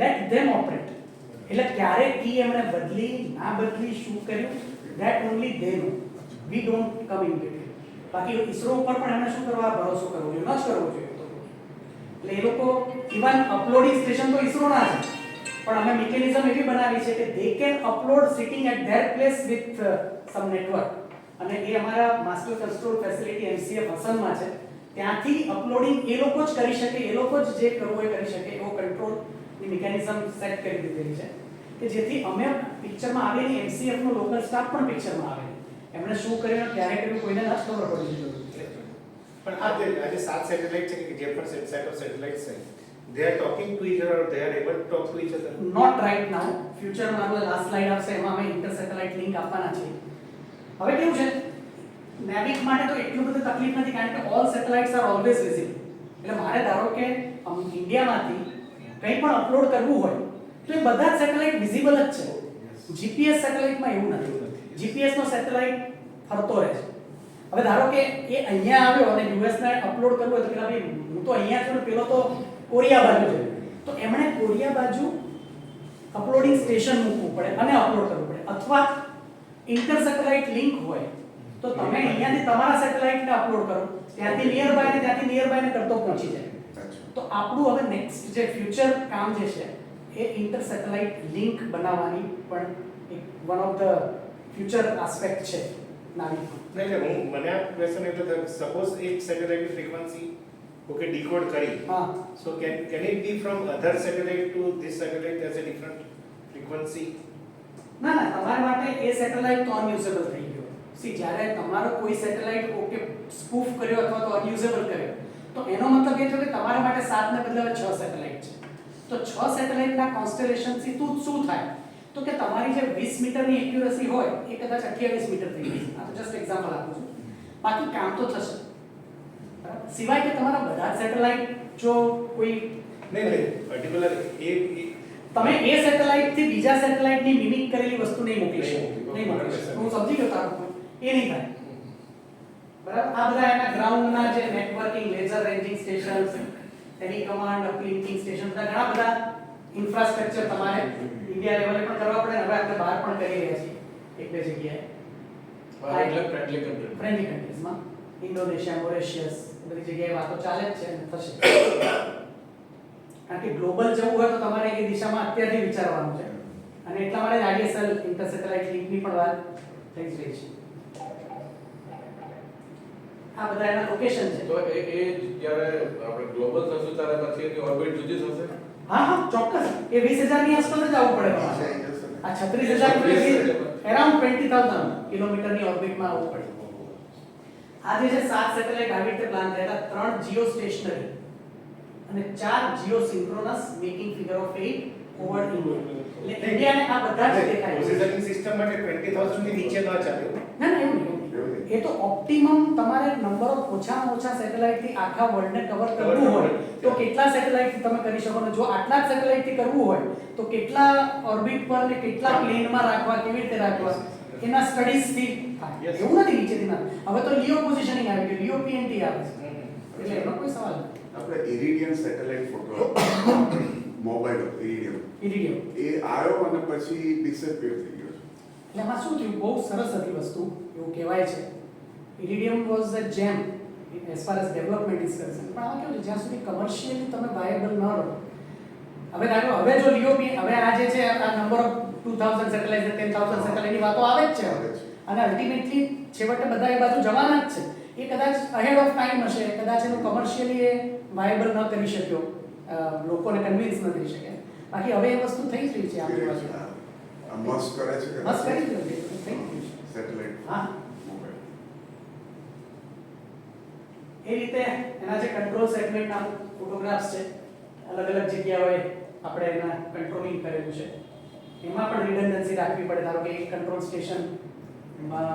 let them operate. એટલે ક્યારે કી એમણે બદલી ના બદલી શું કર્યું that only they know, we don't come in between. બાકી ઇસરો ઉપર પણ એમણે શું કરવા ભરોસો કરવો જોઈએ? ન જ કરવો જોઈએ. એટલે એ લોકો ઇવન અપલોડિંગ સ્ટેશન તો ઇસરોના છે, પણ અમે મિકેનિઝમ એવી બનાવી છે કે they can upload sitting at their place with some network. અને એ અમારા માસ્ટર કંટ્રોલ ફેસિલિટી એમસીએફ હસનમાં છે, ત્યાંથી અપલોડિંગ એ લોકો જ કરી શકે, એ લોકો જ જે કરવું હોય કરી શકે એવો કંટ્રોલની મિકેનિઝમ સેટ કરી દીધેલી છે કે જેથી અમે પિક્ચરમાં આવેલી એમસીએફ નો લોકલ સ્ટાફ પણ પિક્ચરમાં આવે. એમણે શું કર્યું ક્યારે કર્યું કોઈને ન ખબર પડી જોઈએ. પણ આજે 7 સેટેલાઇટ છે કે જે પણ સેટ ઓફ સેટેલાઇટ્સ છે, they are talking to each other or they are able to talk to each other? Not right now. ફ્યુચરમાં આપણો લાસ્ટ સ્લાઇડ આવશે એમાં અમે ઇન્ટર સેટેલાઇટ લિંક આપવાના છીએ. હવે કેવું છે, નેવિક માટે તો એટલું બધું તકલીફ નથી કારણ કે all satellites are always visible. એટલે મારે ધારો કે ઇન્ડિયામાંથી કંઈ પણ અપલોડ કરવું હોય તો એ બધા જ સેટેલાઇટ વિઝિબલ જ છે. જીપીએસ સેટેલાઇટમાં એવું નથી. જીપીએસ નો સેટેલાઇટ ફરતો રહે છે. હવે ધારો કે એ અહીંયા આવ્યો અને યુએસ ને અપલોડ કરવું હોય તો પેલા ભાઈ હું તો અહીંયા છું ને પેલો તો કોરિયા બાજુ છે, તો એમણે કોરિયા બાજુ અપલોડિંગ સ્ટેશન મૂકવું પડે અને અપલોડ કરવું પડે. અથવા ઇન્ટર સેટેલાઇટ લિંક હોય તો તમે અહીંયાથી તમારા સેટેલાઇટને અપલોડ કરો, ત્યાંથી નિયર બાય ને ત્યાંથી નિયર બાય ને કરતો પહોંચી જાય. તો આપણું હવે નેક્સ્ટ જે ફ્યુચર કામ જે છે એ ઇન્ટર સેટેલાઇટ લિંક બનાવવાની પણ એક one of the future aspect છે નાવિકમાં. નહીં હું મને આ ક્વેશ્ચન એટલે સપોઝ એક સેટેલાઇટ ફ્રીક્વન્સી ઓકે ડીકોડ કરી, હા, સો can it be from other satellite two this satellite as a different frequency? ના ના, તમારા માટે એ સેટેલાઇટ તો અનયુઝેબલ થઈ ગયો. સી જ્યારે તમારો કોઈ સેટેલાઇટ ઓકે સ્પૂફ કર્યો અથવા તો અનયુઝેબલ કર્યો તો એનો મતલબ એ થયો કે તમારા માટે 7 ને બદલે 6 સેટેલાઇટ છે. તો 6 સેટેલાઇટના કોન્સ્ટેલેશનથી શું થાય તો કે તમારી જે 20 મીટરની એક્યુરસી હોય એ કદાચ 28 મીટર થઈ જશે. આ તો જસ્ટ એક્ઝામ્પલ આપું છું, બાકી કામ તો થશે. સિવાય કે તમારા બધા સેટેલાઇટ જો કોઈ નહીં પર્ટિક્યુલર તમે એ સેટેલાઇટ થી બીજા સેટેલાઇટ ની મિમિક કરેલી વસ્તુ નહીં મોકલી શકો. નહીં મોકલી શકો. હું સમજી ગયો તારો point. એ નહીં થાય. બરાબર. આ બધા એના ગ્રાઉન્ડના જે networking, laser ranging stations, telecommand, uplinking station, ઘણા બધા ઇન્ફ્રાસ્ટ્રક્ચર તમારે ઇન્ડિયા લેવલે પણ કરવા પડે. હવે આપણે બહાર પણ કરી રહ્યા છીએ એક બે જગ્યાએ. એટલે ફ્રેન્ડલી કન્ટ્રી, ફ્રેન્ડલી કન્ટ્રીઝમાં ઇન્ડોનેશિયા, મોરેશિયસ બધી જગ્યાએ વાતો ચાલે જ છે અને થશે. કારણ કે ગ્લોબલ જવું હોય તો તમારે એ દિશામાં અત્યારથી વિચારવાનું છે અને એટલા માટે જ આઈએસએલ ઇન્ટર સેટેલાઇટ લિંકની પણ વાત થઈ જ રહી છે. આ બધા એના લોકેશન છે. તો એ જ્યારે આપણે ગ્લોબલ થશું ત્યારે પછી એની ઓર્બિટ જુદી થશે. હા હા ચોક્કસ એ 20,000 ની આસપાસ જ આવવું પડે તમારે. આ 36,000 અરાઉન્ડ 20,000 કિલોમીટરની ઓર્બિટમાં આવવું પડે. આ જે છે 7 સેટેલાઇટ આવી રીતે પ્લાન થયેલા, 3 જીઓ સ્ટેશનરી અને 4 Jio synchronous making figure of 8 over India. એટલે ઇન્ડિયાને આ બધા જ દેખાય છે. પોઝિશનિંગ સિસ્ટમ માટે 20,000 ની નીચે ન ચાલે. ના ના એવું નહીં. એ તો ઓપ્ટિમમ તમારે નંબર ઓફ ઓછામાં ઓછા સેટેલાઇટ થી આખા વર્લ્ડ ને કવર કરવું હોય તો કેટલા સેટેલાઇટ થી તમે કરી શકો, ને જો આટલા જ સેટેલાઇટ થી કરવું હોય તો કેટલા ઓર્બિટ પર ને કેટલા પ્લેનમાં રાખવા, કેવી રીતે રાખવા, એના સ્ટડીઝ થી થાય. એવું નથી નીચેથી ના. હવે તો લિયો પોઝિશનિંગ આવી ગયું, લિયો પીએનટી આવે છે, એટલે એનો કોઈ સવાલ નથી. આપણે ઇરિડિયમ સેટેલાઇટ ફોટો મોબાઈલ ઇરિડિયમ એ આવ્યો અને પછી ડિસઅપિયર થઈ ગયો છે. એટલે એમાં શું થયું, બહુ સરસ હતી વસ્તુ, એવું કહેવાય છે ઇરિડિયમ વોઝ અ જેમ as far as development is concern. પણ આમાં કેવું છે, જ્યાં સુધી કમર્શિયલી તમે વાયેબલ ન રહો, હવે ધારો હવે જો લિયો હવે આ જે છે આ નંબર ઓફ 2000 સેટેલાઇટ ને 10,000 સેટેલાઇટની વાતો આવે જ છે અને અલ્ટિમેટલી છેવટે બધા એ બાજુ જવાના જ છે. એ કદાચ અહેડ ઓફ ટાઈમ હશે, કદાચ એનું કમર્શિયલી એ વાયેબલ ન કરી શક્યો, લોકોને કન્વિન્સ ન કરી શકે. બાકી હવે એ વસ્તુ થઈ જ રહી છે આપણી બાજુ. આ મસ્ત કરે છે કે બસ કરી દીધું, થઈ ગયું છે. સેટેલાઇટ હા મોબાઈલ. એ રીતે એના જે કંટ્રોલ સેગમેન્ટના ફોટોગ્રાફ્સ છે, અલગ અલગ જગ્યાઓએ આપણે એના કંટ્રોલિંગ કરેલું છે. એમાં પણ રિડન્ડન્સી રાખવી પડે. ધારો કે એક કંટ્રોલ સ્ટેશન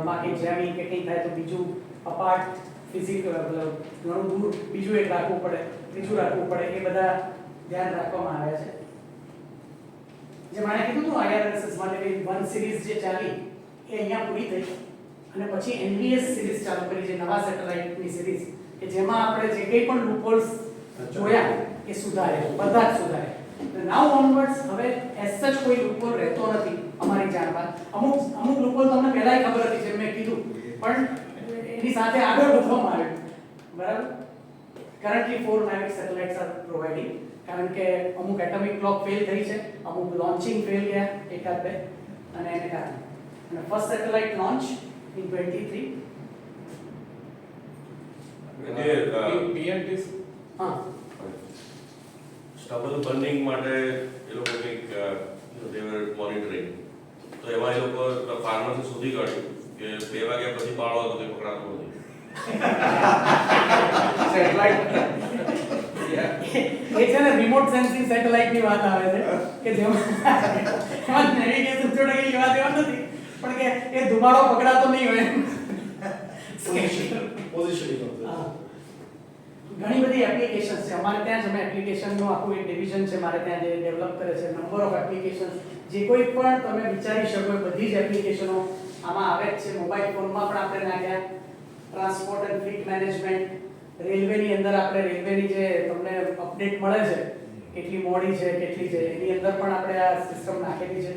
માં કે જેમી કે કંઈ થાય તો બીજું અપાર્ટ ફિઝિકલ ઘણું દૂર બીજું એક રાખવું પડે, ત્રીજું રાખવું પડે, એ બધા ધ્યાન રાખવામાં આવ્યા છે. જે માણે કીધું હતું IRSS માટે 1 સિરીઝ જે ચાલી એ અહીંયા પૂરી થઈ અને પછી NVS સિરીઝ ચાલુ કરી, જે નવા સેટેલાઇટની સિરીઝ કે જેમાં આપણે જે કંઈ પણ લૂપહોલ્સ જોયા એ સુધારે, બધા જ સુધારે. નાઉ ઓનવર્ડ્સ હવે એસ સચ કોઈ લૂપહોલ રહેતો નથી અમારી જાણમાં. અમુક લૂપહોલ તમને પહેલાય ખબર હતી, જેમ મેં કીધું, પણ એની સાથે આગળ વધવામાં આવ્યું. બરાબર. કરન્ટલી 4 નાવિક સેટેલાઇટ્સ આર પ્રોવાઇડિંગ, કારણ કે અમુક એટમિક ક્લોક ફેલ થઈ છે, અમુક લોન્ચિંગ ફેલ ગયા એકાદ બે, અને એને કારણે અને first satellite launch in 23. PNTs હા સ્ટબલ બર્નિંગ માટે એ લોકો કંઈક they were monitoring. તો એમાં એ લોકો ફાર્મર્સે શોધી કાઢ્યું કે 2 વાગ્યા પછી બાળો તો કંઈ પકડાતું નથી. સેટેલાઇટ એ છે ને રિમોટ સેન્સિંગ સેટેલાઇટની વાત આવે છે કે જેમાં નેવિગેશન જોડે કે લેવા દેવા નથી, પણ કે એ ધુમાડો પકડાતો નહીં હોય. પોઝિશનિંગ ઓફ હા. ઘણી બધી એપ્લિકેશન્સ છે અમારે ત્યાં જ. અમે એપ્લિકેશનનું આખું એક ડિવિઝન છે મારે ત્યાં, જે ડેવલપ કરે છે. નંબર ઓફ એપ્લિકેશન્સ જે કોઈ પણ તમે વિચારી શકો એ બધી જ એપ્લિકેશનો આમાં આવે જ છે. મોબાઈલ ફોનમાં પણ આપણે નાખ્યા, ટ્રાન્સપોર્ટ એન્ડ ફ્લીટ મેનેજમેન્ટ, રેલવેની અંદર આપણે રેલવેની જે તમને અપડેટ મળે છે કેટલી મોડી છે કેટલી છે એની અંદર પણ આપણે આ સિસ્ટમ નાખેલી છે.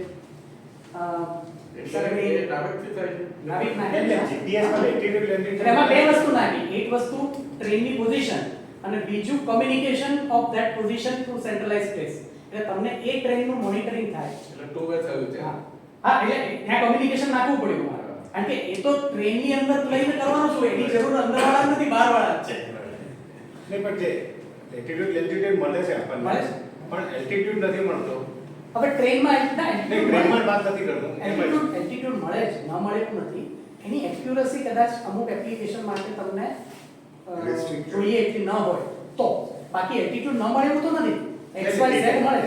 નાવિક નાખેલી છે. GPS માં લેટિટ્યુડ એટલે એમાં બે વસ્તુ નાખી, એક વસ્તુ ટ્રેનની પોઝિશન અને બીજું communication of that position to centralise place. એટલે તમને એ ટ્રેનનું મોનિટરિંગ થાય. એટલે 2 વે થયું છે. હા હા, એટલે ત્યાં કમ્યુનિકેશન નાખવું પડ્યું મારે, કારણ કે એ તો ટ્રેનની અંદર લઈને કરવાનું શું, એની જરૂર અંદરવાળા નથી, બહારવાળા જ છે. નહીં, પણ જે લેટિટ્યુડ મળે છે આપણને, મળે છે. પણ એલ્ટિટ્યુડ નથી મળતો. હવે ટ્રેનમાં નહીં, ટ્રેનમાં વાત નથી કરતો. એલ્ટિટ્યુડ મળે છે, ન મળે એવું નથી. એની એક્યુરસી કદાચ અમુક એપ્લિકેશન માટે તમને Restricted. જોઈએ એટલી ન હોય તો, બાકી એલ્ટિટ્યુડ ન મળે એવું તો નથી. XY Z મળે.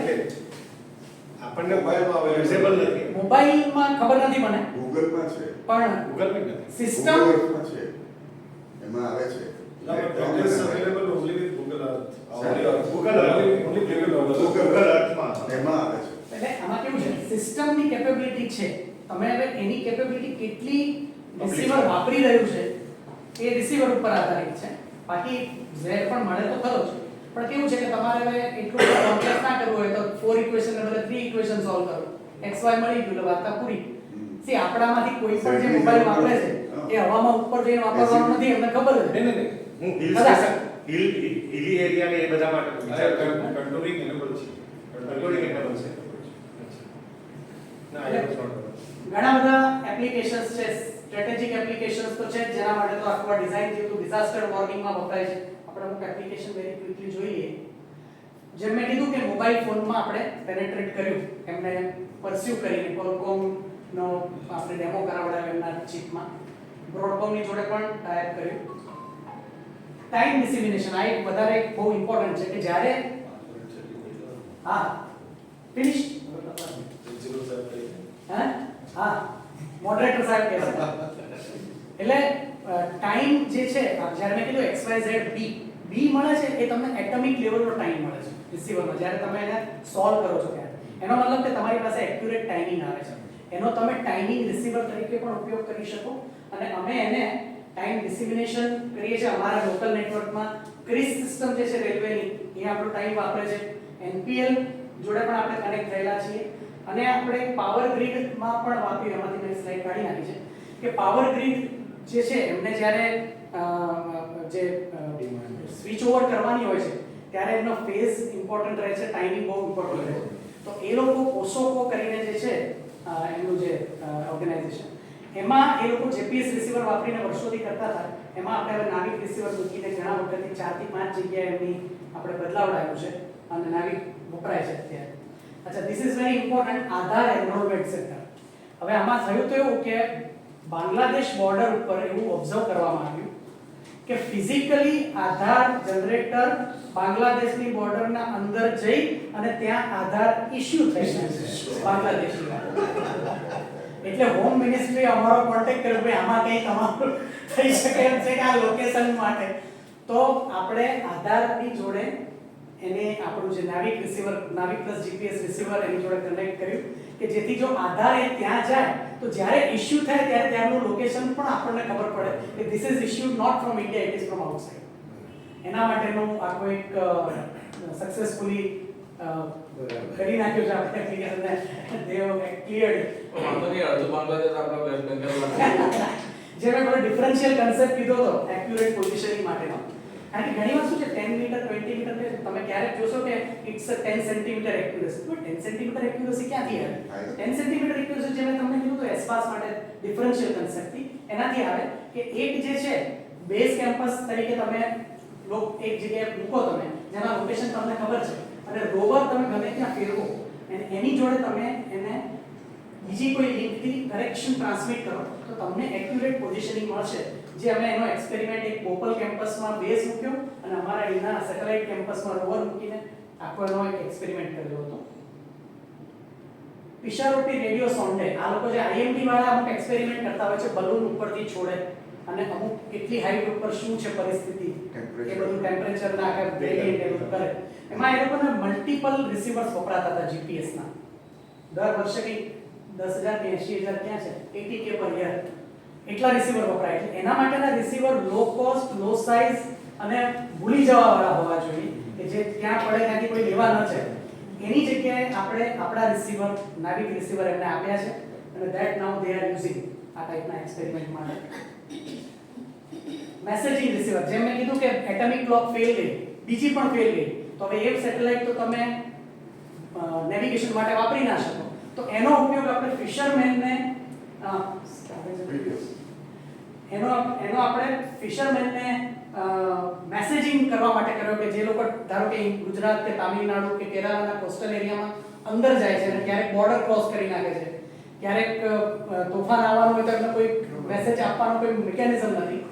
આપણને મોબાઈલમાં વિઝિબલ નથી. મોબાઈલમાં ખબર નથી મને, ગૂગલમાં છે, પણ ગૂગલ પર નથી. સિસ્ટમ Google Earthમાં છે, એમાં આવે છે. that is available only with Google Earth. Google Earth. Only Google Earth. Google Earthમાં. એમાં આવે છે. એટલે આમાં કેવું છે, સિસ્ટમની કેપેબિલિટી છે, તમે હવે એની કેપેબિલિટી કેટલી રિસીવર વાપરી રહ્યું છે એ રિસીવર ઉપર આધારિત છે. બાકી Z પણ મળે તો ખરો જ, પણ કેવું છે કે તમારે હવે એટલું કોમ્પ્લેક્સ ના કરવું હોય તો 4 ઇક્વેશન ને બદલે 3 ઇક્વેશન સોલ્વ કરો, XY મળી ગયું એટલે વાર્તા પૂરી. સી આપણામાંથી કોઈ પણ જે મોબાઈલ વાપરે છે એ હવામાં ઉપર જઈને વાપરવાનું નથી, એમને ખબર છે. નહીં. હું હિલ કદાચ. સ્ટેશન, હિલી એરિયા ને એ બધા માટે વિચાર કરું. Contouring enable છે. Contouring enable છે. ના, I was not aware. ઘણા બધા એપ્લિકેશન્સ છે, સ્ટ્રેટેજિક એપ્લિકેશન છે જ, જેના માટે તો આખું ડિઝાઇન થયું હતું, ડિઝાસ્ટર વોર્નિંગમાં વપરાય છે. આપણે અમુક એપ્લિકેશન વેરી ક્વિકલી જોઈએ. જેમ મેં કીધું કે મોબાઈલ ફોનમાં આપણે પેનેટ્રેટ કર્યું, એમને પરસ્યુ કરીને કોલકોમ નો આપણે ડેમો કરાવડાવ્યો એમના ચિપમાં. બ્રોડકોમની જોડે પણ ટાઈપ કર્યું. ટાઈમ ડિસિમિનેશન આ એક વધારે બહુ ઇમ્પોર્ટન્ટ છે કે જ્યારે હા ફિનિશ હા મોડરેટર સાહેબ કહે છે એટલે ટાઈમ જે છે જ્યારે મેં કીધું XYZ B મળે છે એ તમને એટમિક લેવલનો ટાઈમ મળે છે રિસીવરમાં જ્યારે તમે એને સોલ્વ કરો છો ત્યારે. એનો મતલબ કે તમારી પાસે એક્યુરેટ ટાઈમિંગ આવે છે. એનો તમે ટાઈમિંગ રિસીવર તરીકે પણ ઉપયોગ કરી શકો અને અમે એને ટાઈમ ડિસિમિનેશન કરીએ છીએ અમારા લોકલ નેટવર્કમાં. ક્રિસ સિસ્ટમ જે છે રેલવેની એ આપણો ટાઈમ વાપરે છે. NPL જોડે પણ આપણે કનેક્ટ થયેલા છીએ અને આપણે પાવર ગ્રીડમાં પણ વાપરી. એમાંથી મેં સ્લાઇડ કાઢી નાખી છે કે પાવર ગ્રીડ જે છે એમને જ્યારે જે સ્વિચ ઓવર કરવાની હોય છે ત્યારે એમનો ફેઝ ઇમ્પોર્ટન્ટ રહે છે, ટાઈમિંગ બહુ ઇમ્પોર્ટન્ટ રહે છે. તો એ લોકો ઓસોકો કરીને જે છે એમનું જે ઓર્ગેનાઇઝેશન એમાં એ લોકો GPS રિસીવર વાપરીને વર્ષોથી કરતા હતા. એમાં આપણે હવે નાવિક રિસીવર મૂકીને ઘણા વખતથી 4 થી 5 જગ્યાએ એમની આપણે બદલાવડાવ્યું છે અને નાવિક વપરાય છે અત્યારે. અચ્છા, this is very important. Aadhaar enrolment centre. હવે આમાં થયું તો એવું કે બાંગ્લાદેશ બોર્ડર ઉપર એવું ઓબ્ઝર્વ કરવામાં આવ્યું કે ફિઝિકલી આધાર જનરેટર બાંગ્લાદેશની બોર્ડરના અંદર જઈ અને ત્યાં આધાર ઇશ્યુ થઈ શકે છે બાંગ્લાદેશી. એટલે હોમ મિનિસ્ટ્રી અમારો કોન્ટેક્ટ કર્યો કે આમાં કંઈ તમારું થઈ શકે એમ છે કે આ લોકેશન માટે. તો આપણે આધારની જોડે એને આપણું જે નાવિક રિસીવર, નાવિક પ્લસ GPS રિસીવર એની જોડે કનેક્ટ કર્યું કે જેથી જો આધાર એ ત્યાં જાય તો જ્યારે ઇશ્યુ થાય ત્યારે ત્યાંનું લોકેશન પણ આપણને ખબર પડે કે this is issued not from India, it is from outside. એના માટેનું આખો એક સક્સેસફુલી કરી નાખ્યું છે આપણે એપ્લિકેશનને. દેવ ક્લિયર્ડ. વાંધો નહીં, અડધું બાંગ્લાદેશ આપણા વેસ્ટ બેંગલમાં જે મેં થોડો ડિફરન્શિયલ કન્સેપ્ટ કીધો હતો એક્યુરેટ પોઝિશનિંગ માટેનો. કારણ કે ઘણી વાર શું છે 10 મીટર 20 મીટર તમે ક્યારેક જોશો કે ઇટ્સ અ 10 સેન્ટીમીટર એક્યુરસી. તો 10 સેન્ટીમીટર એક્યુરસી ક્યાંથી આવે? 10 સેન્ટીમીટર એક્યુરસી જે મેં તમને કીધું તો એસપાસ માટે ડિફરન્શિયલ કન્સેપ્ટથી એનાથી આવે કે એક જે છે બેઝ કેમ્પસ તરીકે તમે એક જગ્યાએ મૂકો તમે જેના લોકેશન તમને ખબર છે અને રોવર તમે ગમે ત્યાં ફેરવો અને એની જોડે તમે એને બીજી કોઈ લિંકથી કરેક્શન ટ્રાન્સમિટ કરો તો તમને એક્યુરેટ પોઝિશનિંગ મળશે. જે અમે એનો એક્સપેરિમેન્ટ એક બોપલ કેમ્પસમાં બેઝ મૂક્યો અને અમારા અહીંના સેટેલાઇટ કેમ્પસમાં રોવર મૂકીને આખો એનો એક એક્સપેરિમેન્ટ કર્યો હતો. પિશારોટી રેડિયો સોન્ડે આ લોકો જે IMD વાળા અમુક એક્સપેરિમેન્ટ કરતા હોય છે બલૂન ઉપરથી છોડે અને અમુક કેટલી હાઈટ ઉપર શું છે પરિસ્થિતિ એ બધું ટેમ્પરેચર ના આખા ગ્રેડિયન્ટ એ બધું કરે. એમાં એ લોકોને મલ્ટીપલ રિસીવર્સ વપરાતા હતા GPS ના. દર વર્ષે કંઈક 10,000 કે 80,000 ક્યાં છે 80K પર યર એટલા રિસીવર વપરાય છે. એના માટેના રિસીવર લો કોસ્ટ, લો સાઇઝ અને ભૂલી જવા વાળા હોવા જોઈએ કે જે ક્યાં પડે ત્યાંથી કોઈ લેવા ન છે. એની જગ્યાએ આપણે આપણા રિસીવર, નાવિક રિસીવર એમને આપ્યા છે અને that now they are using આ ટાઈપના એક્સપેરિમેન્ટ માટે. મેસેજિંગ રિસીવર જેમ મેં કીધું કે એટમિક ક્લોક ફેલ ગઈ, બીજી પણ ફેલ ગઈ તો હવે એક સેટેલાઇટ તો તમે નેવિગેશન માટે વાપરી ના શકો. તો એનો ઉપયોગ આપણે ફિશરમેનને આપણે ફિશરમેનને મેસેજિંગ કરવા માટે કર્યો કે જે લોકો ધારો કે ગુજરાત કે તામિલનાડુ કે કેરળના કોસ્ટલ એરિયામાં અંદર જાય છે અને ક્યારેક બોર્ડર ક્રોસ કરી નાખે છે, ક્યારેક તોફાન આવવાનું હોય તો એમને કોઈ મેસેજ આપવાનો કોઈ મિકેનિઝમ નથી.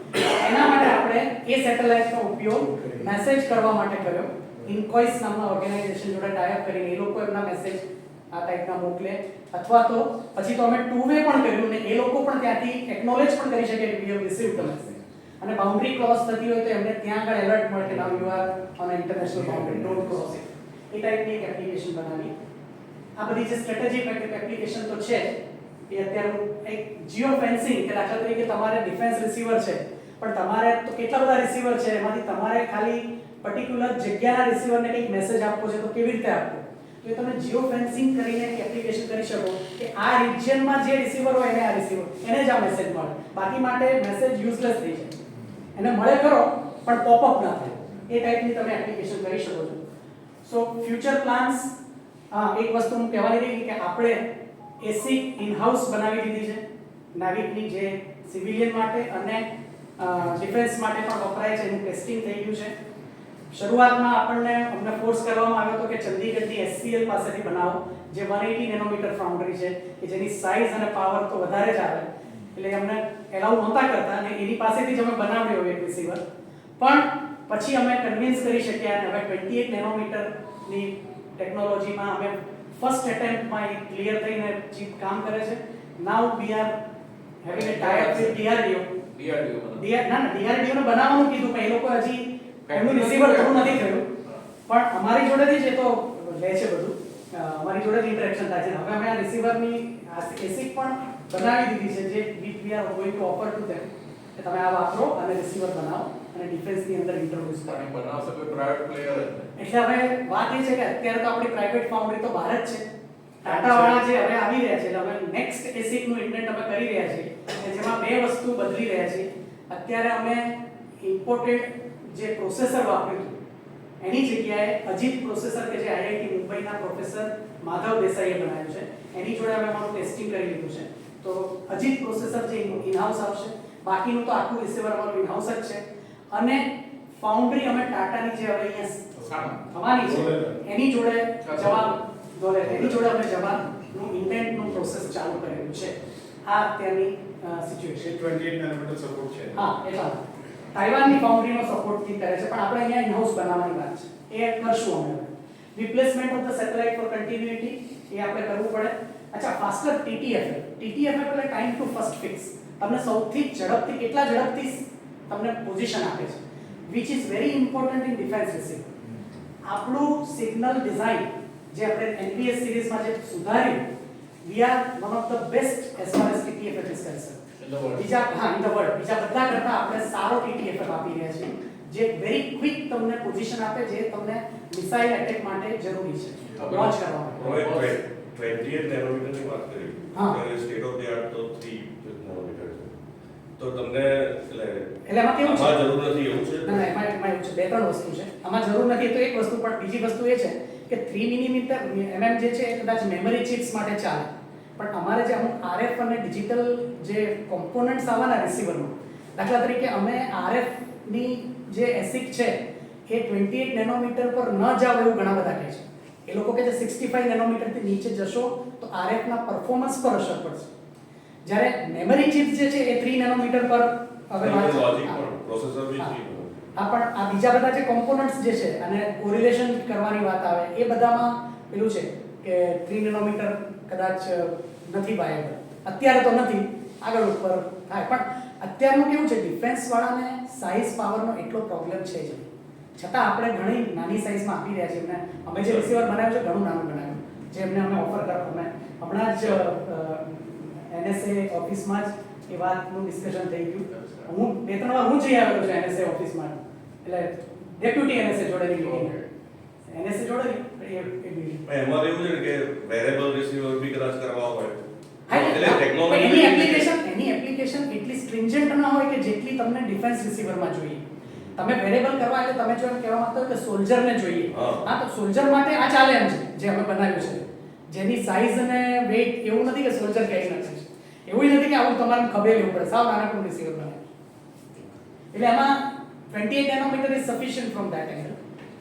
એના માટે આપણે એ સેટેલાઇટનો ઉપયોગ મેસેજ કરવા માટે કર્યો. ઇન્કોઇસ નામના ઓર્ગેનાઇઝેશન જોડે ટાઈપ કરીને એ લોકો એમના મેસેજ આ ટાઈપના મોકલે અથવા તો પછી તો અમે ટુ વે પણ કર્યું ને એ લોકો પણ ત્યાંથી એક્નોલેજ પણ કરી શકે કે we have received the message અને બાઉન્ડરી ક્રોસ થતી હોય તો એમને ત્યાં આગળ એલર્ટ મળે કે now you are on international boundary, don't cross it. એ ટાઈપની એક એપ્લિકેશન બનાવી. આ બધી જે સ્ટ્રેટેજિક એપ્લિકેશન તો છે એ અત્યારે એક જીઓ ફેન્સિંગ કે દાખલા તરીકે તમારે ડિફેન્સ રિસીવર છે પણ તમારે તો કેટલા બધા રિસીવર છે એમાંથી તમારે ખાલી પર્ટિક્યુલર જગ્યાના રિસીવરને કંઈક મેસેજ આપવો છે તો કેવી રીતે આપવો? તો એ તમે જીઓ ફેન્સિંગ કરીને એક એપ્લિકેશન કરી શકો કે આ રિજિયનમાં જે રિસીવર હોય એને આ રિસીવર એને જ આ મેસેજ મળે, બાકી માટે મેસેજ યુઝલેસ થઈ જાય. એને મળે ખરો પણ પોપઅપ ના થાય. એ ટાઈપની તમે એપ્લિકેશન કરી શકો છો. સો ફ્યુચર પ્લાન્સ એક વસ્તુ હું કહેવાની રહી કે આપણે એસી ઇન હાઉસ બનાવી દીધી છે નાવિકની જે સિવિલિયન માટે અને ડિફેન્સ માટે પણ વપરાય છે એનું ટેસ્ટિંગ થઈ ગયું છે. શરૂઆતમાં અમને ફોર્સ કરવામાં આવ્યો હતો કે ચંદીગઢની SCL પાસેથી બનાવો, જે 180 નેનોમીટર ફાઉન્ડરી છે કે જેની સાઇઝ અને પાવર તો વધારે જ આવે, એટલે અમને એલાઉ નહોતા કરતા અને એની પાસેથી જ અમે બનાવ્યો એક રિસીવર. પણ પછી અમે કન્વિન્સ કરી શક્યા અને હવે 28 નેનોમીટરની ટેકનોલોજીમાં અમે ફર્સ્ટ એટેમ્પ્ટમાં એ ક્લિયર થઈને ચીપ કામ કરે છે. Now we are having a tie up with DRDO ને બનાવવાનું કીધું પણ એ લોકો હજી એમનું રિસીવર થોડું નથી થયું, પણ અમારી જોડેથી જ એ તો લે છે બધું, અમારી જોડે જ ઇન્ટરેક્શન થાય છે. હવે અમે આ રિસીવરની ASIC પણ બનાવી દીધી છે, જે we are going to offer to them કે તમે આ વાપરો અને રિસીવર બનાવો અને ડિફેન્સની અંદર ઇન્ટ્રોડ્યુસ કરો. બનાવશે કોઈ પ્રાઇવેટ પ્લેયર જ એટલે હવે વાત એ છે કે અત્યારે તો આપણી પ્રાઇવેટ ફાઉન્ડરી તો બહાર જ છે. ટાટા વાળા જે હવે આવી રહ્યા છે, એટલે હવે નેક્સ્ટ ASIC નું ઇન્ટેન્ટ અમે કરી રહ્યા છીએ કે જેમાં બે વસ્તુ બદલી રહ્યા છીએ. અત્યારે અમે ઇમ્પોર્ટેડ જે પ્રોસેસર વાપર્યું હતું એની જગ્યાએ અજીત પ્રોસેસર કે જે IIT મુંબઈના પ્રોફેસર માધવ દેસાઈએ બનાવ્યું છે, એની જોડે અમે અમારું ટેસ્ટિંગ કરી લીધું છે. તો અજીત પ્રોસેસર જે ઇનહાઉસ આવશે, બાકીનું તો આખું રિસીવર અમારું ઇનહાઉસ જ છે. અને ફાઉન્ડરી અમે ટાટાની જે હવે અહીંયા થવાની છે એની જોડે અમે જવાનું ઇન્ટેન્ટનું પ્રોસેસ ચાલુ કરેલું છે. આ અત્યારની સિચ્યુએશન 28 નેનોમીટર સપોર્ટ છે. હા, એટલા તાઇવાનની ફાઉન્ડરીનો સપોર્ટથી કરે છે, પણ આપણે અહીંયા ઇનહાઉસ બનાવવાની વાત છે, એ કરશું અમે. Replacement of the satellite for continuity એ આપણે કરવું પડે. અચ્છા, ફાસ્ટર TTFF એટલે ટાઈમ ટુ ફર્સ્ટ ફિક્સ. તમને સૌથી ઝડપથી કેટલા ઝડપથી તમને પોઝિશન આપે છે, which is very important in defence receiver. આપણું સિગ્નલ ડિઝાઇન જે આપણે NPS સિરીઝમાં જે સુધાર્યું, we are one of the best as far as TTFF is concerned. બીજા ઇન ધ વર્લ્ડ બીજા બધા કરતા આપણે સારો TTFF આપી રહ્યા છીએ, જે વેરી ક્વિક તમને પોઝિશન આપે, જે તમને મિસાઇલ એટેક માટે જરૂરી છે લોન્ચ કરવા માટે. 28 નેનોમીટરની વાત કરી, હા. ત્યારે સ્ટેટ ઓફ ધ આર્ટ તો 3 નેનોમીટર છે. તો તમને એટલે એમાં કેવું છે? આમાં જરૂર નથી એવું છે? ના, એમાં એવું છે, બે ત્રણ વસ્તુ છે. આમાં જરૂર નથી તો એક વસ્તુ, પણ બીજી વસ્તુ એ છે કે 3 મિલીમીટર જે છે એ કદાચ મેમરી ચિપ્સ માટે ચાલે, પણ અમારે જે અમુક RF અને ડિજિટલ જે કોમ્પોનન્ટ્સ આવવાના રિસીવરમાં, દાખલા તરીકે અમે RF ની જે ASIC છે એ 28 નેનોમીટર પર ન જાવ એવું ઘણા બધા કહે છે. એ લોકો કહે છે 65 નેનોમીટરથી નીચે જશો તો RF ના પરફોર્મન્સ પર અસર પડશે. જ્યારે મેમરી ચિપ્સ જે છે એ 3 નેનોમીટર પર હવે લોજિક પણ પ્રોસેસર બી હા, પણ આ બીજા બધા જે કોમ્પોનન્ટ્સ જે છે અને કોરિલેશન કરવાની વાત આવે એ બધામાં પેલું છે કે 3 નેનોમીટર કદાચ નથી વાયેબલ. અત્યારે તો નથી, આગળ ઉપર થાય. પણ અત્યારનું કેવું છે, ડિફેન્સ વાળાને સાઇઝ પાવરનો એટલો પ્રોબ્લેમ છે જ, છતાં આપણે ઘણી નાની સાઇઝમાં આપી રહ્યા છીએ. અમે જે રિસીવર બનાવ્યું છે ઘણું નાનું બનાવ્યું, જે અમે ઓફર કરો. અમે હમણાં જ NSA ઓફિસમાં જ એ વાતનું ડિસ્કશન થઈ ગયું. હું 2-3 વાર જઈ આવેલો છું NSA ઓફિસમાં, એટલે ડેપ્યુટી NSA જોડેની મીટિંગ, NSA જોડે એ મીટિંગ. એમાં એવું છે કે વેરેબલ રિસીવર બી કદાચ કરવા હોય, એટલે ટેકનોલોજી એની એપ્લિકેશન એટલી સ્ટ્રિંજન્ટ ન હોય કે જેટલી તમને ડિફેન્સ રિસીવરમાં જોઈએ. તમે વેરેબલ કરવા એટલે તમે જો એમ કહેવા માંગતા હો કે સોલ્જરને જોઈએ, હા, તો સોલ્જર માટે આ ચાલે એમ છે જે અમે બનાવ્યું છે, જેની સાઇઝ અને વેઇટ એવું નથી કે સોલ્જર કહી નથી, એવું નથી કે આવું તમારે ખભે લેવું પડે, સાવ નાનકડું રિસીવર બનાવ્યું. એટલે એમાં 28 nanometre is sufficient from that angle.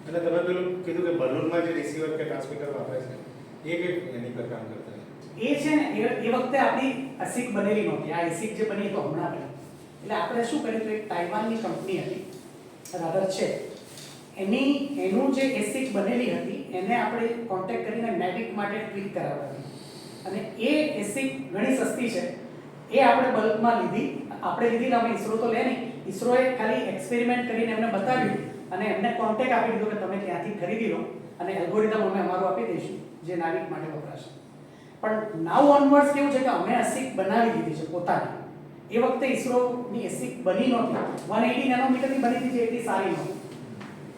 અને તમે પેલું કીધું કે બલૂનમાં જે રિસીવર કે ટ્રાન્સમીટર વાપરે છે એ કઈ એની પર કામ કરતા છે? એ છે ને એ વખતે આપણી ASIC બનેલી નહોતી. આ ASIC જે બની તો હમણાં બની. એટલે આપણે શું કર્યું, તો એક તાઇવાનની કંપની હતી, રાધર છે, એનું જે ASIC બનેલી હતી એને આપણે કોન્ટેક્ટ કરીને મેવિક માટે ટ્વીક કરાવડાવી, અને એ ASIC ઘણી સસ્તી છે, એ આપણે બલ્કમાં લીધી. અમે ISRO તો લે નહીં, ISROએ ખાલી એક્સપેરિમેન્ટ કરીને એમને બતાવ્યું અને એમને કોન્ટેક્ટ આપી દીધો કે તમે ત્યાંથી ખરીદી લો અને એલ્ગોરિધમ અમે અમારું આપી દઈશું જે નાવિક માટે વપરાશે. પણ નાઉ ઓનવર્ડ્સ કેવું છે કે અમે ASIC બનાવી દીધી છે પોતાની. એ વખતે ISROની ASIC બની નહોતી, 180 નેનોમીટરની બની હતી જે એટલી સારી નહોતી,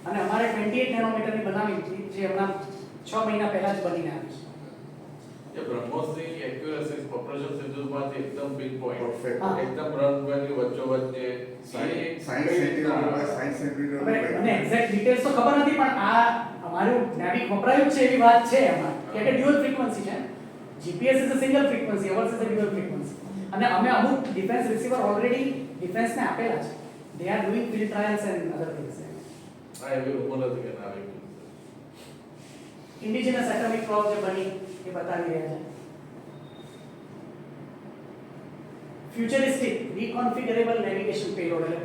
અને અમારે 28 નેનોમીટરની બનાવી હતી જે હમણાં 6 મહિના પહેલા જ બનીને આવી છે. જે બ્રહ્મોસની એક્યુરસી ઓપરેશન સિંધુમાંથી એકદમ પિન પોઈન્ટ, Perfect. એકદમ રન વેલ્યુ વચ્ચોવચ્ચ જે સાયન્સ સેન્ટિમીટર મને એક્ઝેક્ટ ડિટેલ્સ તો ખબર નથી, પણ આ અમારું નાવિક વપરાયું છે એવી વાત છે એમાં કે ડ્યુઅલ ફ્રીક્વન્સી છે. GPS is a single frequency, hours is a dual frequency. અને અમે અમુક ડિફેન્સ રિસીવર ઓલરેડી ડિફેન્સને આપેલા છે. They are doing field trials and other things. હા એવી ઉમર હતી કે ના આવી ઇન્ડિજિનસ એટોમિક ક્લોક જે બની એ બતાવી રહ્યા છે. ફ્યુચરિસ્ટિક રીકોન્ફિગરેબલ નેવિગેશન પેલોડ એટલે